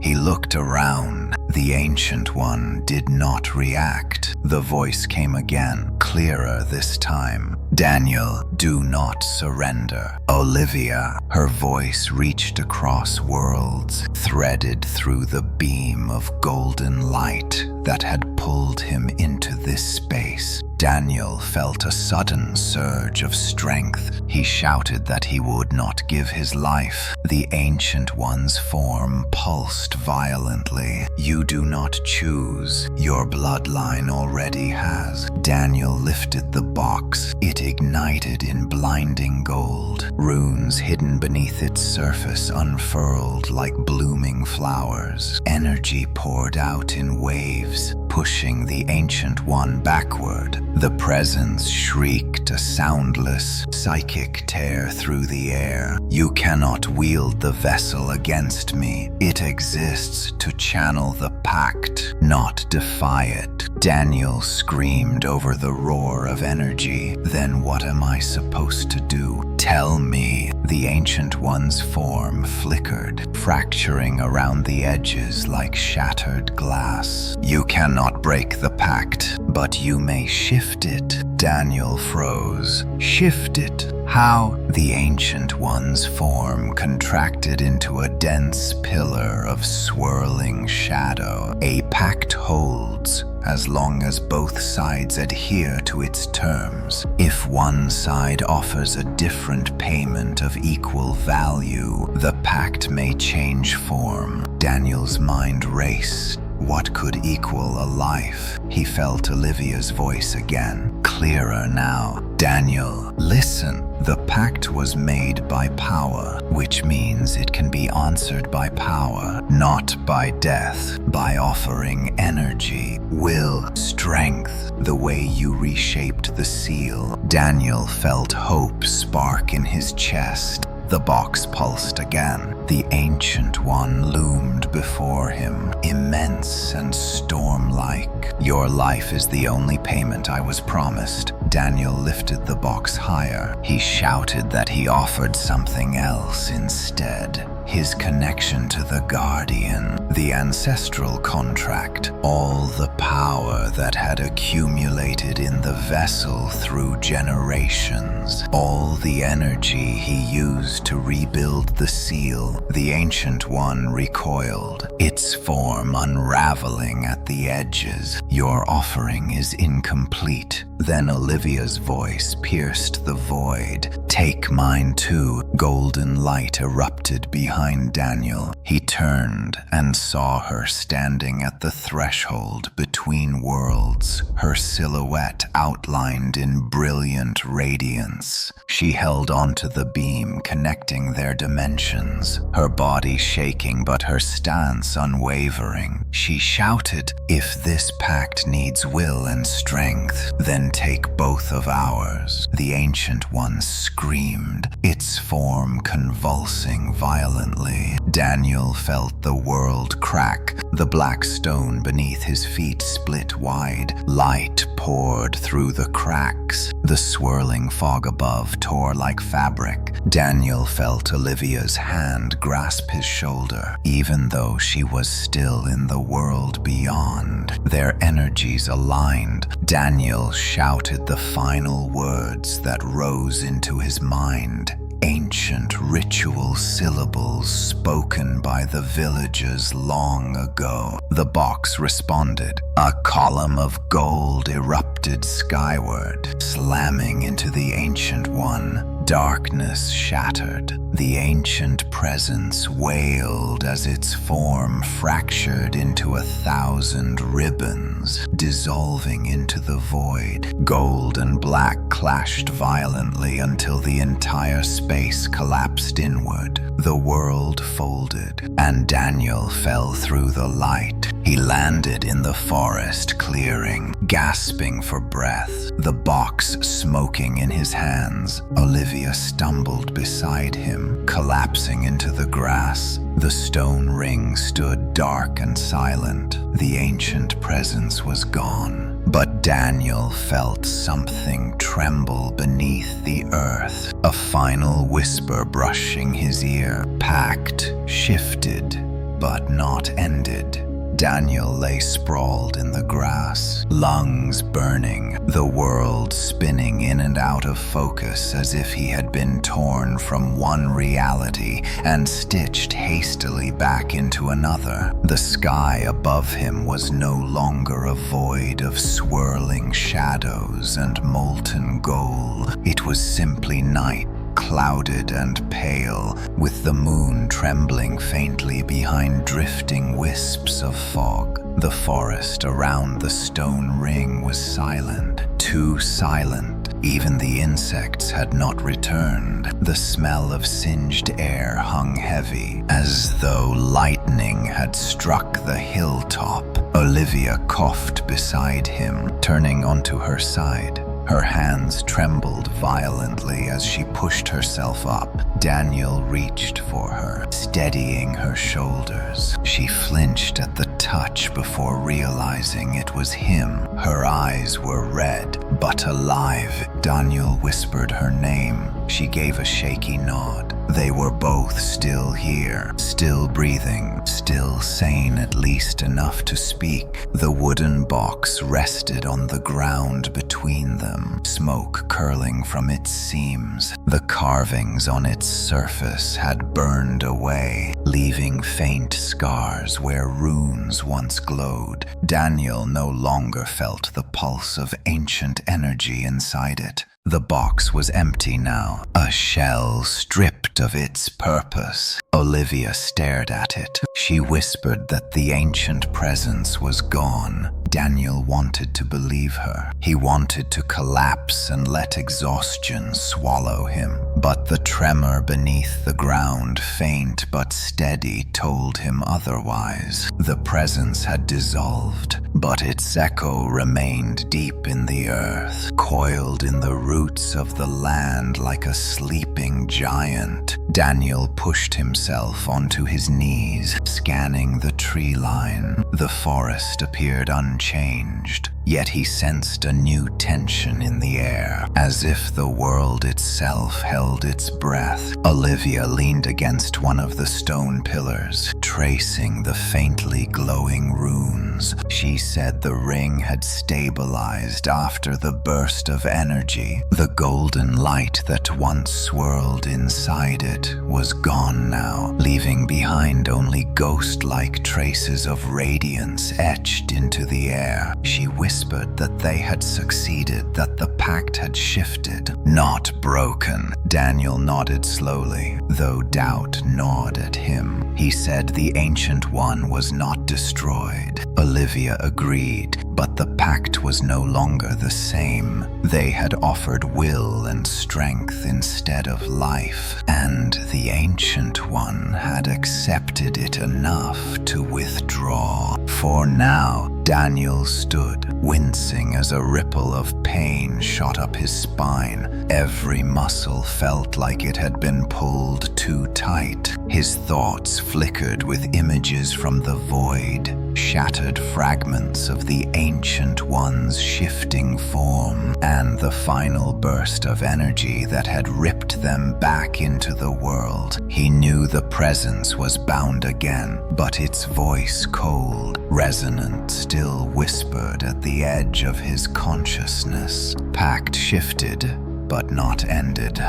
He looked around. The Ancient One did not react. The voice came again, clearer this time. Daniel, do not surrender. Olivia, her voice reached across worlds, threaded through the beam of golden light. that had pulled him into this space. Daniel felt a sudden surge of strength. He shouted that he would not give his life. The Ancient One's form pulsed violently. "You do not choose. Your bloodline already has." Daniel lifted the box. It ignited in blinding gold. Runes hidden beneath its surface unfurled like blooming flowers. Energy poured out in waves, pushing the Ancient One backward. The presence shrieked a soundless, psychic tear through the air. "You cannot wield the vessel against me. It exists to channel the pact, not defy it." Daniel screamed over the roar of energy. "Then what am I supposed to do? Tell me." The Ancient One's form flickered, fracturing around the edges like shattered glass. "You cannot break the pact, but you may shift it." Daniel froze. "Shift it? How?" The Ancient One's form contracted into a dense pillar of swirling shadow. "A pact holds as long as both sides adhere to its terms. If one side offers a different payment of equal value, the pact may change form." Daniel's mind raced. What could equal a life? He felt Olivia's voice again, clearer now. "Daniel, listen. The pact was made by power, which means it can be answered by power, not by death. By offering energy, will, strength, the way you reshaped the seal." Daniel felt hope spark in his chest. The box pulsed again. The Ancient One loomed before him, immense and storm-like. "Your life is the only payment I was promised." Daniel lifted the box higher. He shouted that he offered something else instead. His connection to the Guardian, the ancestral contract, all the power that had accumulated in the vessel through generations, all the energy he used to rebuild the seal. The Ancient One recoiled, its form unraveling at the edges. "Your offering is incomplete." Then Olivia's voice pierced the void. "Take mine too." Golden light erupted behind Daniel. He turned and saw her standing at the threshold between worlds, her silhouette outlined in brilliant radiance. She held onto the beam connecting their dimensions, her body shaking but her stance unwavering. She shouted, "If this pact needs will and strength, then take both of ours." The Ancient One screamed, its form convulsing violently. Daniel felt the world crack. The black stone beneath his feet split wide. Light poured through the cracks. The swirling fog above tore like fabric. Daniel felt Olivia's hand grasp his shoulder, even though she was still in the world beyond. Their energies aligned. Daniel shouted the final words that rose into his mind. Ancient ritual syllables spoken by the villagers long ago. The box responded. A column of gold erupted skyward, slamming into the Ancient One. Darkness shattered. The ancient presence wailed as its form fractured into 1,000 ribbons, dissolving into the void. Gold and black clashed violently until the entire space collapsed inward. The world folded, and Daniel fell through the light. He landed in the forest clearing, gasping for breath, the box smoking in his hands. Olivia stumbled beside him, collapsing into the grass. The stone ring stood dark and silent. The ancient presence was gone. But Daniel felt something tremble beneath the earth, a final whisper brushing his ear. Pact shifted, but not ended. Daniel lay sprawled in the grass, lungs burning, the world spinning in and out of focus as if he had been torn from one reality and stitched hastily back into another. The sky above him was no longer a void of swirling shadows and molten gold. It was simply night, clouded and pale, with the moon trembling faintly behind drifting wisps of fog. The forest around the stone ring was silent, too silent. Even the insects had not returned. The smell of singed air hung heavy, as though lightning had struck the hilltop. Olivia coughed beside him, turning onto her side. Her hands trembled violently as she pushed herself up. Daniel reached for her, steadying her shoulders. She flinched at the touch before realizing it was him. Her eyes were red, but alive. Daniel whispered her name. She gave a shaky nod. They were both still here, still breathing, still sane, at least enough to speak. The wooden box rested on the ground between them, smoke curling from its seams. The carvings on its surface had burned away, leaving faint scars where runes once glowed. Daniel no longer felt the pulse of ancient energy inside it. The box was empty now, a shell stripped of its purpose. Olivia stared at it. She whispered that the ancient presence was gone. Daniel wanted to believe her. He wanted to collapse and let exhaustion swallow him. But the tremor beneath the ground, faint but steady, told him otherwise. The presence had dissolved, but its echo remained deep in the earth, coiled in the roots of the land like a sleeping giant. Daniel pushed himself onto his knees, scanning the tree line. The forest appeared unchanged, yet he sensed a new tension in the air, as if the world itself held its breath. Olivia leaned against one of the stone pillars, tracing the faintly glowing runes. She said the ring had stabilized after the burst of energy. The golden light that once swirled inside it was gone now, leaving behind only ghost-like traces of radiance etched into the air. She whispered that they had succeeded, that the pact had shifted, not broken. Daniel nodded slowly, though doubt gnawed at him. He said the Ancient One was not destroyed. Olivia agreed, but the pact was no longer the same. They had offered will and strength instead of life, and the Ancient One had accepted it enough to withdraw. For now, Daniel stood, wincing as a ripple of pain shot up his spine. Every muscle felt like it had been pulled too tight. His thoughts flickered with images from the void, shattered fragments of the Ancient One's shifting form, and the final burst of energy that had ripped them back into the world. He knew the presence was bound again, but its voice, cold, resonant, still whispered at the edge of his consciousness. Pact shifted, but not ended.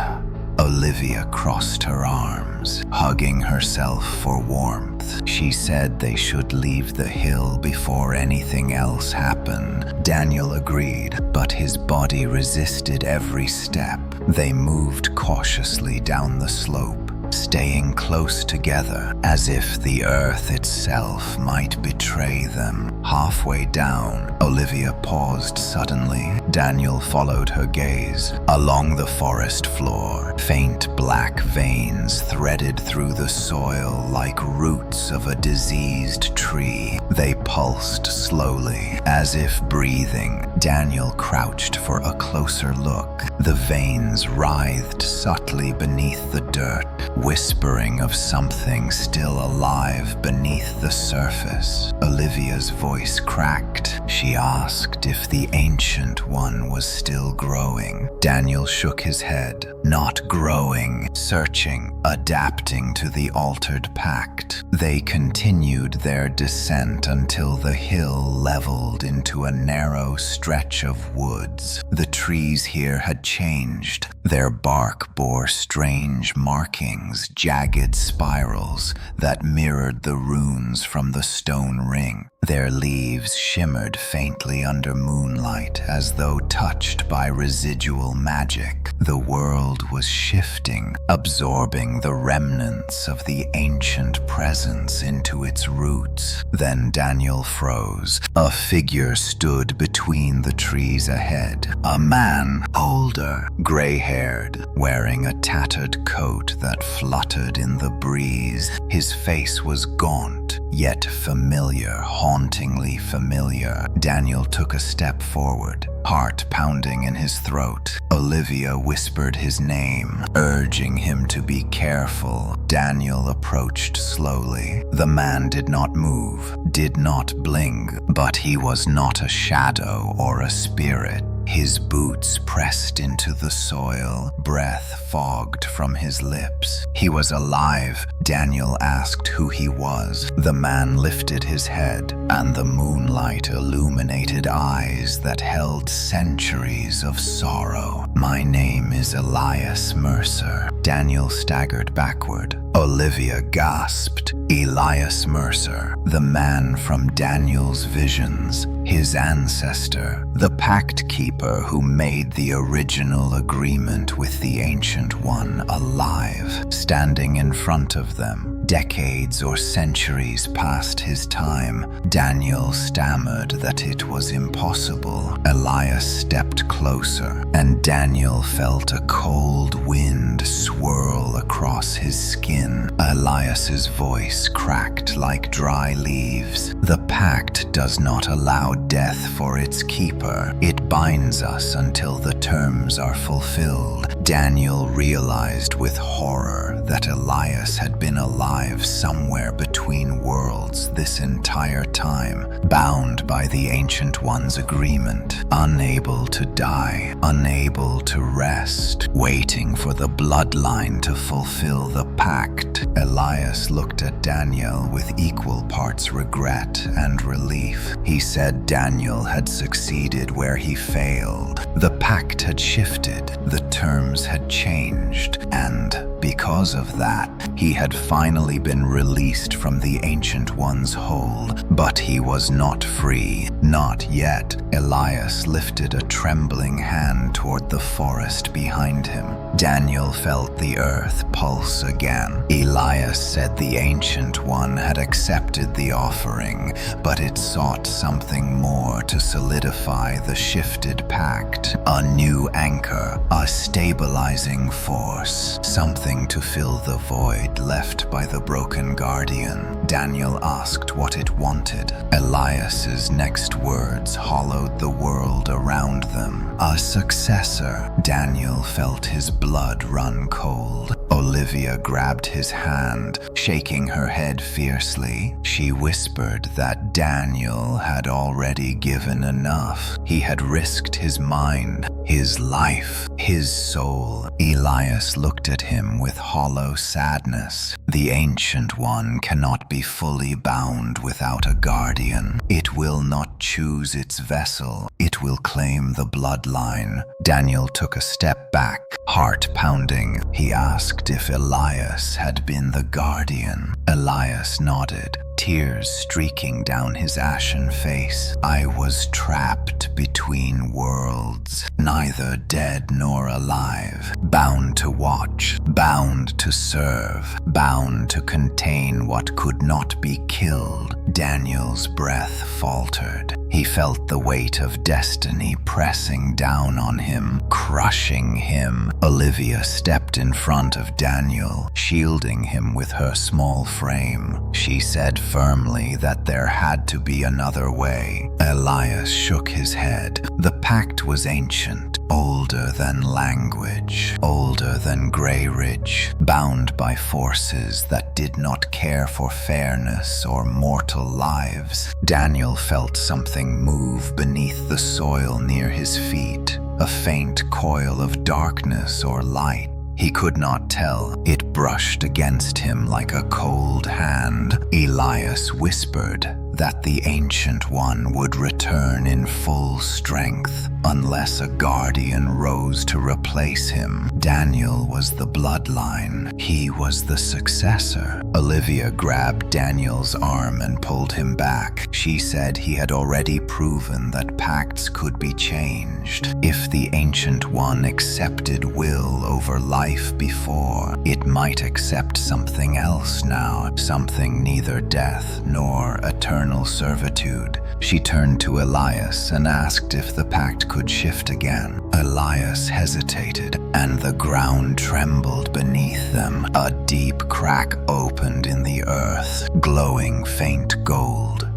Olivia crossed her arms, hugging herself for warmth. She said they should leave the hill before anything else happened. Daniel agreed, but his body resisted every step. They moved cautiously down the slope, staying close together, as if the earth itself might betray them. Halfway down, Olivia paused suddenly. Daniel followed her gaze. Along the forest floor, faint black veins threaded through the soil like roots of a diseased tree. They pulsed slowly, as if breathing. Daniel crouched for a closer look. The veins writhed subtly beneath the dirt, whispering of something still alive beneath the surface. Olivia's voice cracked. She asked if the Ancient One was still growing. Daniel shook his head. Not growing, searching, adapting to the altered pact. They continued their descent until the hill leveled into a narrow stretch of woods. The trees here had changed. Their bark bore strange markings, jagged spirals that mirrored the runes from the stone ring. Their leaves shimmered faintly under moonlight as though touched by residual magic. The world was shifting, absorbing the remnants of the ancient presence into its roots. Then Daniel froze. A figure stood between the trees ahead. A man, older, gray-haired, wearing a tattered coat that fluttered in the breeze. His face was gaunt, yet familiar, hauntingly familiar. Daniel took a step forward, heart pounding in his throat. Olivia whispered his name, urging him to be careful. Daniel approached slowly. The man did not move, did not blink, but he was not a shadow or a spirit. His boots pressed into the soil, breath fogged from his lips. He was alive. Daniel asked who he was. The man lifted his head, and the moonlight illuminated eyes that held centuries of sorrow. "My name is Elias Mercer." Daniel staggered backward. Olivia gasped. Elias Mercer, the man from Daniel's visions, his ancestor, the pact keeper who made the original agreement with the Ancient One alive, standing in front of them. Decades or centuries past his time, Daniel stammered that it was impossible. Elias stepped closer, and Daniel felt a cold wind swirl across his skin. Elias's voice cracked like dry leaves. "The pact does not allow death for its keeper. It binds us until the terms are fulfilled." Daniel realized with horror that Elias had been alive somewhere between worlds this entire time, bound by the Ancient One's agreement, unable to die, unable to rest, waiting for the bloodline to fulfill the pact. Elias looked at Daniel with equal parts regret and relief. He said Daniel had succeeded where he failed. The pact had shifted, the terms had changed, and because of that, he had finally been released from the Ancient One's hold. But he was not free. Not yet. Elias lifted a trembling hand toward the forest behind him. Daniel felt the earth pulse again. Elias said the Ancient One had accepted the offering, but it sought something more to solidify the shifted pact. A new anchor, a stabilizing force, something to fill the void left by the broken guardian. Daniel asked what it wanted. Elias's next words hollowed the world around them. A successor. Daniel felt his blood run cold. Olivia grabbed his hand, shaking her head fiercely. She whispered that Daniel had already given enough. He had risked his mind, his life, his soul. Elias looked at him with hollow sadness. The Ancient One cannot be fully bound without a guardian. It will not choose its vessel. It will claim the bloodline. Daniel took a step back, heart pounding. He asked if Elias had been the guardian. Elias nodded, tears streaking down his ashen face. "I was trapped between worlds, neither dead nor alive, bound to watch, bound to serve, bound to contain what could not be killed." Daniel's breath faltered. He felt the weight of destiny pressing down on him, crushing him. Olivia stepped in front of Daniel, shielding him with her small frame. She said firmly that there had to be another way. Elias shook his head. The pact was ancient, older than language, older than Grey Ridge, bound by forces that did not care for fairness or mortal lives. Daniel felt something move beneath the soil near his feet, a faint coil of darkness or light. He could not tell. It brushed against him like a cold hand. Elias whispered that the Ancient One would return in full strength unless a guardian rose to replace him. Daniel was the bloodline. He was the successor. Olivia grabbed Daniel's arm and pulled him back. She said he had already proven that pacts could be changed. If the Ancient One accepted will over life before, it might accept something else now, something neither death nor eternal servitude. She turned to Elias and asked if the pact could shift again. Elias hesitated, and the ground trembled beneath them. A deep crack opened in the earth, glowing faint gold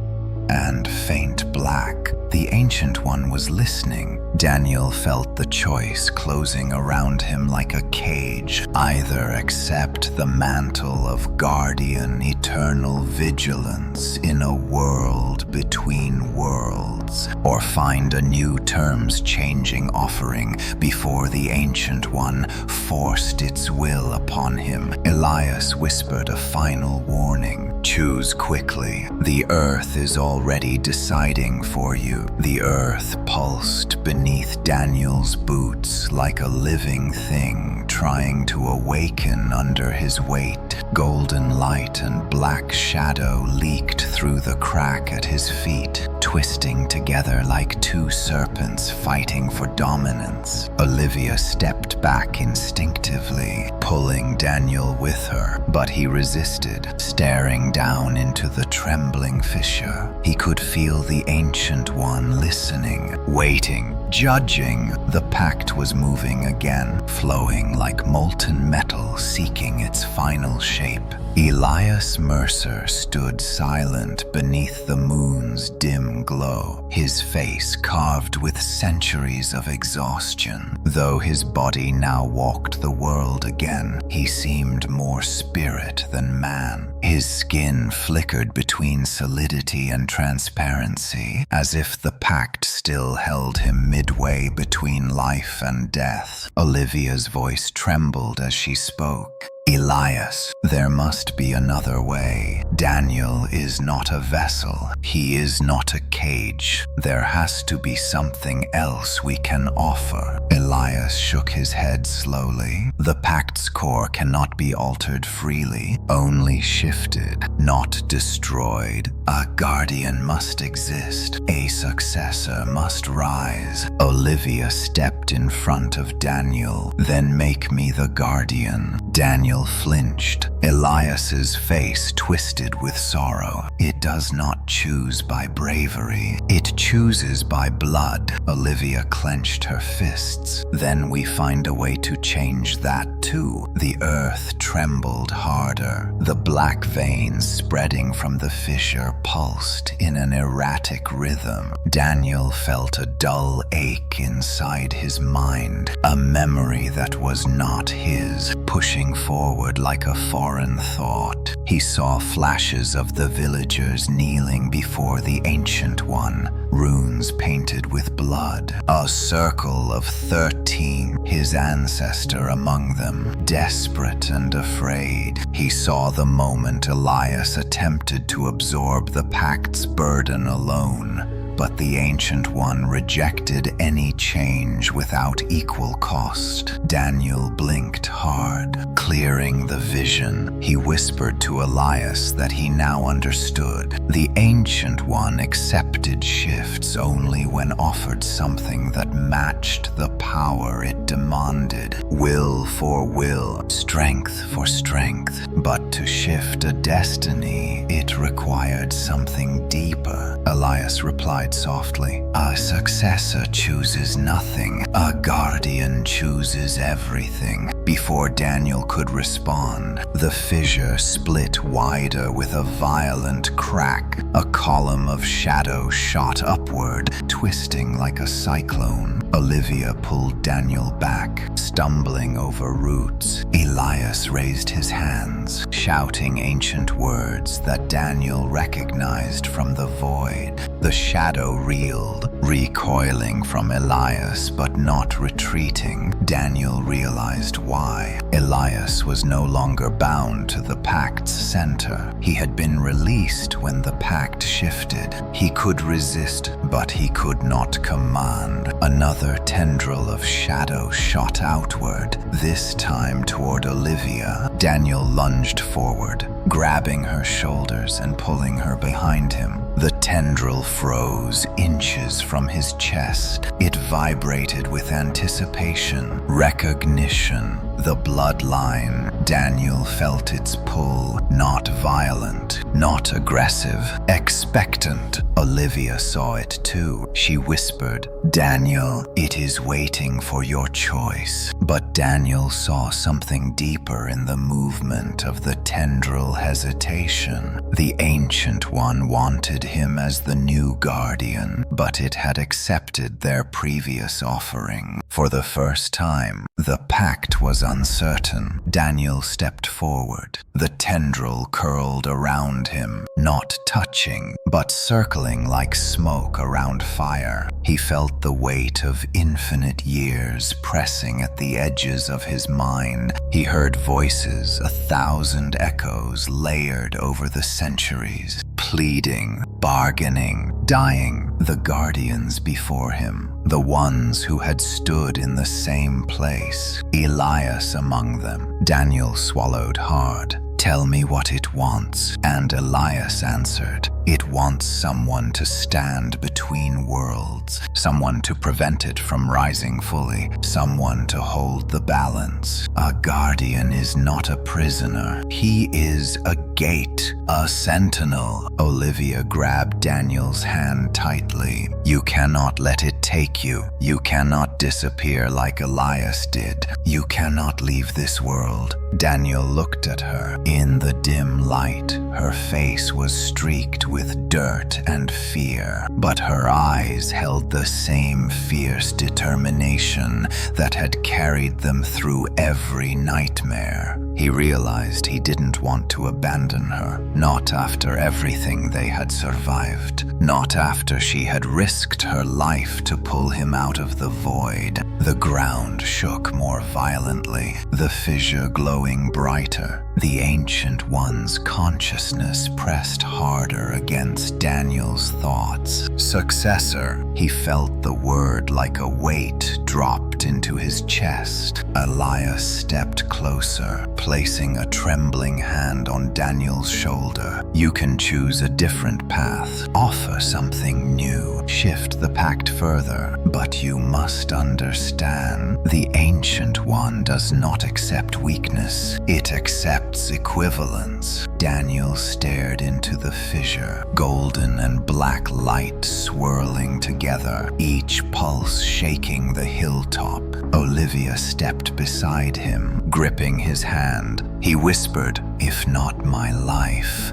and faint black. The Ancient One was listening. Daniel felt the choice closing around him like a cage. Either accept the mantle of guardian eternal vigilance in a world between worlds, or find a new terms-changing offering before the Ancient One forced its will upon him. Elias whispered a final warning. Choose quickly. The earth is already deciding for you. The earth pulsed beneath Daniel's boots like a living thing trying to awaken under his weight. Golden light and black shadow leaked through the crack at his feet, twisting together like two serpents fighting for dominance. Olivia stepped back instinctively, pulling Daniel with her, but he resisted, staring down into the trembling fissure. He could feel the Ancient One listening, waiting, judging. The pact was moving again, flowing like molten metal seeking its final shape. Elias Mercer stood silent beneath the moon's dim glow, his face carved with centuries of exhaustion. Though his body now walked the world again, he seemed more spirit than man. His skin flickered between solidity and transparency, as if the pact still held him midway between life and death. Olivia's voice trembled as she spoke. Elias, there must be another way. Daniel is not a vessel. He is not a cage. There has to be something else we can offer. Elias shook his head slowly. The pact's core cannot be altered freely, only shifted, not destroyed. A guardian must exist. A successor must rise. Olivia stepped in front of Daniel. Then make me the guardian. Daniel flinched. Elias's face twisted with sorrow. It does not choose by bravery. It chooses by blood. Olivia clenched her fists. Then we find a way to change that too. The earth trembled harder. The black veins spreading from the fissure pulsed in an erratic rhythm. Daniel felt a dull ache inside his mind, a memory that was not his, pushing forward like a foreign thought. He saw flashes of the villagers kneeling before the Ancient One, runes painted with blood. A circle of 13, his ancestor among them, desperate and afraid. He saw the moment Elias attempted to absorb the pact's burden alone. But the Ancient One rejected any change without equal cost. Daniel blinked hard, clearing the vision. He whispered to Elias that he now understood. The Ancient One accepted shifts only when offered something that matched the power it demanded. Will for will, strength for strength. But to shift a destiny, it required something deeper. Elias replied softly, "A successor chooses nothing. A guardian chooses everything." Before Daniel could respond, the fissure split wider with a violent crack. A column of shadow shot upward, twisting like a cyclone. Olivia pulled Daniel back, stumbling over roots. Elias raised his hands, shouting ancient words that Daniel recognized from the void. The shadow reeled, recoiling from Elias but not retreating. Daniel realized why. Elias was no longer bound to the pact's center. He had been released when the pact shifted. He could resist, but he could not command. Another tendril of shadow shot outward, this time toward Olivia. Daniel lunged forward, grabbing her shoulders and pulling her behind him. The tendril froze inches from his chest. It vibrated with anticipation, recognition, the bloodline. Daniel felt its pull, not violent, not aggressive, expectant. Olivia saw it too. She whispered, "Daniel, it is waiting for your choice." But Daniel saw something deeper in the movement of the tendril hesitation. The Ancient One wanted him as the new guardian, but it had accepted their previous offering. For the first time, the pact was uncertain. Daniel stepped forward. The tendril curled around him, not touching, but circling like smoke around fire. He felt the weight of infinite years pressing at the edges of his mind. He heard voices, 1,000 echoes layered over the centuries, pleading, bargaining, dying. The guardians before him, the ones who had stood in the same place, Elias among them. Daniel swallowed hard. "Tell me what it wants." And Elias answered, "It wants someone to stand between worlds, someone to prevent it from rising fully, someone to hold the balance. A guardian is not a prisoner. He is a gate, a sentinel." Olivia grabbed Daniel's hand tightly. "You cannot let it take you. You cannot disappear like Elias did. You cannot leave this world." Daniel looked at her. In the dim light, her face was streaked with dirt and fear, but her eyes held the same fierce determination that had carried them through every nightmare. He realized he didn't want to abandon her, not after everything they had survived, not after she had risked her life to pull him out of the void. The ground shook more violently, the fissure glowing brighter. The Ancient One's consciousness pressed harder against Daniel's thoughts. "Successor." He felt the word like a weight dropped into his chest. Elias stepped closer, placing a trembling hand on Daniel's shoulder. "You can choose a different path, offer something new, shift the pact further, but you must understand, the Ancient One does not accept weakness. It accepts equivalence." Daniel stared into the fissure, golden and black light swirling together, each pulse shaking the hilltop. Olivia stepped beside him, gripping his hand. He whispered, "If not my life,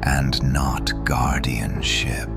and not guardianship,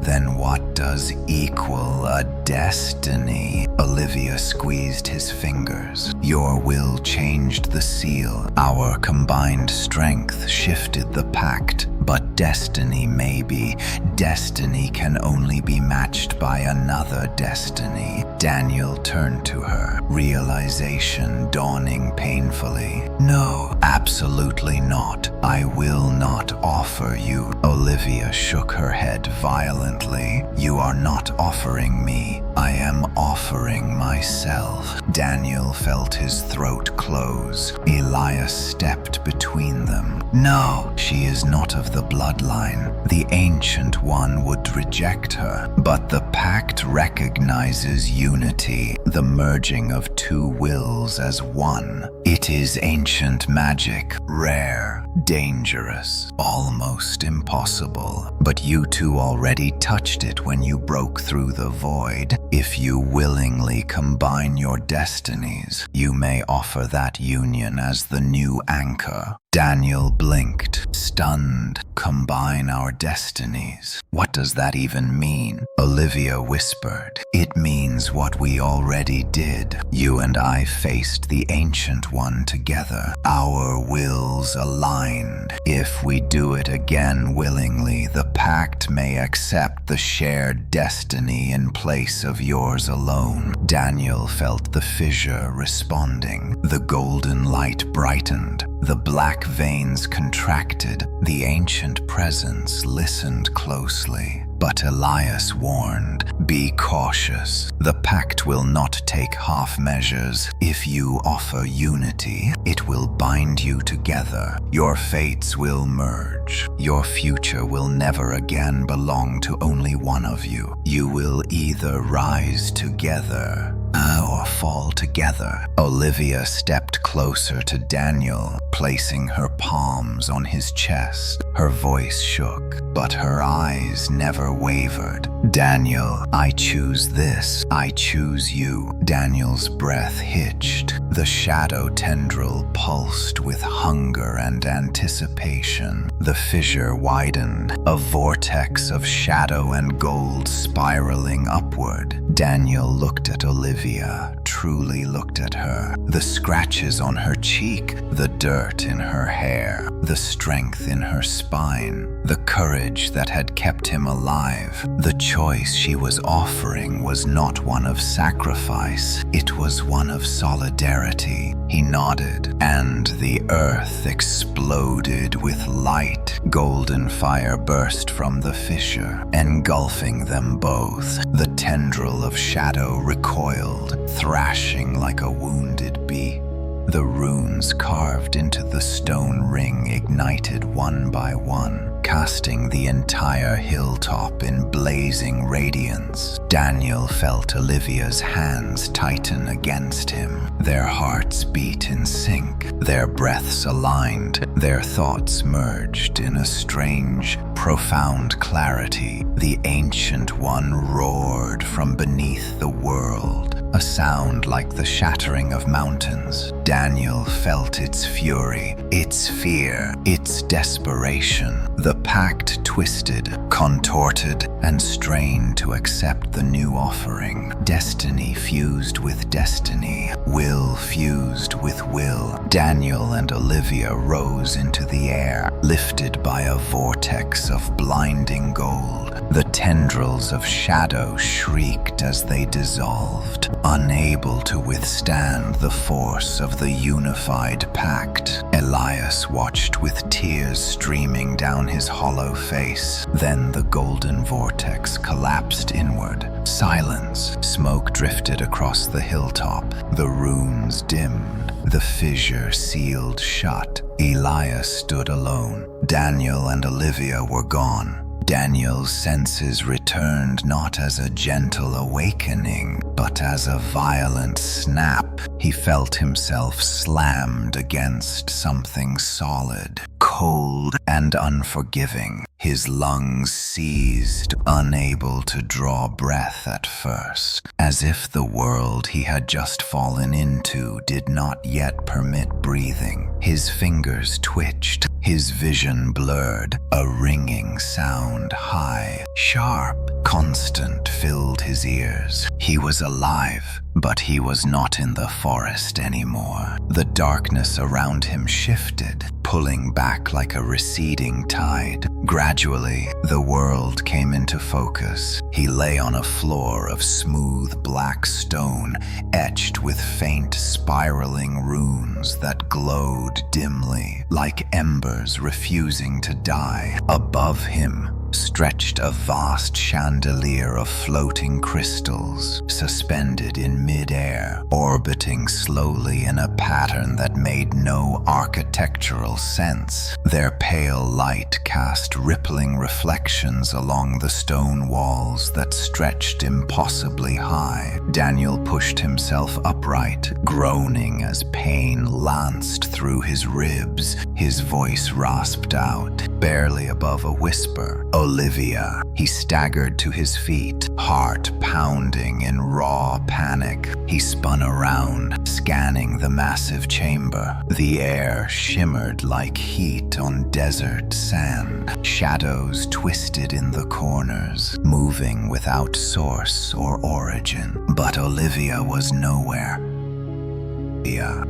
then what does equal a destiny?" Olivia squeezed his fingers. "Your will changed the seal. Our combined strength shifted the pact. But destiny maybe. Destiny can only be matched by another destiny." Daniel turned to her, realization dawning painfully. "No, absolutely not. I will not offer you." Olivia shook her head violently. "You are not offering me. I am offering myself." Daniel felt his throat close. Elias stepped between them. "No, she is not of the bloodline. The Ancient One would reject her, but the pact recognizes unity, the merging of two wills as one. It is ancient magic, rare, dangerous, almost impossible. but you two already touched it when you broke through the void. If you willingly combine your destinies, you may offer that union as the new anchor. Daniel blinked, stunned. Combine our destinies. What does that even mean? Olivia whispered. It means what we already did. You and I faced the Ancient One together. Our wills aligned. If we do it again willingly, the pact may accept the shared destiny in place of yours alone. Daniel felt the fissure responding. The golden light brightened. The black veins contracted. The ancient presence listened closely. But Elias warned, be cautious. The pact will not take half measures. If you offer unity, it will bind you together. Your fates will merge. Your future will never again belong to only one of you. You will either rise together or fall together. Olivia stepped closer to Daniel, placing her palms on his chest. Her voice shook, but her eyes never wavered. Daniel, I choose this. I choose you. Daniel's breath hitched. The shadow tendril pulsed with hunger and anticipation. The fissure widened, a vortex of shadow and gold spiraling upward. Daniel looked at Olivia, truly looked at her. The scratches on her cheek, the dirt in her hair, the strength in her spine, the courage that had kept him alive. The choice she was offering was not one of sacrifice, it was one of solidarity. He nodded, and the earth exploded with light. Golden fire burst from the fissure, engulfing them both. The tendril of shadow recoiled, thrashing like a wounded bee. The runes carved into the stone ring ignited one by one, casting the entire hilltop in blazing radiance. Daniel felt Olivia's hands tighten against him. Their hearts beat in sync, their breaths aligned, their thoughts merged in a strange, profound clarity. The Ancient One roared from beneath the world, a sound like the shattering of mountains. Daniel felt its fury, its fear, its desperation. The pact twisted, contorted, and strained to accept the new offering. Destiny fused with destiny, will fused with will. Daniel and Olivia rose into the air, lifted by a vortex of blinding gold. The tendrils of shadow shrieked as they dissolved, unable to withstand the force of the unified pact. Elias watched with tears streaming down his hollow face. Then the golden vortex collapsed inward. Silence. Smoke drifted across the hilltop. The runes dimmed. The fissure sealed shut. Elias stood alone. Daniel and Olivia were gone. Daniel's senses returned not as a gentle awakening, but as a violent snap. He felt himself slammed against something solid, cold and unforgiving. His lungs seized, unable to draw breath at first, as if the world he had just fallen into did not yet permit breathing. His fingers twitched, his vision blurred. A ringing sound, high, sharp, constant, filled his ears. He was alive, but he was not in the forest anymore. The darkness around him shifted, pulling back like a receding tide. Gradually, the world came into focus. He lay on a floor of smooth black stone, etched with faint spiraling runes that glowed dimly, like embers refusing to die. Above him stretched a vast chandelier of floating crystals, suspended in mid-air, orbiting slowly in a pattern that made no architectural sense. Their pale light cast rippling reflections along the stone walls that stretched impossibly high. Daniel pushed himself upright, groaning as pain lanced through his ribs. His voice rasped out, barely above a whisper. Olivia Olivia. He staggered to his feet, heart pounding in raw panic. He spun around, scanning the massive chamber. The air shimmered like heat on desert sand. Shadows twisted in the corners, moving without source or origin. But Olivia was nowhere.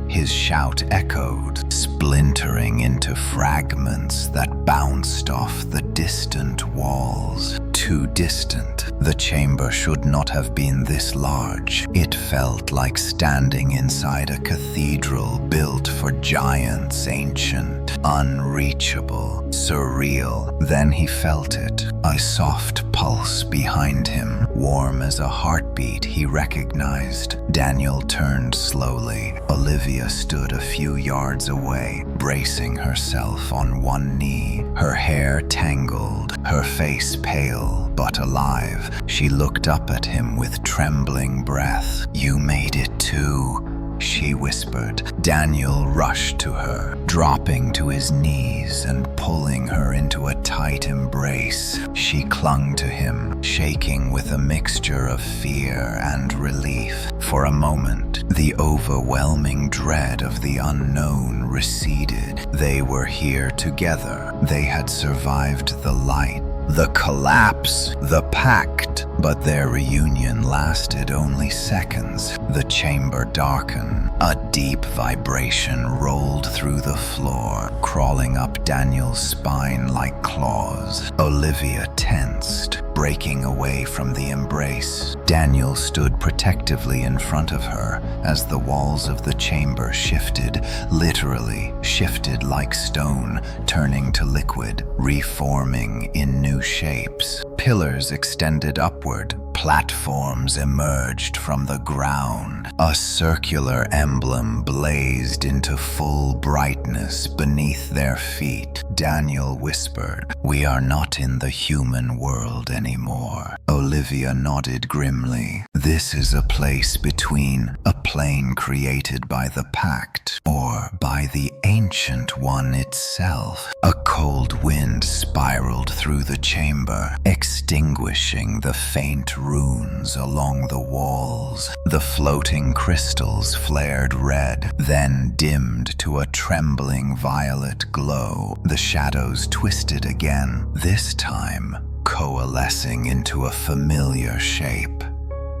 His shout echoed, splintering into fragments that bounced off the distant walls. Too distant. The chamber should not have been this large. It felt like standing inside a cathedral built for giants, ancient, unreachable, surreal. Then he felt it, a soft pulse behind him, warm as a heartbeat he recognized. Daniel turned slowly. Olivia stood a few yards away, bracing herself on one knee, her hair tangled, her face pale but alive. She looked up at him with trembling breath. "You made it too," she whispered. Daniel rushed to her, dropping to his knees and pulling her into a tight embrace. She clung to him, shaking with a mixture of fear and relief. For a moment, the overwhelming dread of the unknown receded. They were here together. They had survived the light, the collapse, the pact, but their reunion lasted only seconds. The chamber darkened. A deep vibration rolled through the floor, crawling up Daniel's spine like claws. Olivia tensed, breaking away from the embrace. Daniel stood protectively in front of her as the walls of the chamber shifted, literally shifted like stone, turning to liquid, reforming in new shapes. Pillars extended upward, platforms emerged from the ground. A circular emblem blazed into full brightness beneath their feet. Daniel whispered, "We are not in the human world anymore." Olivia nodded grimly. "This is a place between, a plane created by the pact, or by the Ancient One itself." A cold wind spiraled through the chamber, extinguishing the faint runes along the walls. The floating crystals flared red, then dimmed to a trembling violet glow. The shadows twisted again, this time coalescing into a familiar shape.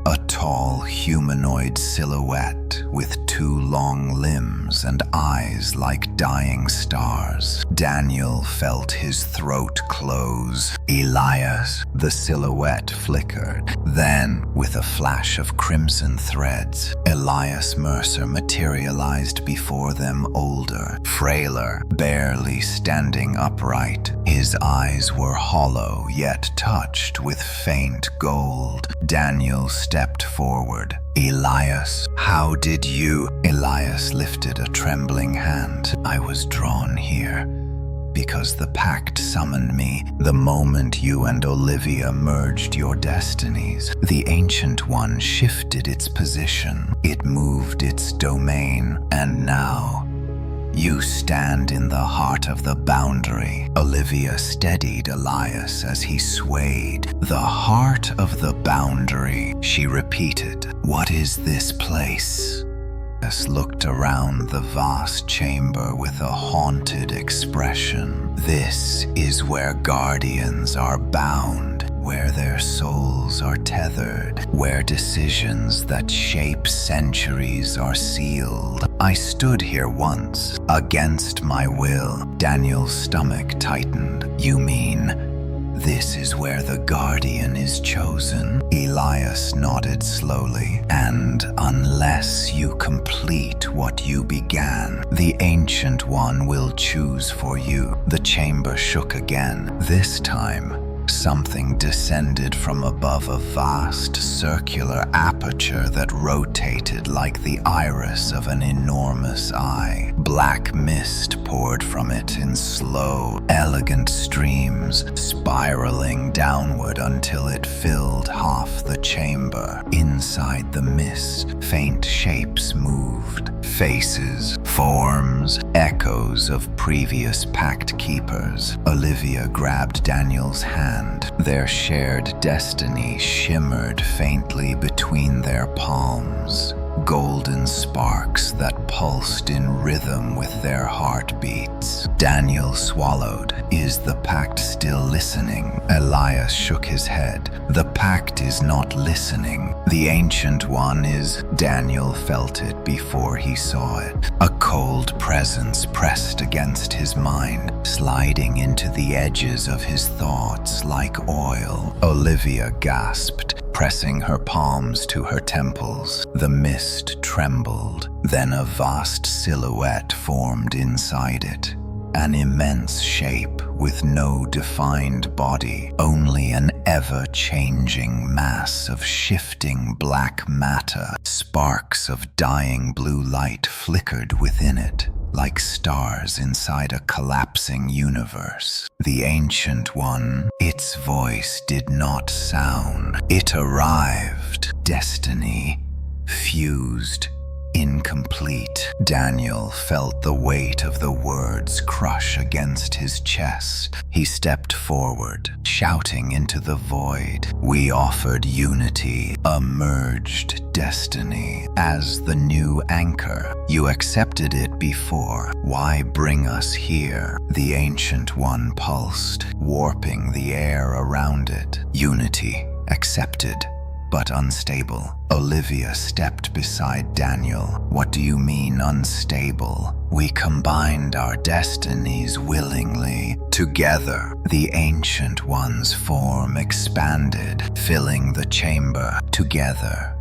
A tall humanoid silhouette with two long limbs and eyes like dying stars. Daniel felt his throat close. "Elias," the silhouette flickered. Then, with a flash of crimson threads, Elias Mercer materialized before them, older, frailer, barely standing upright. His eyes were hollow, yet touched with faint gold. Daniel stepped forward. "Elias, how did you—" Elias lifted a trembling hand. "I was drawn here because the pact summoned me the moment you and Olivia merged your destinies. The Ancient One shifted its position. It moved its domain, and now you stand in the heart of the boundary." Olivia steadied Elias as he swayed. "The heart of the boundary," she repeated. "What is this place?" Elias looked around the vast chamber with a haunted expression. "This is where guardians are bound, where their souls are tethered, where decisions that shape centuries are sealed. I stood here once, against my will." Daniel's stomach tightened. "You mean this is where the guardian is chosen?" Elias nodded slowly. "And unless you complete what you began, the Ancient One will choose for you." The chamber shook again. This time, something descended from above a vast circular aperture that rotated like the iris of an enormous eye. Black mist poured from it in slow, elegant streams, spiraling downward until it filled half the chamber. Inside the mist, faint shapes moved. Faces, Forms, echoes of previous pact keepers. Olivia grabbed Daniel's hand. Their shared destiny shimmered faintly between their palms. Golden sparks that pulsed in rhythm with their heartbeats. Daniel swallowed. Is the pact still listening? Elias shook his head. The pact is not listening. The Ancient One is. Daniel felt it before he saw it. A cold presence pressed against his mind, sliding into the edges of his thoughts like oil. Olivia gasped, pressing her palms to her temples. The mist trembled, then a vast silhouette formed inside it. An immense shape with no defined body, only an ever-changing mass of shifting black matter. Sparks of dying blue light flickered within it, like stars inside a collapsing universe. The Ancient One, its voice did not sound. It arrived. Destiny fused. Incomplete. Daniel felt the weight of the words crush against his chest. He stepped forward, shouting into the void. We offered unity, a merged destiny, as the new anchor. You accepted it before. Why bring us here? The Ancient One pulsed, warping the air around it. Unity, accepted, but unstable. Olivia stepped beside Daniel. What do you mean unstable? We combined our destinies willingly. Together, the Ancient One's form expanded, filling the chamber. Together,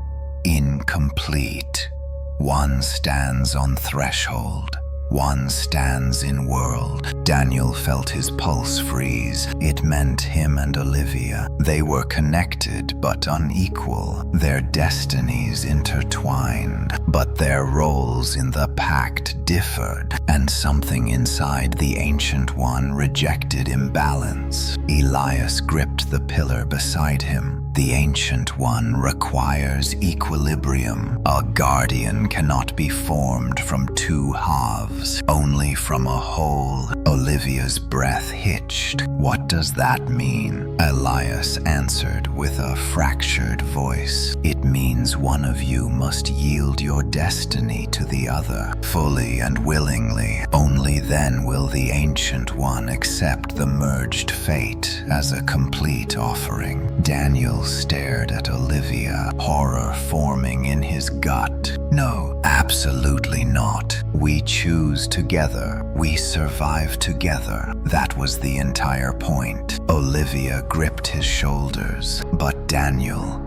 incomplete. One stands on threshold. One stands in world. Daniel felt his pulse freeze. It meant him and Olivia. They were connected but unequal. Their destinies intertwined, but their roles in the pact differed, and something inside the Ancient One rejected imbalance. Elias gripped the pillar beside him. The Ancient One requires equilibrium. A guardian cannot be formed from two halves, only from a whole. Olivia's breath hitched. What does that mean? Elias answered with a fractured voice. It means one of you must yield your destiny to the other, fully and willingly. Only then will the Ancient One accept the merged fate as a complete offering. Daniel stared at Olivia, horror forming in his gut. No, absolutely not. We choose together. We survive together. That was the entire point. Olivia gripped his shoulders. But Daniel,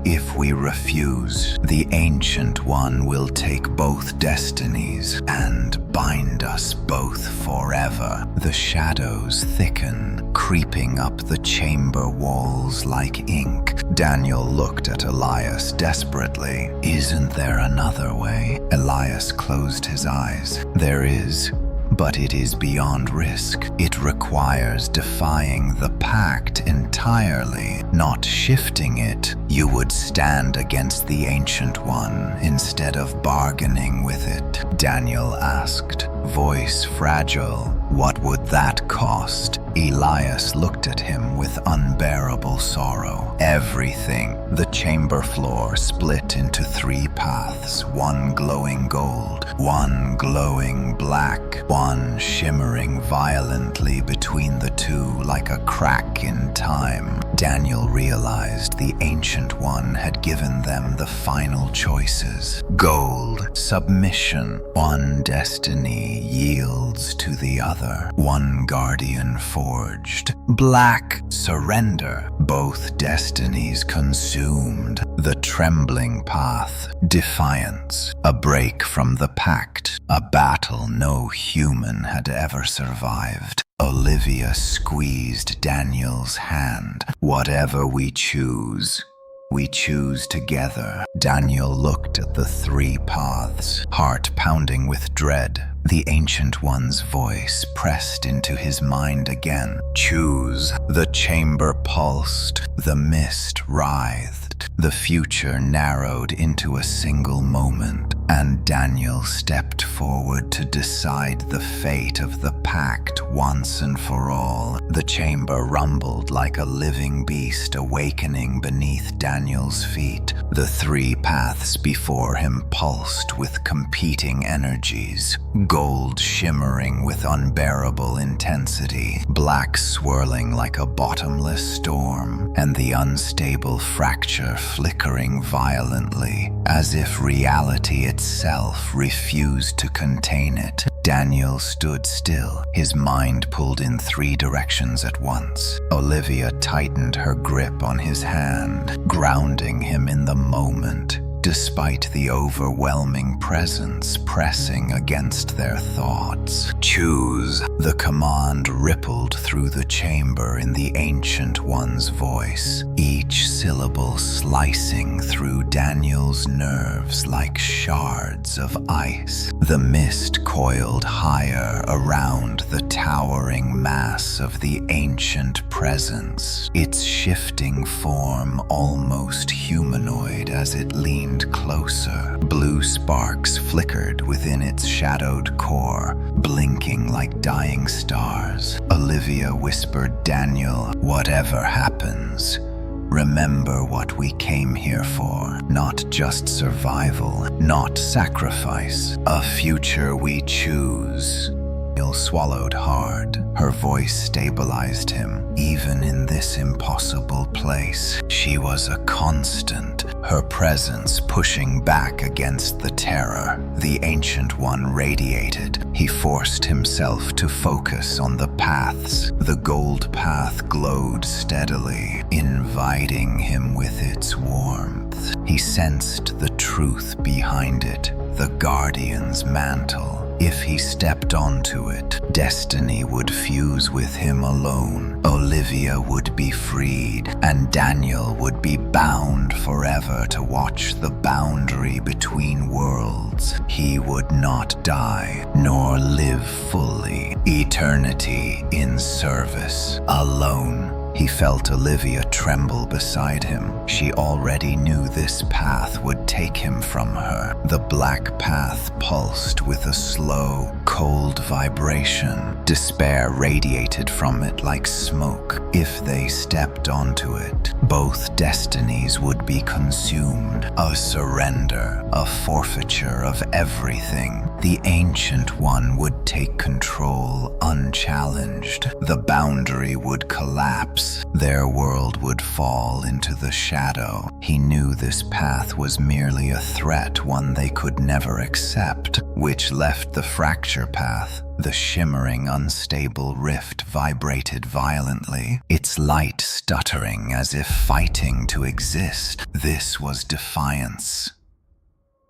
if we refuse, the Ancient One will take both destinies and bind us both forever. The shadows thicken, creeping up the chamber walls like ink. Daniel looked at Elias desperately. Isn't there another way? Elias closed his eyes. There is. But it is beyond risk. It requires defying the pact entirely, not shifting it. You would stand against the Ancient One instead of bargaining with it. Daniel asked, voice fragile. What would that cost? Elias looked at him with unbearable sorrow. Everything. The chamber floor split into 3 paths, one glowing gold, one glowing black, one shimmering violently between the two like a crack in time. Daniel realized the Ancient One had given them the final choices. Gold, submission. One destiny yields to the other. One guardian forged. Black, surrender. Both destinies consumed. The trembling path, defiance. A break from the pact. A battle no human had ever survived. Olivia squeezed Daniel's hand. Whatever we choose together. Daniel looked at the 3 paths, heart pounding with dread. The Ancient One's voice pressed into his mind again. Choose. The chamber pulsed. The mist writhed. The future narrowed into a single moment. and Daniel stepped forward to decide the fate of the pact once and for all. The chamber rumbled like a living beast awakening beneath Daniel's feet. The three paths before him pulsed with competing energies, gold shimmering with unbearable intensity, black swirling like a bottomless storm, and the unstable fracture flickering violently, as if reality itself refused to contain it. Daniel stood still, his mind pulled in three directions at once. Olivia tightened her grip on his hand, grounding him in the moment, despite the overwhelming presence pressing against their thoughts. Choose. The command rippled through the chamber in the Ancient One's voice, each syllable slicing through Daniel's nerves like shards of ice. The mist coiled higher around the towering mass of the ancient presence, its shifting form almost humanoid as it leaned closer. Blue sparks flickered within its shadowed core, blinking like dying stars. Olivia whispered, "Daniel, whatever happens, remember what we came here for. Not just survival, not sacrifice. A future we choose." Daniel swallowed hard. Her voice stabilized him. Even in this impossible place, she was a constant, her presence pushing back against the terror. The Ancient One radiated. He forced himself to focus on the paths. The gold path glowed steadily, inviting him with its warmth. He sensed the truth behind it, the Guardian's mantle. If he stepped onto it, destiny would fuse with him alone. Olivia would be freed, and Daniel would be bound forever to watch the boundary between worlds. He would not die, nor live fully. Eternity in service, alone. He felt Olivia tremble beside him. She already knew this path would take him from her. The black path pulsed with a slow, cold vibration. Despair radiated from it like smoke. If they stepped onto it, both destinies would be consumed. A surrender, a forfeiture of everything. The Ancient One would take control unchallenged. The boundary would collapse. Their world would fall into the shadow. He knew this path was merely a threat, one they could never accept, which left the fracture path. The shimmering, unstable rift vibrated violently, its light stuttering as if fighting to exist. This was defiance.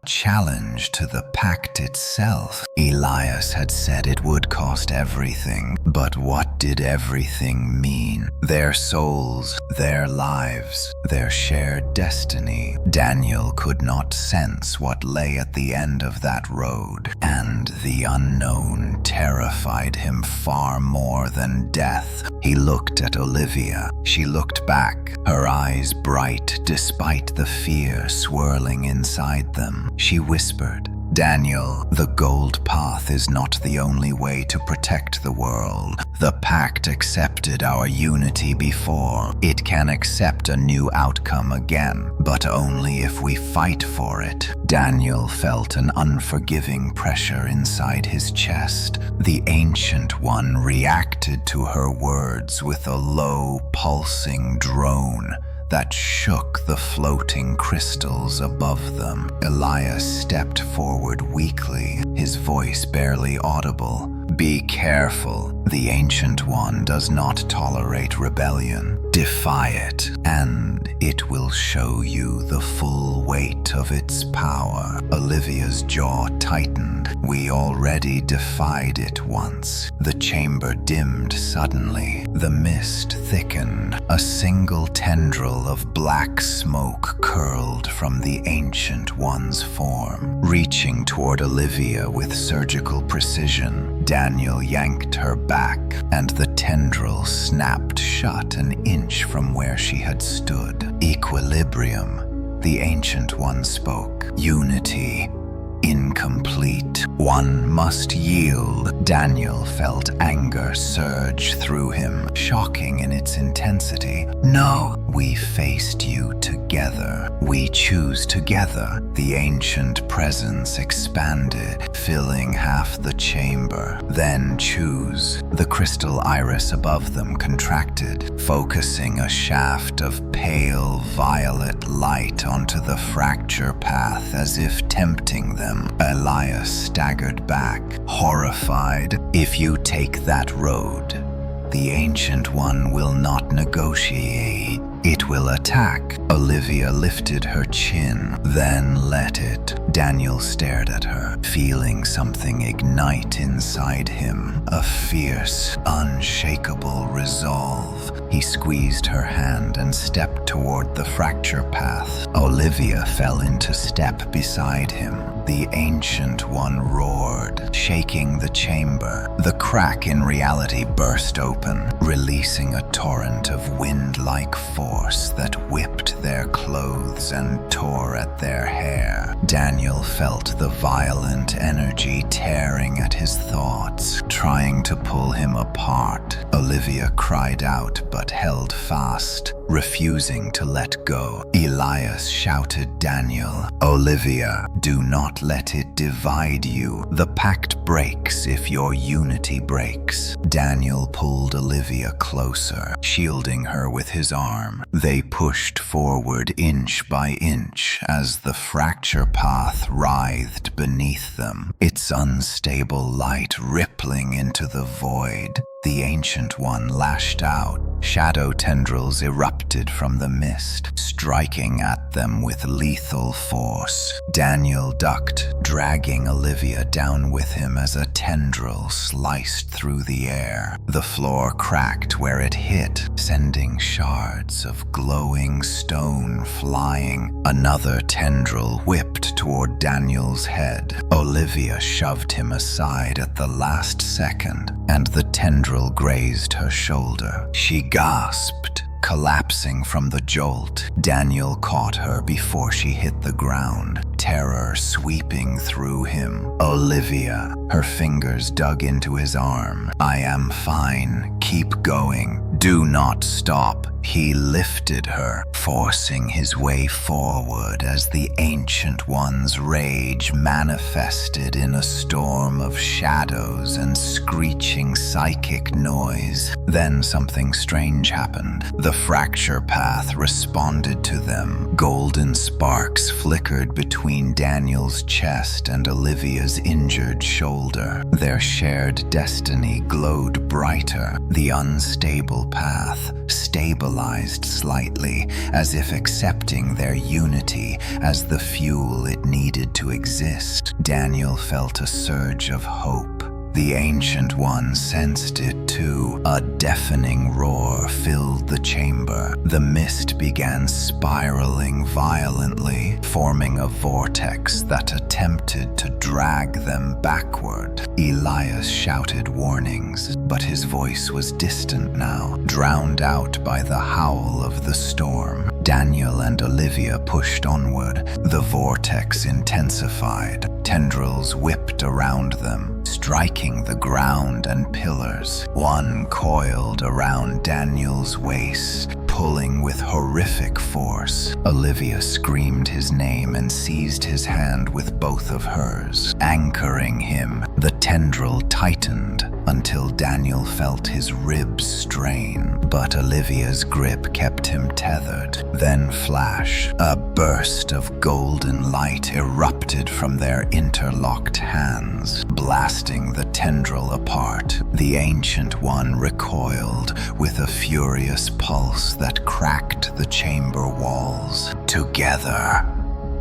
Challenge to the pact itself. Elias had said it would cost everything, but what did everything mean? Their souls, their lives, their shared destiny. Daniel could not sense what lay at the end of that road, and the unknown terrified him far more than death. He looked at Olivia. She looked back, her eyes bright despite the fear swirling inside them. She whispered, "Daniel, the gold path is not the only way to protect the world. The pact accepted our unity before. It can accept a new outcome again, but only if we fight for it." Daniel felt an unforgiving pressure inside his chest. The Ancient One reacted to her words with a low, pulsing drone that shook the floating crystals above them. Elias stepped forward weakly, his voice barely audible. "Be careful. The Ancient One does not tolerate rebellion. Defy it, and it will show you the full weight of its power." Olivia's jaw tightened. "We already defied it once." The chamber dimmed suddenly. The mist thickened. A single tendril of black smoke curled from the Ancient One's form, reaching toward Olivia with surgical precision. Daniel yanked her back, and the tendril snapped shut an inch from where she had stood. "Equilibrium," the Ancient One spoke. "Unity. incomplete. One must yield. Daniel felt anger surge through him, shocking in its intensity. No, we faced you together. We choose together. The ancient presence expanded, filling half the chamber. Then choose. The crystal iris above them contracted, focusing a shaft of pale violet light onto the fracture path as if tempting them. Elias staggered back, horrified. If you take that road, the Ancient One will not negotiate. It will attack. Olivia lifted her chin, then let it. Daniel stared at her, feeling something ignite inside him, a fierce, unshakable resolve. He squeezed her hand and stepped toward the fracture path. Olivia fell into step beside him. The Ancient One roared, shaking the chamber. The crack in reality burst open, releasing a torrent of wind-like force that whipped their clothes and tore at their hair. Daniel felt the violent energy tearing at his thoughts, trying to pull him apart. Olivia cried out but held fast, refusing to let go. Elias shouted Daniel, "Olivia, do not let it divide you. The pact breaks if your unity breaks." Daniel pulled Olivia closer, shielding her with his arm. They pushed forward inch by inch as the fracture path writhed beneath them, its unstable light rippling into the void. The Ancient One lashed out. Shadow tendrils erupted from the mist, striking at them with lethal force. Daniel ducked, dragging Olivia down with him as a tendril sliced through the air. The floor cracked where it hit, sending shards of glowing stone flying. Another tendril whipped toward Daniel's head. Olivia shoved him aside at the last second, and the tendril grazed her shoulder. She gasped, collapsing from the jolt. Daniel caught her before she hit the ground, terror sweeping through him. "Olivia," her fingers dug into his arm. "I am fine. Keep going. Do not stop." He lifted her, forcing his way forward as the Ancient One's rage manifested in a storm of shadows and screeching psychic noise. Then something strange happened. The fracture path responded to them. Golden sparks flickered between Daniel's chest and Olivia's injured shoulder. Their shared destiny glowed brighter. The unstable path stabilized slightly, as if accepting their unity as the fuel it needed to exist. Daniel felt a surge of hope. The Ancient One sensed it too. A deafening roar filled the chamber. The mist began spiraling violently, forming a vortex that attempted to drag them backward. Elias shouted warnings, but his voice was distant now, drowned out by the howl of the storm. Daniel and Olivia pushed onward. The vortex intensified. Tendrils whipped around them, striking the ground and pillars. One coiled around Daniel's waist, pulling with horrific force. Olivia screamed his name and seized his hand with both of hers, anchoring him. The tendril tightened until Daniel felt his ribs strain, but Olivia's grip kept him tethered. Then flash, a burst of golden light erupted from their interlocked hands, blasting the tendril apart. The Ancient One recoiled with a furious pulse that cracked the chamber walls. Together,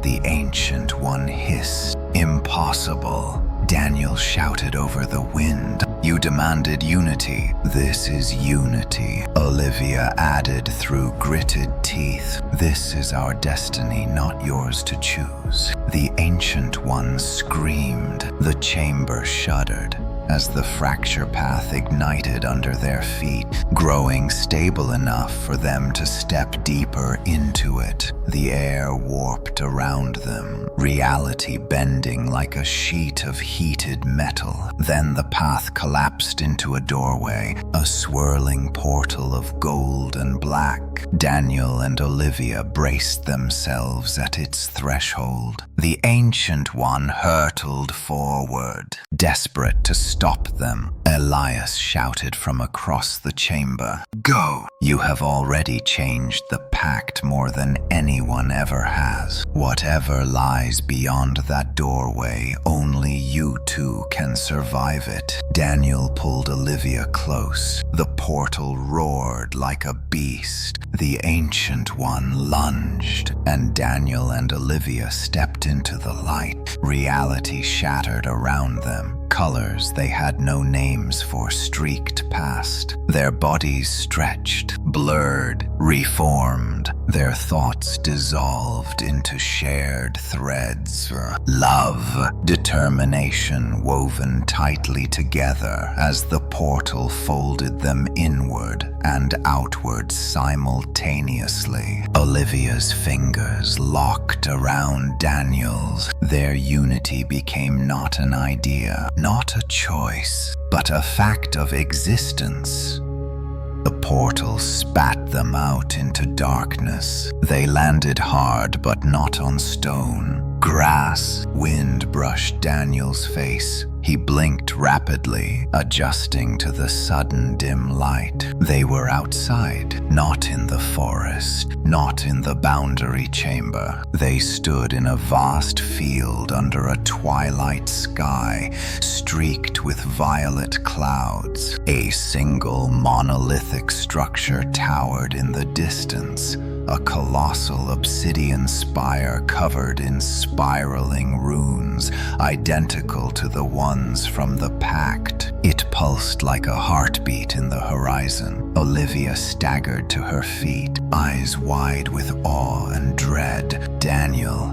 the Ancient One hissed, "Impossible." Daniel shouted over the wind, "You demanded unity. This is unity." Olivia added through gritted teeth, "This is our destiny, not yours to choose." The Ancient One screamed. The chamber shuddered as the fracture path ignited under their feet, growing stable enough for them to step deeper into it. The air warped around them, reality bending like a sheet of heated metal. Then the path collapsed into a doorway, a swirling portal of gold and black. Daniel and Olivia braced themselves at its threshold. The Ancient One hurtled forward, desperate to stop them. Elias shouted from across the chamber, "Go! You have already changed the pact more than anyone ever has. Whatever lies beyond that doorway, only you two can survive it." Daniel pulled Olivia close. The portal roared like a beast. The Ancient One lunged, and Daniel and Olivia stepped into the light. Reality shattered around them. Colors they had no names for streaked past. Their bodies stretched, blurred, reformed. Their thoughts dissolved into shared threads. Love, determination woven tightly together as the portal folded them inward and outward simultaneously. Olivia's fingers locked around Daniel's. Their unity became not an idea, not a choice, but a fact of existence. The portal spat them out into darkness. They landed hard, but not on stone. Grass. Wind brushed Daniel's face. He blinked rapidly, adjusting to the sudden dim light. They were outside, not in the forest, not in the boundary chamber. They stood in a vast field under a twilight sky, streaked with violet clouds. A single monolithic structure towered in the distance, a colossal obsidian spire covered in spiraling runes, identical to the ones from the pact. It pulsed like a heartbeat in the horizon. Olivia staggered to her feet, eyes wide with awe and dread. "Daniel,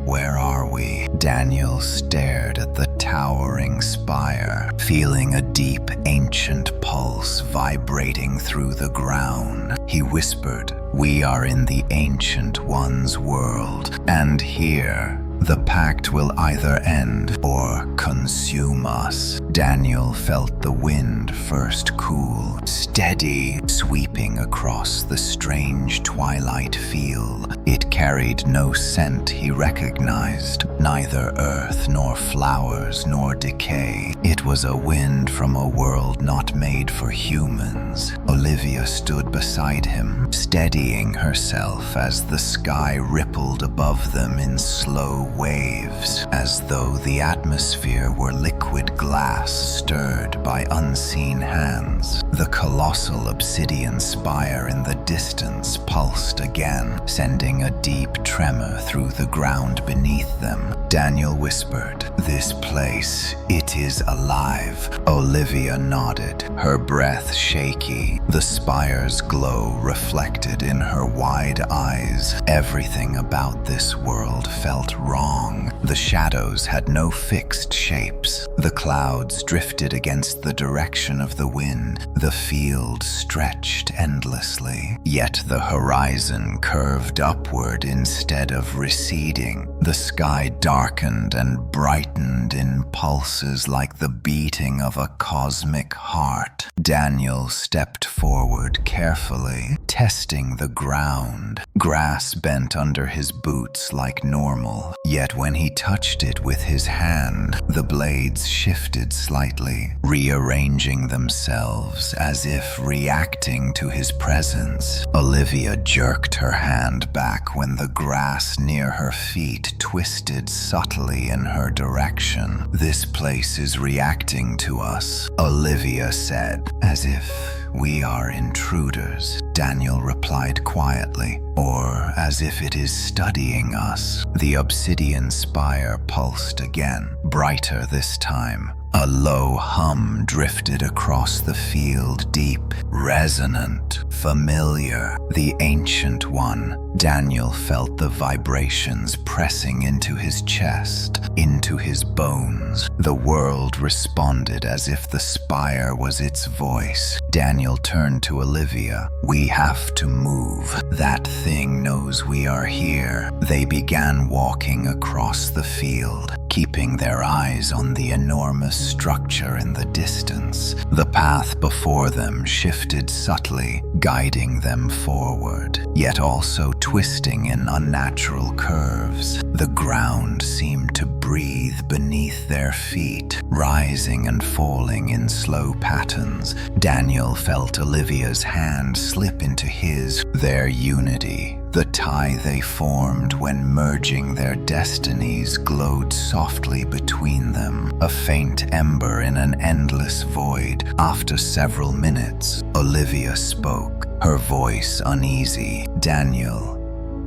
where are we?" Daniel stared at the towering spire, feeling a deep, ancient pulse vibrating through the ground. He whispered, "We are in the Ancient One's world, and here the pact will either end or consume us." Daniel felt the wind first cool, steady, sweeping across the strange twilight field. It carried no scent he recognized, neither earth nor flowers nor decay. It was a wind from a world not made for humans. Olivia stood beside him, steadying herself as the sky rippled above them in slow waves, as though the atmosphere were liquid glass stirred by unseen hands. The colossal obsidian spire in the distance pulsed again, sending a deep tremor through the ground beneath them. Daniel whispered, "This place, it is alive." Olivia nodded, her breath shaky, the spire's glow reflected in her wide eyes. Everything about this world felt wrong. The shadows had no fixed shapes. The clouds drifted against the direction of the wind. The field stretched endlessly. Yet the horizon curved upward instead of receding. The sky darkened and brightened in pulses like the beating of a cosmic heart. Daniel stepped forward carefully, testing the ground. Grass bent under his boots like normal, yet when he touched it with his hand, the blades shifted slightly, rearranging themselves as if reacting to his presence. Olivia jerked her hand back when the grass near her feet twisted subtly in her direction. "This place is reacting to us," Olivia said, "as if we are intruders." Daniel replied quietly, "Or as if it is studying us." The obsidian spire pulsed again, brighter this time, A low hum drifted across the field, deep, resonant, familiar. The Ancient One. Daniel felt the vibrations pressing into his chest, into his bones. The world responded as if the spire was its voice. Daniel turned to Olivia. "We have to move. That thing knows we are here." They began walking across the field, keeping their eyes on the enormous structure in the distance. The path before them shifted subtly, guiding them forward, yet also twisting in unnatural curves. The ground seemed to breathe beneath their feet, rising and falling in slow patterns. Daniel felt Olivia's hand slip into his. Their unity, the tie they formed when merging their destinies, glowed softly between them, a faint ember in an endless void. After several minutes, Olivia spoke, her voice uneasy. "Daniel,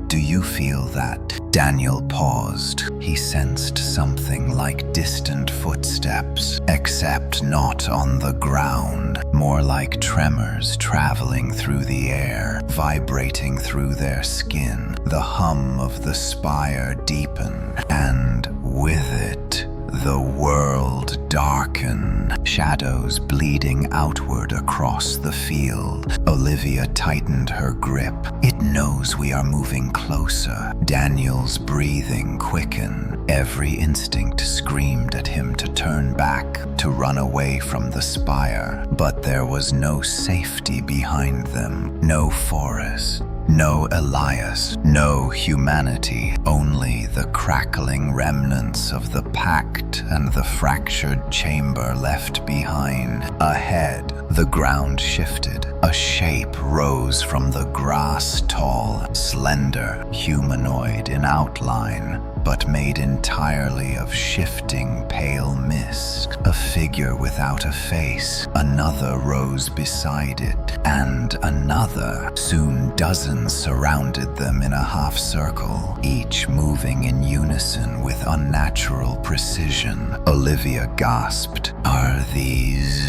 do you feel that?" Daniel paused. He sensed something like distant footsteps, except not on the ground, more like tremors traveling through the air, vibrating through their skin. The hum of the spire deepened, and with it, the world darkened, shadows bleeding outward across the field. Olivia tightened her grip. "It knows we are moving closer." Daniel's breathing quickened. Every instinct screamed at him to turn back, to run away from the spire. But there was no safety behind them, no forest, no Elias, no humanity, only the crackling remnants of the pact and the fractured chamber left behind. Ahead, the ground shifted. A shape rose from the grass, tall, slender, humanoid in outline, but made entirely of shifting pale mist. A figure without a face. Another rose beside it, and another. Soon dozens surrounded them in a half circle, each moving in unison with unnatural precision. Olivia gasped, "Are these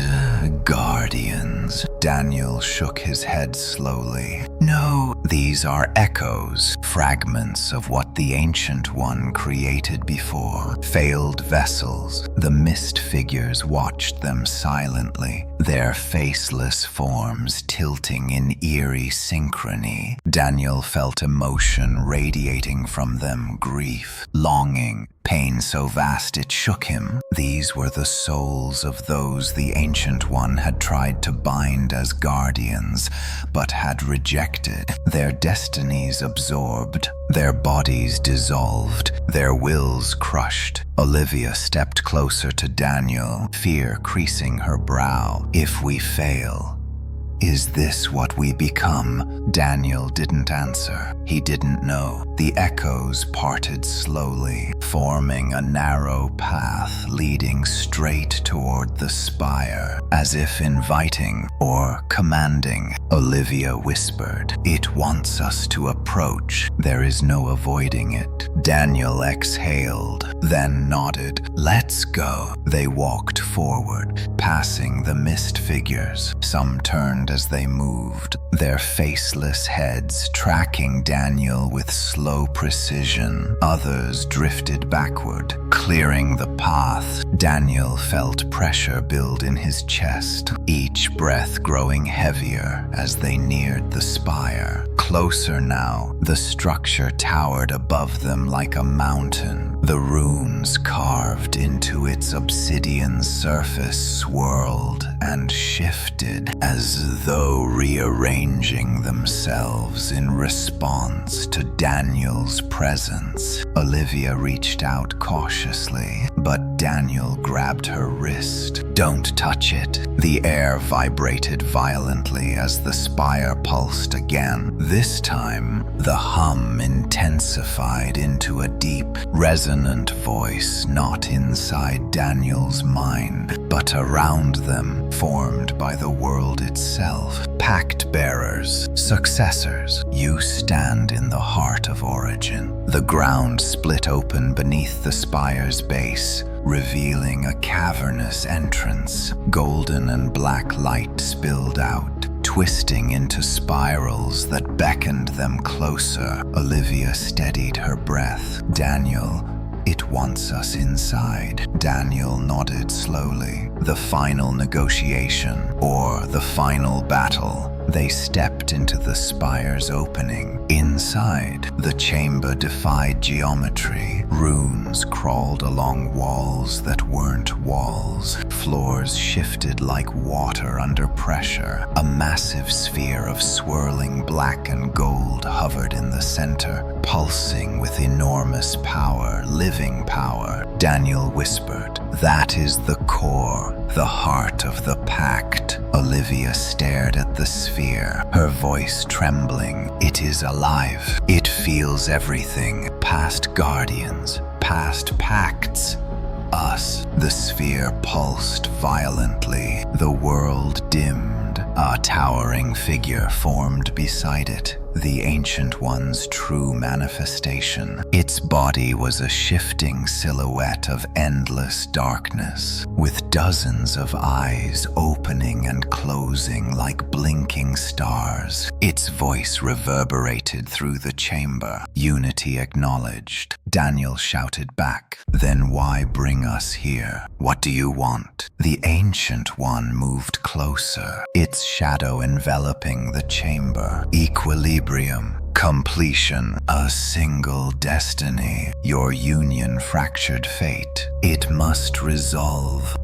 guardians?" Daniel shook his head slowly. "No, these are echoes, fragments of what the Ancient One created before. Failed vessels." The mist figures watched them silently, their faceless forms tilting in eerie synchrony. Daniel felt emotion radiating from them, grief, longing, pain so vast it shook him. These were the souls of those the Ancient One had tried to bind as guardians, but had rejected. Their destinies absorbed, their bodies dissolved, their wills crushed. Olivia stepped closer to Daniel, fear creasing her brow. "If we fail, is this what we become?" Daniel didn't answer. He didn't know. The echoes parted slowly, forming a narrow path leading straight toward the spire, as if inviting or commanding. Olivia whispered, "It wants us to approach. There is no avoiding it." Daniel exhaled, then nodded. "Let's go." They walked forward, passing the mist figures. Some turned as they moved, their faceless heads tracking Daniel with slow precision. Others drifted backward, clearing the path. Daniel felt pressure build in his chest, each breath growing heavier as they neared the spire. Closer now, the structure towered above them like a mountain. The runes carved into its obsidian surface swirled and shifted as though rearranging themselves in response to Daniel's presence. Olivia reached out cautiously, but Daniel grabbed her wrist. "Don't touch it." The air vibrated violently as the spire pulsed again. This time, the hum intensified into a deep, resonant voice not inside Daniel's mind, but around them, formed by the world itself. "Pact bearers, successors, you stand in the heart of origin." The ground split open beneath the spire's base. revealing a cavernous entrance. Golden and black light spilled out, twisting into spirals that beckoned them closer. Olivia steadied her breath. Daniel, it wants us inside. Daniel nodded slowly. The final negotiation, or the final battle. They stepped into the spire's opening. Inside, the chamber defied geometry. Runes crawled along walls that weren't walls. Floors shifted like water under pressure. A massive sphere of swirling black and gold hovered in the center, pulsing with enormous power, living power. Daniel whispered, "That is the core, the heart of the pact." Olivia stared at the sphere, her voice trembling. "It is alive. It feels everything. Past guardians, past pacts. Us." The sphere pulsed violently. The world dimmed. A towering figure formed beside it, the Ancient One's true manifestation. Its body was a shifting silhouette of endless darkness, with dozens of eyes opening and closing like blinking stars. Its voice reverberated through the chamber. Unity acknowledged. Daniel shouted back, "Then why bring us here? What do you want?" The Ancient One moved closer, its shadow enveloping the chamber. "Equilibrium. Completion. A single destiny. Your union fractured fate. It must resolve."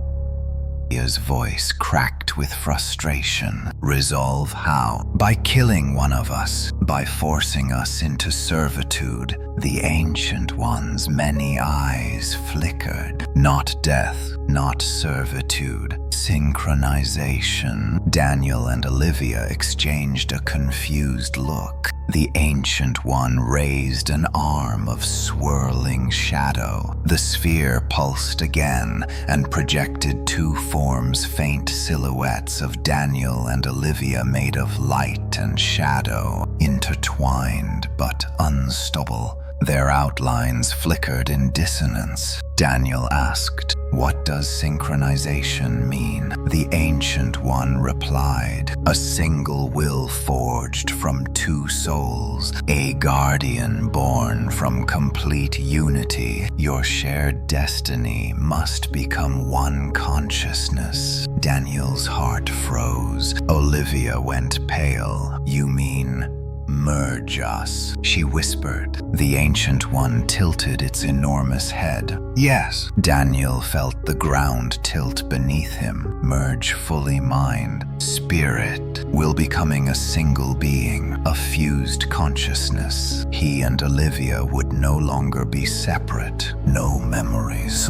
His voice cracked with frustration. "Resolve how? By killing one of us, by forcing us into servitude." The Ancient One's many eyes flickered. "Not death, not servitude. Synchronization." Daniel and Olivia exchanged a confused look. The Ancient One raised an arm of swirling shadow. The sphere pulsed again and projected two forms, faint silhouettes of Daniel and Olivia made of light and shadow, intertwined but unstable. Their outlines flickered in dissonance. Daniel asked, "What does synchronization mean?" The Ancient One replied, "A single will forged from two souls, a guardian born from complete unity. Your shared destiny must become one consciousness." Daniel's heart froze. Olivia went pale. "You mean merge us?" she whispered. The Ancient One tilted its enormous head. "Yes." Daniel felt the ground tilt beneath him. "Merge fully mind, spirit, will becoming a single being, a fused consciousness." He and Olivia would no longer be separate. No memories.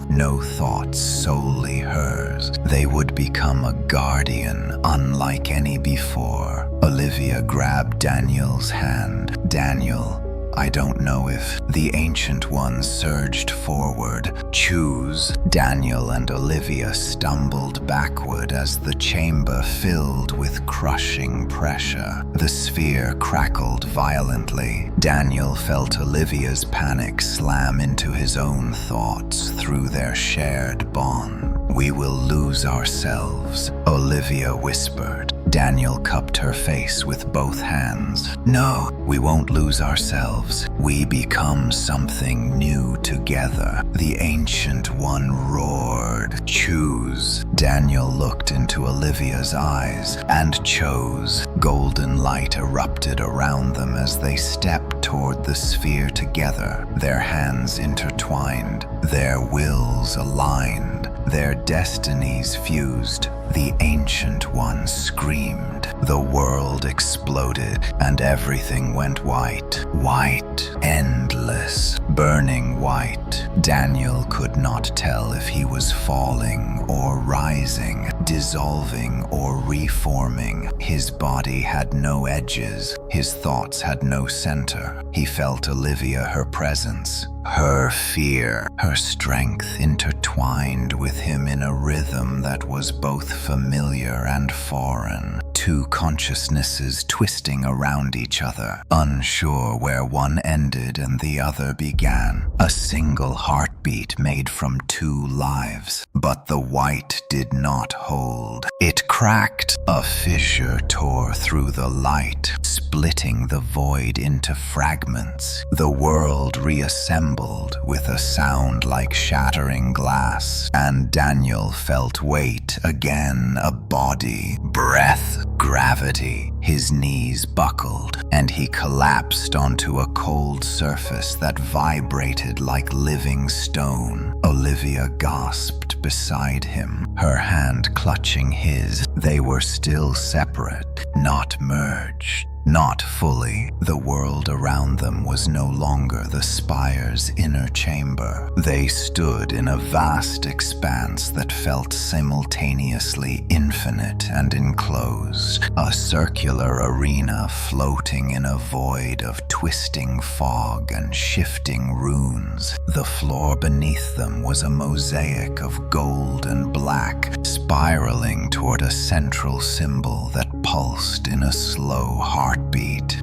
No thoughts solely hers. They would become a guardian unlike any before. Olivia grabbed Daniel's hand. "Daniel, I don't know if..." The Ancient One surged forward. "Choose." Daniel and Olivia stumbled backward as the chamber filled with crushing pressure. The sphere crackled violently. Daniel felt Olivia's panic slam into his own thoughts through their shared bond. "We will lose ourselves," Olivia whispered. Daniel cupped her face with both hands. "No, we won't lose ourselves. We become something new together." The Ancient One roared. "Choose." Daniel looked into Olivia's eyes and chose. Golden light erupted around them as they stepped toward the sphere together, their hands intertwined, their wills aligned, their destinies fused. The Ancient One screamed. The world exploded, and everything went white. White, endless, burning white. Daniel could not tell if he was falling or rising, dissolving or reforming. His body had no edges. His thoughts had no center. He felt Olivia, her presence, her fear, her strength intertwined with him in a rhythm that was both familiar and foreign. two consciousnesses twisting around each other, unsure where one ended and the other began. A single heartbeat made from two lives, but the white did not hold. It cracked. A fissure tore through the light, splitting the void into fragments. The world reassembled with a sound like shattering glass, and Daniel felt weight again, a body, breath, gravity. His knees buckled, and he collapsed onto a cold surface that vibrated like living stone. Olivia gasped beside him, her hand clutching his. They were still separate, not merged. Not fully. The world around them was no longer the spire's inner chamber. They stood in a vast expanse that felt simultaneously infinite and enclosed, a circular arena floating in a void of twisting fog and shifting runes. The floor beneath them was a mosaic of gold and black, spiraling toward a central symbol that pulsed in a slow heartbeat.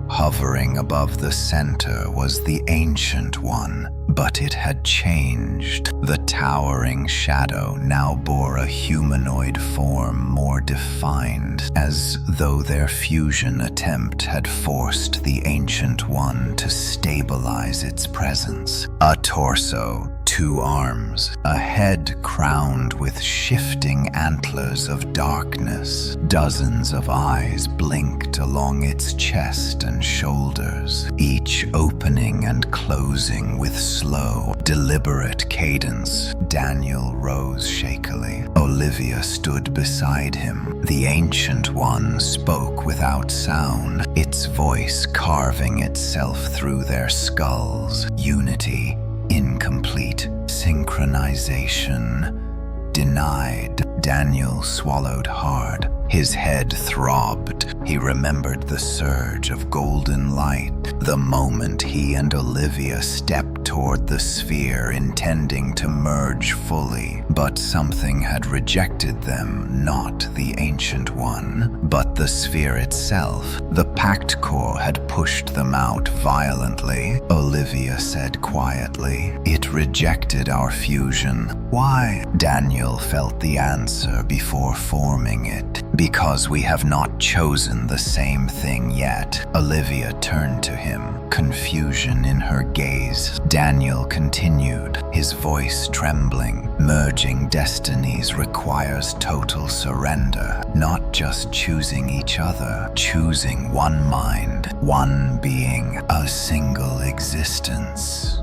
Hovering above the center was the Ancient One, but it had changed. The towering shadow now bore a humanoid form more defined, as though their fusion attempt had forced the Ancient One to stabilize its presence. A torso, two arms, a head crowned with shifting antlers of darkness. Dozens of eyes blinked along its chest and shoulders, each opening and closing with slow, deliberate cadence. Daniel rose shakily. Olivia stood beside him. The Ancient One spoke without sound, its voice carving itself through their skulls. Unity. Incomplete. Synchronization. Denied. Daniel swallowed hard. His head throbbed. He remembered the surge of golden light, the moment he and Olivia stepped toward the sphere, intending to merge fully. But something had rejected them, not the Ancient One, but the sphere itself. The packed core had pushed them out violently, Olivia said quietly. It rejected our fusion. Why? Daniel felt the answer before forming it. Because we have not chosen the same thing yet. Olivia turned to him, confusion in her gaze. Daniel continued, his voice trembling. Merging destinies requires total surrender, not just choosing each other, choosing one mind, one being, a single existence.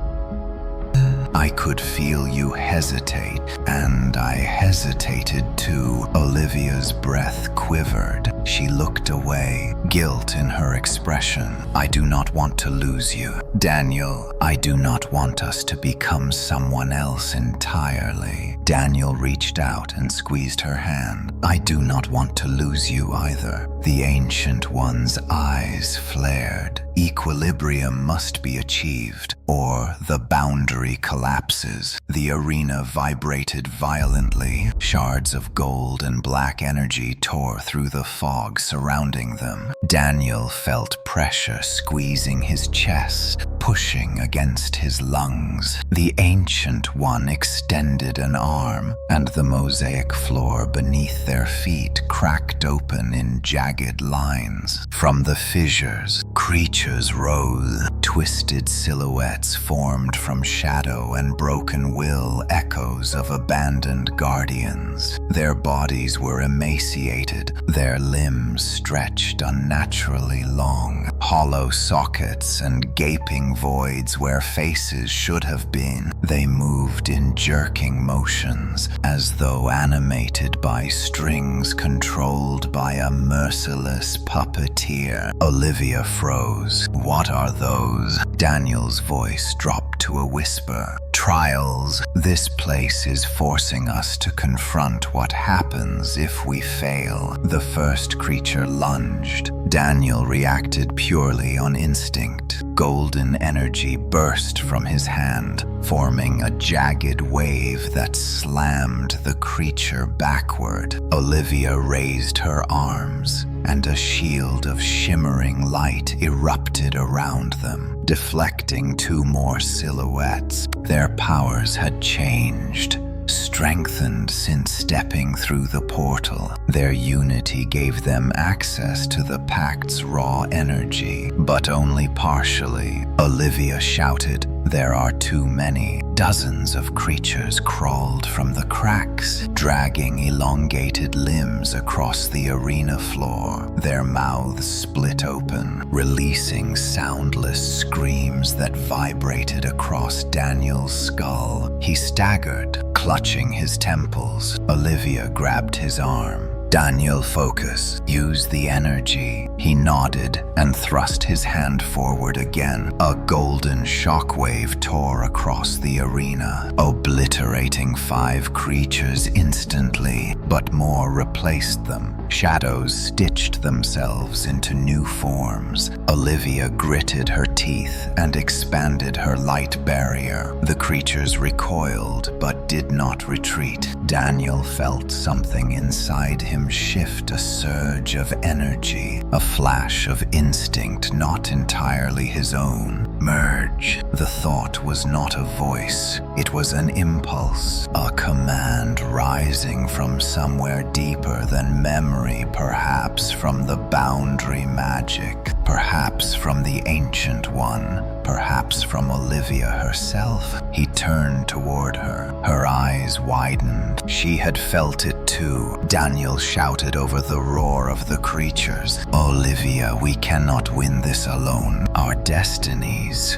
I could feel you hesitate, and I hesitated too. Olivia's breath quivered. She looked away, guilt in her expression. I do not want to lose you. Daniel, I do not want us to become someone else entirely. Daniel reached out and squeezed her hand. I do not want to lose you either. The Ancient One's eyes flared. Equilibrium must be achieved, or the boundary collapses. The arena vibrated violently. Shards of gold and black energy tore through the fog surrounding them. Daniel felt pressure squeezing his chest, pushing against his lungs. The Ancient One extended an arm, and the mosaic floor beneath their feet cracked open in jagged lines. From the fissures, creatures rose. Twisted silhouettes formed from shadow and broken will, echoes of abandoned guardians. Their bodies were emaciated, their limbs stretched unnaturally long. Hollow sockets and gaping voids where faces should have been. They moved in jerking motions, as though animated by strings controlled by a merciless puppeteer. Olivia froze. What are those? Daniel's voice dropped to a whisper. Trials. This place is forcing us to confront what happens if we fail. The first creature lunged. Daniel reacted purely on instinct. Golden energy burst from his hand, forming a jagged wave that slammed the creature backward. Olivia raised her arms. and a shield of shimmering light erupted around them, deflecting two more silhouettes. Their powers had changed, strengthened since stepping through the portal. Their unity gave them access to the Pact's raw energy, but only partially. Olivia shouted, "There are too many." Dozens of creatures crawled from the cracks, dragging elongated limbs across the arena floor. Their mouths split open, releasing soundless screams that vibrated across Daniel's skull. He staggered, clutching his temples. Olivia grabbed his arm. "Daniel, focus. Use the energy." He nodded and thrust his hand forward again. A golden shockwave tore across the arena, obliterating 5 creatures instantly, but more replaced them. Shadows stitched themselves into new forms. Olivia gritted her teeth and expanded her light barrier. The creatures recoiled, but did not retreat. Daniel felt something inside him shift, a surge of energy, a flash of instinct not entirely his own. Merge. The thought was not a voice. It was an impulse, a command rising from somewhere deeper than memory, perhaps from the boundary magic, perhaps from the Ancient One, perhaps from Olivia herself. He turned toward her. Her eyes widened. She had felt it too. Daniel shouted over the roar of the creatures, "Olivia, we cannot win this alone. Our destinies.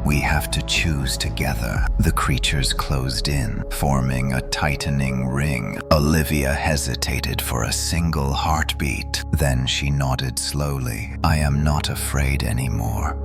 We have to choose together." The creatures closed in, forming a tightening ring. Olivia hesitated for a single heartbeat. Then she nodded slowly. "I am not afraid anymore.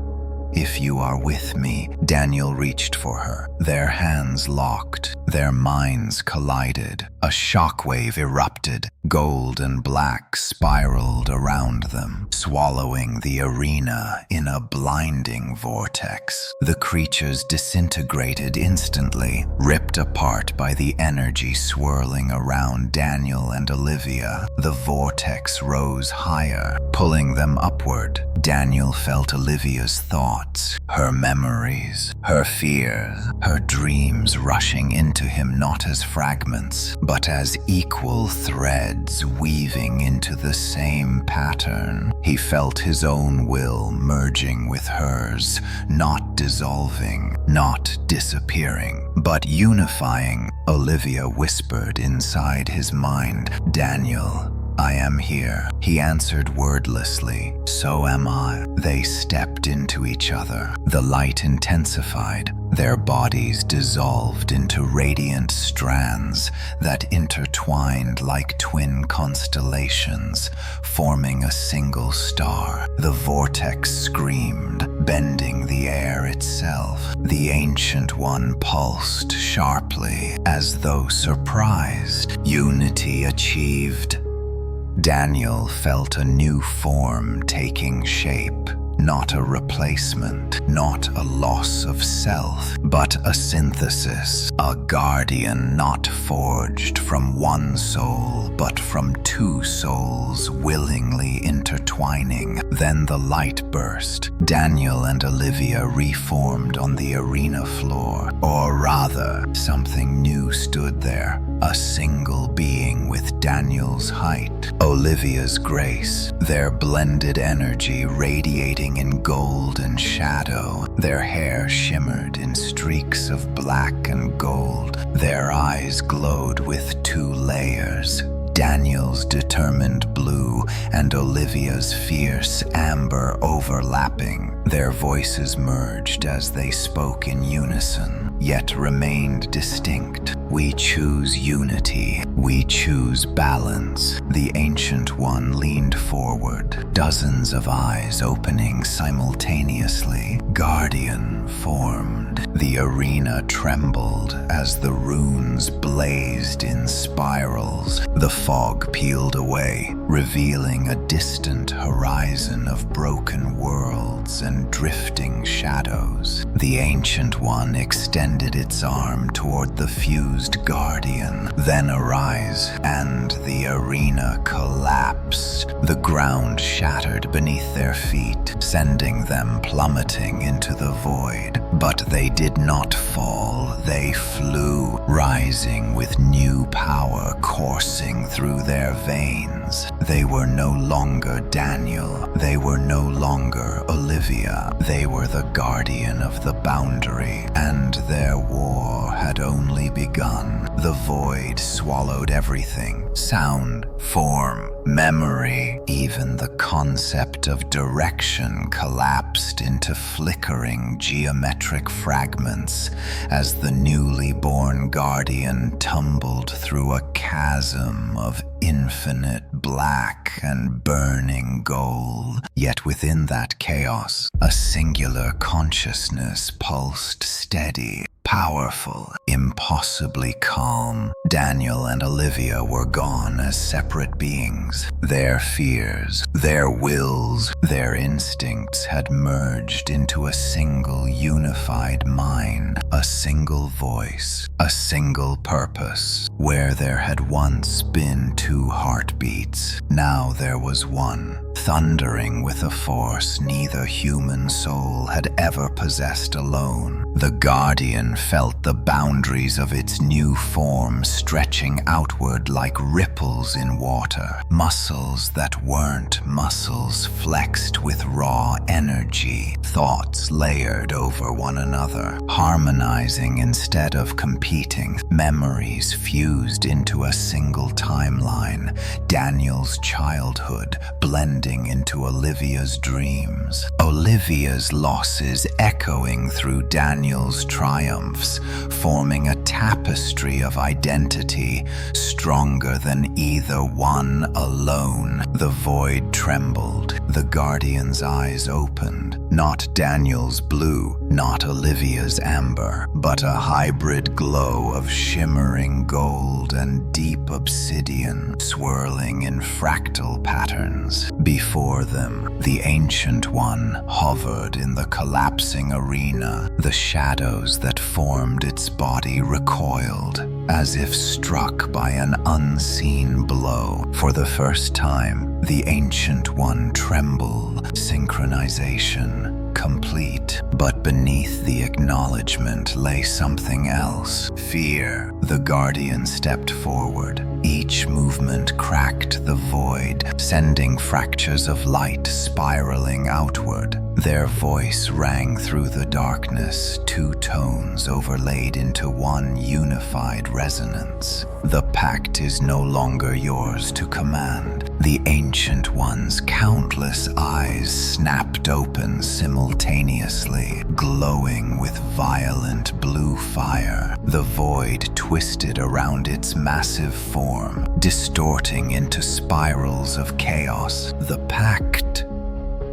If you are with me." Daniel reached for her. Their hands locked. Their minds collided. A shockwave erupted. Gold and black spiraled around them, swallowing the arena in a blinding vortex. The creatures disintegrated instantly, ripped apart by the energy swirling around Daniel and Olivia. The vortex rose higher, pulling them upward. Daniel felt Olivia's thoughts, her memories, her fears, her dreams rushing into him not as fragments, but as equal threads weaving into the same pattern. He felt his own will merging with hers, not dissolving, not disappearing, but unifying. Olivia whispered inside his mind, "Daniel, I am here." He answered wordlessly, "So am I." They stepped into each other. The light intensified. Their bodies dissolved into radiant strands that intertwined like twin constellations, forming a single star. The vortex screamed, bending the air itself. The Ancient One pulsed sharply, as though surprised. Unity achieved. Daniel felt a new form taking shape. Not a replacement, not a loss of self, but a synthesis, a guardian not forged from one soul, but from two souls willingly intertwining. Then the light burst. Daniel and Olivia reformed on the arena floor, or rather, something new stood there. A single being with Daniel's height, Olivia's grace, their blended energy radiating in gold and shadow. Their hair shimmered in streaks of black and gold. Their eyes glowed with 2 layers. Daniel's determined blue and Olivia's fierce amber overlapping. Their voices merged as they spoke in unison, yet remained distinct. "We choose unity. We choose balance." The Ancient One leaned forward, dozens of eyes opening simultaneously. Guardian formed. The arena trembled as the runes blazed in spirals. The fog peeled away, revealing a distant horizon of broken worlds and drifting shadows. The Ancient One extended its arm toward the fused Guardian, then arise, and the arena collapsed. The ground shattered beneath their feet, sending them plummeting into the void. But they did not fall, they flew, rising with new power coursing through their veins. They were no longer Daniel, they were no longer Olivia, they were the guardian of the boundary, and their war had only begun. The void swallowed everything: sound, form, memory. Even the concept of direction collapsed into flickering geometric fragments as the newly born guardian tumbled through a chasm of infinite black and burning gold. Yet within that chaos, a singular consciousness pulsed steady, powerful, impossibly calm. Daniel and Olivia were gone as separate beings. Their fears, their wills, their instincts had merged into a single unified mind, a single voice, a single purpose. Where there had once been two heartbeats, now there was one, thundering with a force neither human soul had ever possessed alone. The Guardian felt the boundaries of its new form stretching outward like ripples in water. Muscles that weren't muscles flexed with raw energy, thoughts layered over one another, harmonizing instead of competing, memories fused into a single timeline, Daniel's childhood blending into Olivia's dreams, Olivia's losses echoing through Daniel's triumphs, forming a tapestry of identity stronger than either one alone. The void trembled, the Guardian's eyes opened, not Daniel's blue, not Olivia's amber, but a hybrid glow of shimmering gold and deep obsidian swirling in fractal patterns. Before them, the Ancient One hovered in the collapsing arena. The shadows that formed its body recoiled, as if struck by an unseen blow. For the first time, the Ancient One trembled, synchronization complete. But beneath the acknowledgement lay something else: fear. The Guardian stepped forward. Each movement cracked the void, sending fractures of light spiraling outward. Their voice rang through the darkness, two tones overlaid into one unified resonance. The pact is no longer yours to command. The Ancient One's countless eyes snapped open simultaneously, glowing with violent blue fire. The void twisted around its massive form, distorting into spirals of chaos. The pact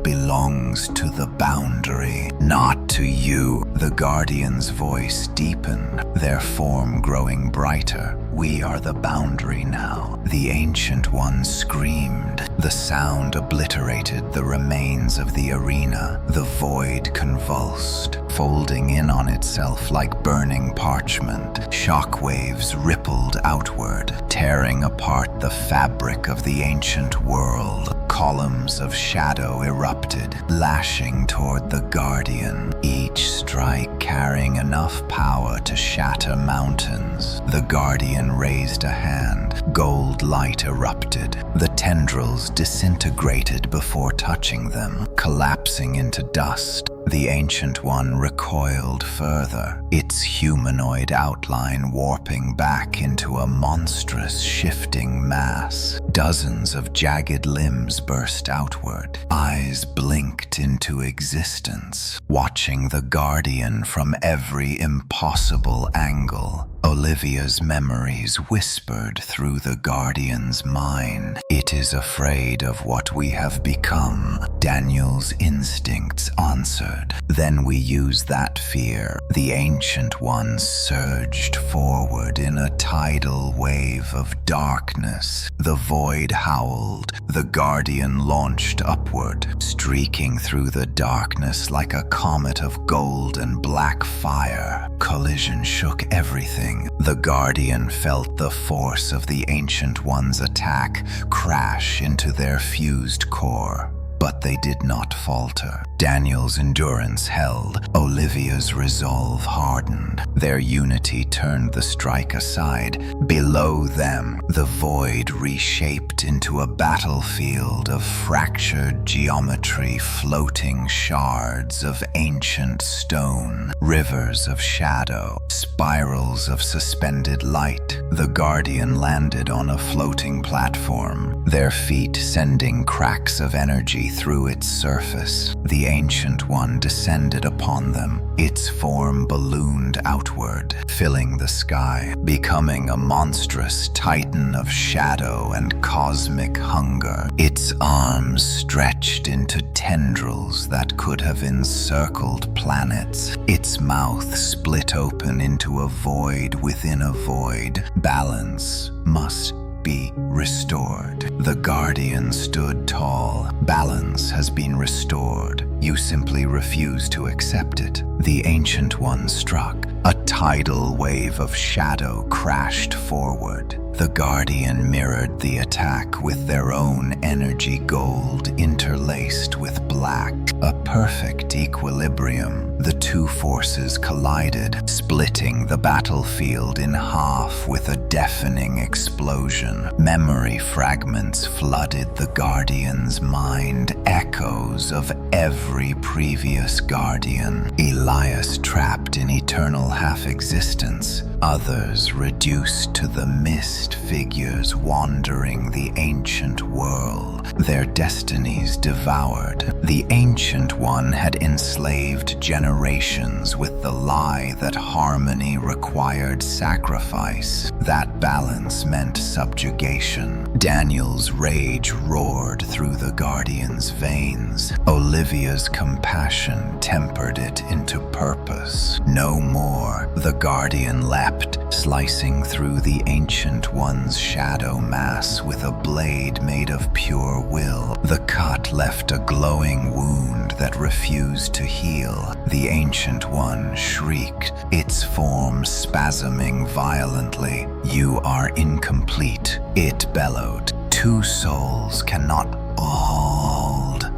belongs to the boundary, not to you. The Guardian's voice deepened, their form growing brighter. We are the boundary now. The Ancient One screamed. The sound obliterated the remains of the arena. The void convulsed, folding in on itself like burning parchment. Shockwaves rippled outward, tearing apart the fabric of the ancient world. Columns of shadow erupted, lashing toward the Guardian, each strike carrying enough power to shatter mountains. The Guardian raised a hand. Gold light erupted. The tendrils disintegrated before touching them, collapsing into dust. The Ancient One recoiled further, its humanoid outline warping back into a monstrous shifting mass. Dozens of jagged limbs burst outward. Eyes blinked into existence, watching the Guardian from every impossible angle. Olivia's memories whispered through the Guardian's mind. It is afraid of what we have become, Daniel's instincts answered. Then we use that fear. The Ancient One surged forward in a tidal wave of darkness. The void howled. The Guardian launched upward, streaking through the darkness like a comet of gold and black fire. Collision shook everything. The Guardian felt the force of the Ancient One's attack crash into their fused core. But they did not falter. Daniel's endurance held. Olivia's resolve hardened. Their unity turned the strike aside. Below them, the void reshaped into a battlefield of fractured geometry, floating shards of ancient stone, rivers of shadow, spirals of suspended light. The Guardian landed on a floating platform, their feet sending cracks of energy through its surface. The Ancient One descended upon them. Its form ballooned outward, filling the sky, becoming a monstrous titan of shadow and cosmic hunger. Its arms stretched into tendrils that could have encircled planets. Its mouth split open into a void within a void. Balance must be restored. The Guardian stood tall. Balance has been restored. You simply refuse to accept it. The Ancient One struck. A tidal wave of shadow crashed forward. The Guardian mirrored the attack with their own energy gold interlaced with black. A perfect equilibrium. The two forces collided, splitting the battlefield in half with a deafening explosion. Memory fragments flooded the Guardian's mind, echoes of every previous Guardian. Elias trapped in eternal half-existence, others reduced to the mist figures wandering the ancient world, their destinies devoured. The Ancient One had enslaved generations with the lie that harmony required sacrifice. That balance meant subjugation. Daniel's rage roared through the Guardian's veins. Olivia's compassion tempered it into purpose. No more. The Guardian leapt, slicing through the Ancient One's shadow mass with a blade made of pure will. The cut left a glowing wound that refused to heal. The Ancient One shrieked, its form spasming violently. "You are incomplete," it bellowed. "Two souls cannot hold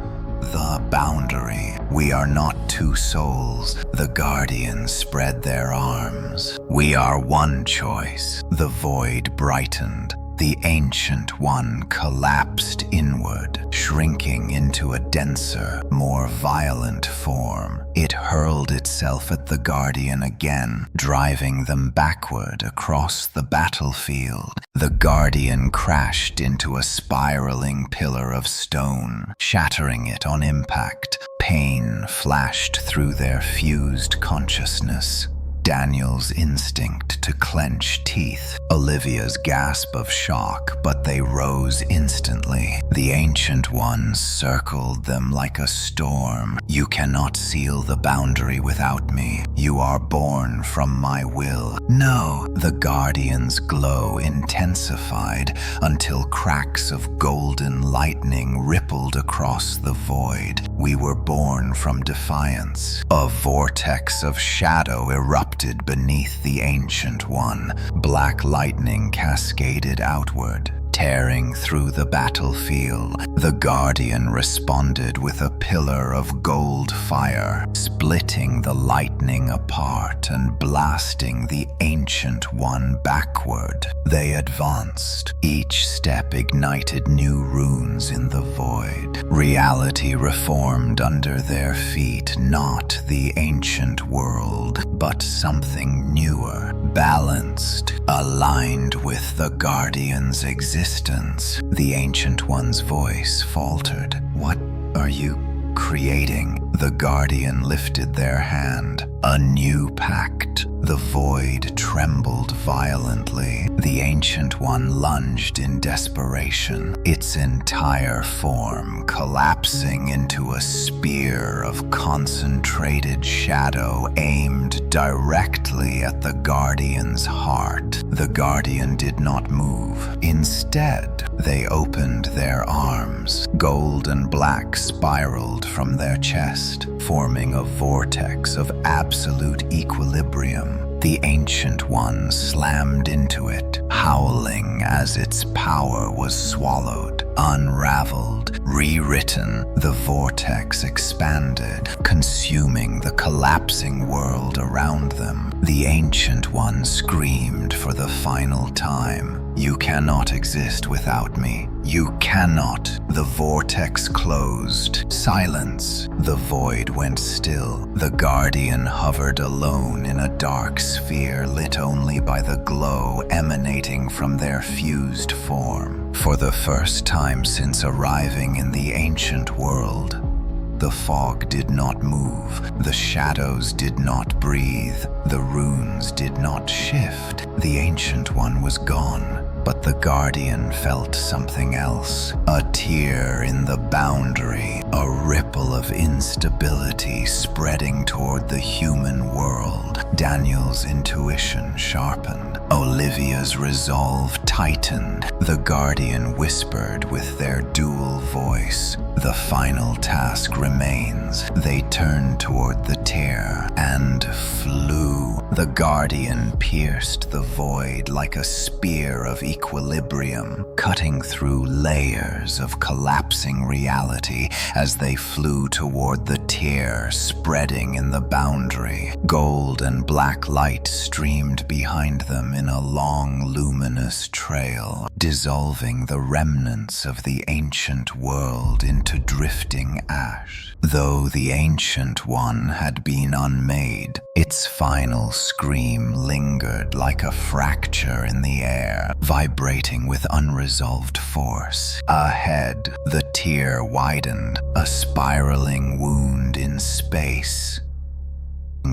the boundary. We are not two souls." The Guardians spread their arms. "We are one choice." The void brightened. The Ancient One collapsed inward, shrinking into a denser, more violent form. It hurled itself at the Guardian again, driving them backward across the battlefield. The Guardian crashed into a spiraling pillar of stone, shattering it on impact. Pain flashed through their fused consciousness. Daniel's instinct to clench teeth, Olivia's gasp of shock, but they rose instantly. The Ancient One circled them like a storm. "You cannot seal the boundary without me. You are born from my will." "No!" The Guardian's glow intensified until cracks of golden lightning rippled across the void. "We were born from defiance." A vortex of shadow erupted beneath the Ancient One. Black lightning cascaded outward, tearing through the battlefield. The Guardian responded with a pillar of gold fire, splitting the lightning apart and blasting the Ancient One backward. They advanced. Each step ignited new runes in the void. Reality reformed under their feet, not the ancient world, but something newer, balanced, aligned with the Guardian's existence. The Ancient One's voice faltered. "What are you creating?" The Guardian lifted their hand. A new pact. The void trembled violently. The Ancient One lunged in desperation, its entire form collapsing into a spear of concentrated shadow aimed directly at the Guardian's heart. The Guardian did not move. Instead, they opened their arms. Gold and black spiraled from their chest, forming a vortex of absolute equilibrium. The Ancient One slammed into it, howling as its power was swallowed. Unraveled, rewritten, the vortex expanded, consuming the collapsing world around them. The Ancient One screamed for the final time. "You cannot exist without me. You cannot." The vortex closed. Silence. The void went still. The Guardian hovered alone in a dark sphere lit only by the glow emanating from their fused form. For the first time since arriving in the ancient world, the fog did not move, the shadows did not breathe, the runes did not shift. The Ancient One was gone. But the Guardian felt something else. A tear in the boundary, a ripple of instability spreading toward the human world. Daniel's intuition sharpened. Olivia's resolve tightened. The Guardian whispered with their dual voice. The final task remains. They turned toward the tear and flew. The Guardian pierced the void like a spear of equilibrium, cutting through layers of collapsing reality as they flew toward the tear spreading in the boundary. Gold and black light streamed behind them in a long, luminous trail, dissolving the remnants of the ancient world into drifting ash. Though the Ancient One had been unmade, its final scream lingered like a fracture in the air, vibrating with unresolved force. Ahead, the tear widened, a spiraling wound in space,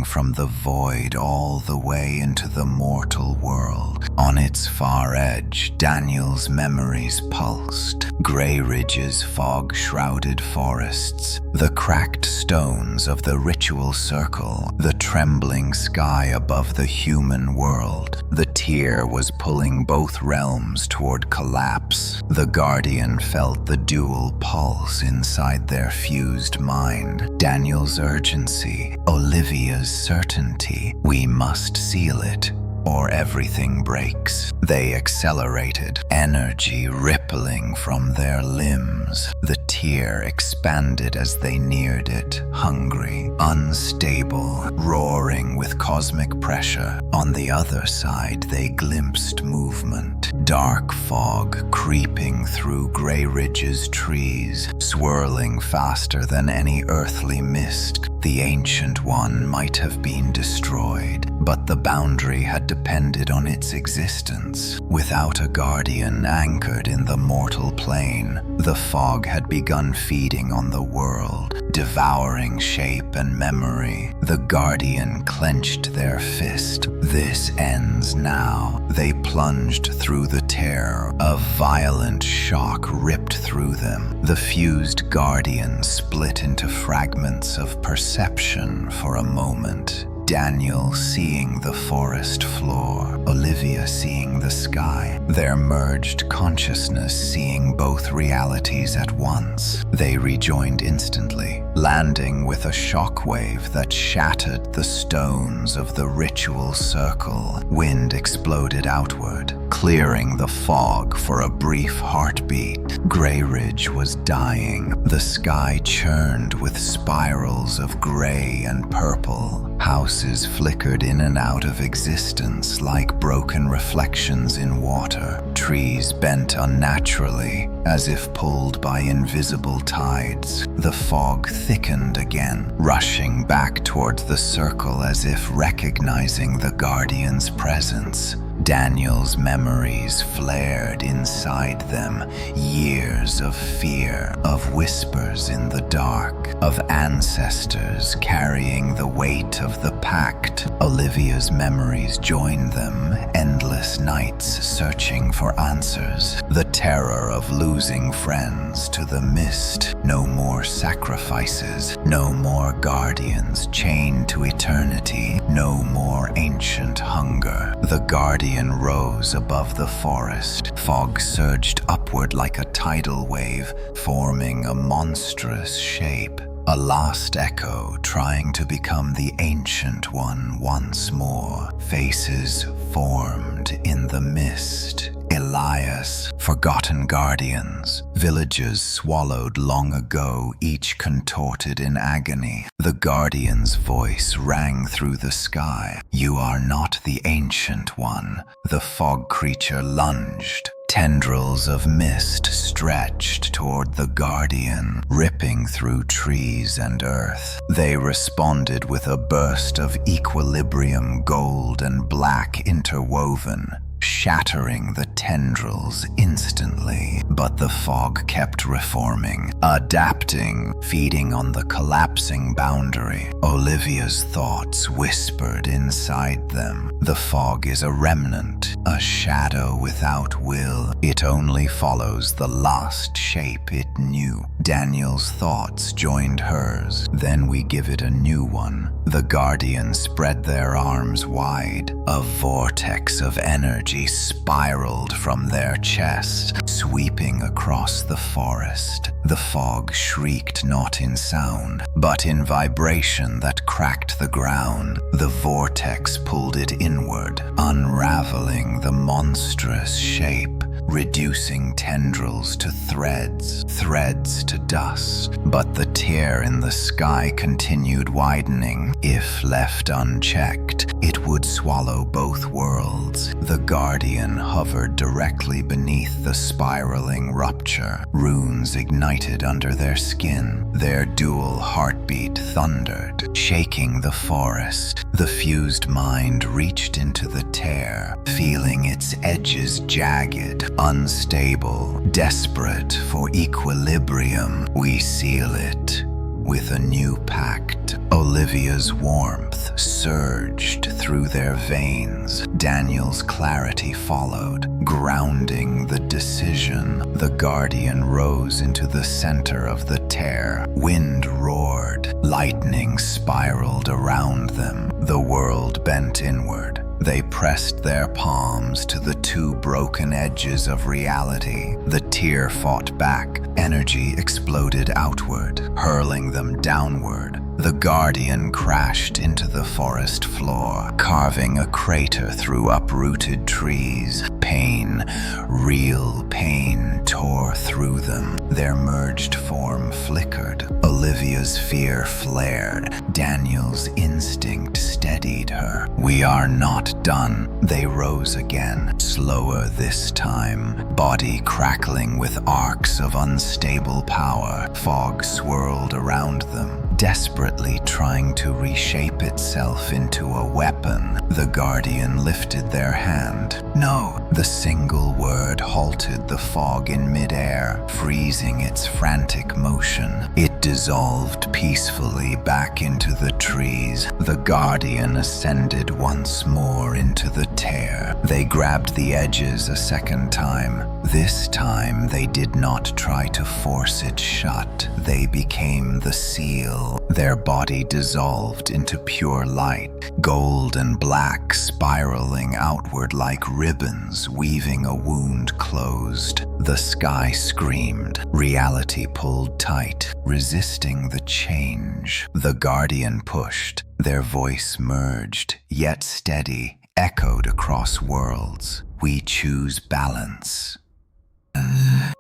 from the void all the way into the mortal world. On its far edge, Daniel's memories pulsed. Grey ridges fog-shrouded forests, the cracked stones of the ritual circle, the trembling sky above the human world. The tear was pulling both realms toward collapse. The Guardian felt the dual pulse inside their fused mind. Daniel's urgency, Olivia's certainty. We must seal it, or everything breaks. They accelerated, energy rippling from their limbs. The tear expanded as they neared it, hungry, unstable, roaring with cosmic pressure. On the other side, they glimpsed movement. Dark fog creeping through Grey Ridge's trees, swirling faster than any earthly mist. The Ancient One might have been destroyed, but the boundary had depended on its existence. Without a Guardian anchored in the mortal plane, the fog had begun feeding on the world, devouring shape and memory. The Guardian clenched their fist. This ends now. They plunged through the tear. A violent shock ripped through them. The fused Guardian split into fragments of perception for a moment. Daniel seeing the forest floor, Olivia seeing the sky, their merged consciousness seeing both realities at once. They rejoined instantly, landing with a shockwave that shattered the stones of the ritual circle. Wind exploded outward, clearing the fog for a brief heartbeat. Grey Ridge was dying. The sky churned with spirals of gray and purple. Houses flickered in and out of existence like broken reflections in water. Trees bent unnaturally, as if pulled by invisible tides. The fog thickened again, rushing back towards the circle as if recognizing the Guardian's presence. Daniel's memories flared inside them, years of fear, of whispers in the dark, of ancestors carrying the weight of the pact. Olivia's memories joined them, endless nights searching for answers, the terror of losing friends to the mist. No more sacrifices, no more guardians chained to eternity, no more ancient hunger. The guardian rose above the forest. Fog surged upward like a tidal wave, forming a monstrous shape. A last echo trying to become the ancient one once more. Faces formed in the mist. Elias, forgotten guardians, villages swallowed long ago, each contorted in agony. The guardian's voice rang through the sky. You are not the ancient one. The fog creature lunged. Tendrils of mist stretched toward the guardian, ripping through trees and earth. They responded with a burst of equilibrium, gold and black interwoven, shattering the tendrils instantly. But the fog kept reforming, adapting, feeding on the collapsing boundary. Olivia's thoughts whispered inside them. The fog is a remnant, a shadow without will. It only follows the last shape it knew. Daniel's thoughts joined hers. Then we give it a new one. The guardians spread their arms wide. A vortex of energy spiraled from their chest, sweeping across the forest. The fog shrieked not in sound, but in vibration that cracked the ground. The vortex pulled it inward, unraveling the monstrous shape, reducing tendrils to threads, threads to dust. But the tear in the sky continued widening. If left unchecked, it would swallow both worlds. The guardian hovered directly beneath the spiraling rupture. Runes ignited under their skin. Their dual heartbeat thundered, shaking the forest. The fused mind reached into the tear, feeling its edges jagged, unstable, desperate for equilibrium. We seal it with a new pact. Olivia's warmth surged through their veins. Daniel's clarity followed, grounding the decision. The guardian rose into the center of the tear. Wind roared, lightning spiraled around them. The world bent inward. They pressed their palms to the two broken edges of reality. The tear fought back. Energy exploded outward, hurling them downward. The guardian crashed into the forest floor, carving a crater through uprooted trees. Pain, real pain, tore through them. Their merged form flickered. Olivia's fear flared. Daniel's instinct steadied her. We are not done. They rose again, slower this time, body crackling with arcs of unstable power. Fog swirled around them, desperately trying to reshape itself into a weapon. The guardian lifted their hand. No, the single word halted the fog in midair, freezing its frantic motion. It dissolved peacefully back into the trees. The guardian ascended once more into the tear. They grabbed the edges a second time. This time they did not try to force it shut. They became the seal. Their body dissolved into pure light, gold and black spiraling outward like ribbons, weaving a wound closed. The sky screamed. Reality pulled tight, resisting the change. The guardian pushed. Their voice merged, yet steady, echoed across worlds. We choose balance.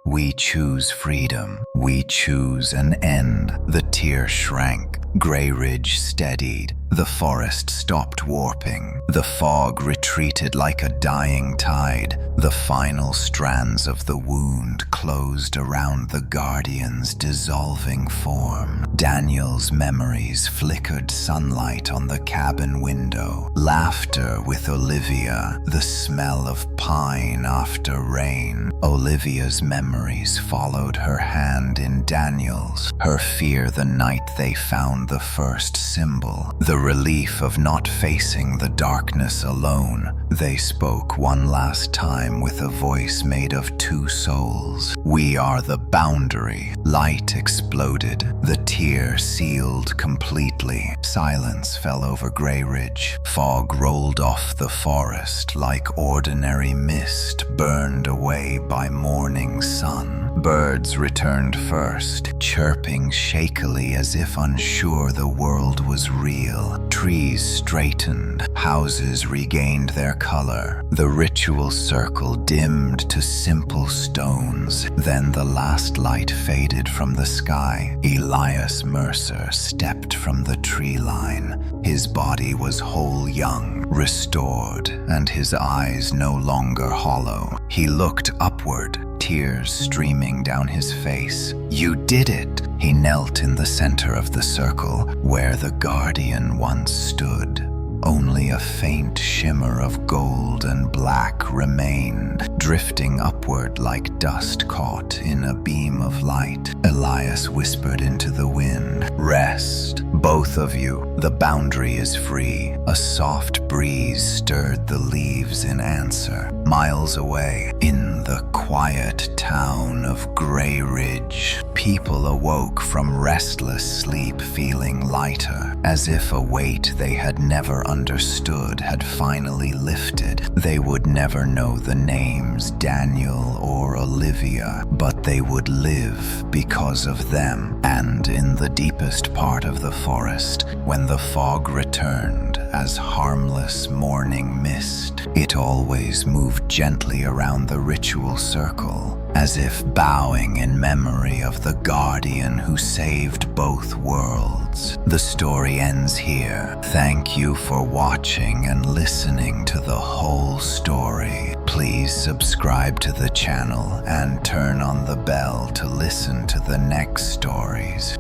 We choose freedom. We choose an end. The tear shrank. Grey Ridge steadied. The forest stopped warping. The fog retreated like a dying tide. The final strands of the wound closed around the Guardian's dissolving form. Daniel's memories flickered sunlight on the cabin window. Laughter with Olivia, the smell of pine after rain. Olivia's memories followed her hand in Daniel's. Her fear the night they found the first symbol. The relief of not facing the darkness alone. They spoke one last time with a voice made of two souls. "We are the boundary." Light exploded. The tear sealed completely. Silence fell over Grey Ridge. Fog rolled off the forest like ordinary mist burned away by morning sun. Birds returned first, chirping shakily as if unsure the world was real. Trees straightened, houses regained their color. The ritual circle dimmed to simple stones. Then the last light faded from the sky. Elias Mercer stepped from the tree line. His body was whole young, restored, and his eyes no longer hollow. He looked upward, tears streaming down his face. "You did it!" He knelt in the center of the circle, where the Guardian once stood. Only a faint shimmer of gold and black remained, drifting upward like dust caught in a beam of light. Elias whispered into the wind, "Rest, both of you. The boundary is free." A soft breeze stirred the leaves in answer. Miles away, in the quiet town of Grey Ridge, people awoke from restless sleep feeling lighter, as if a weight they had never understood had finally lifted. They would never know the names Daniel or Olivia, but they would live because of them. And in the deepest part of the forest, when the fog returned as harmless morning mist, it always moved gently around the ritual circle, as if bowing in memory of the Guardian who saved both worlds. The story ends here. Thank you for watching and listening to the whole story. Please subscribe to the channel and turn on the bell to listen to the next stories.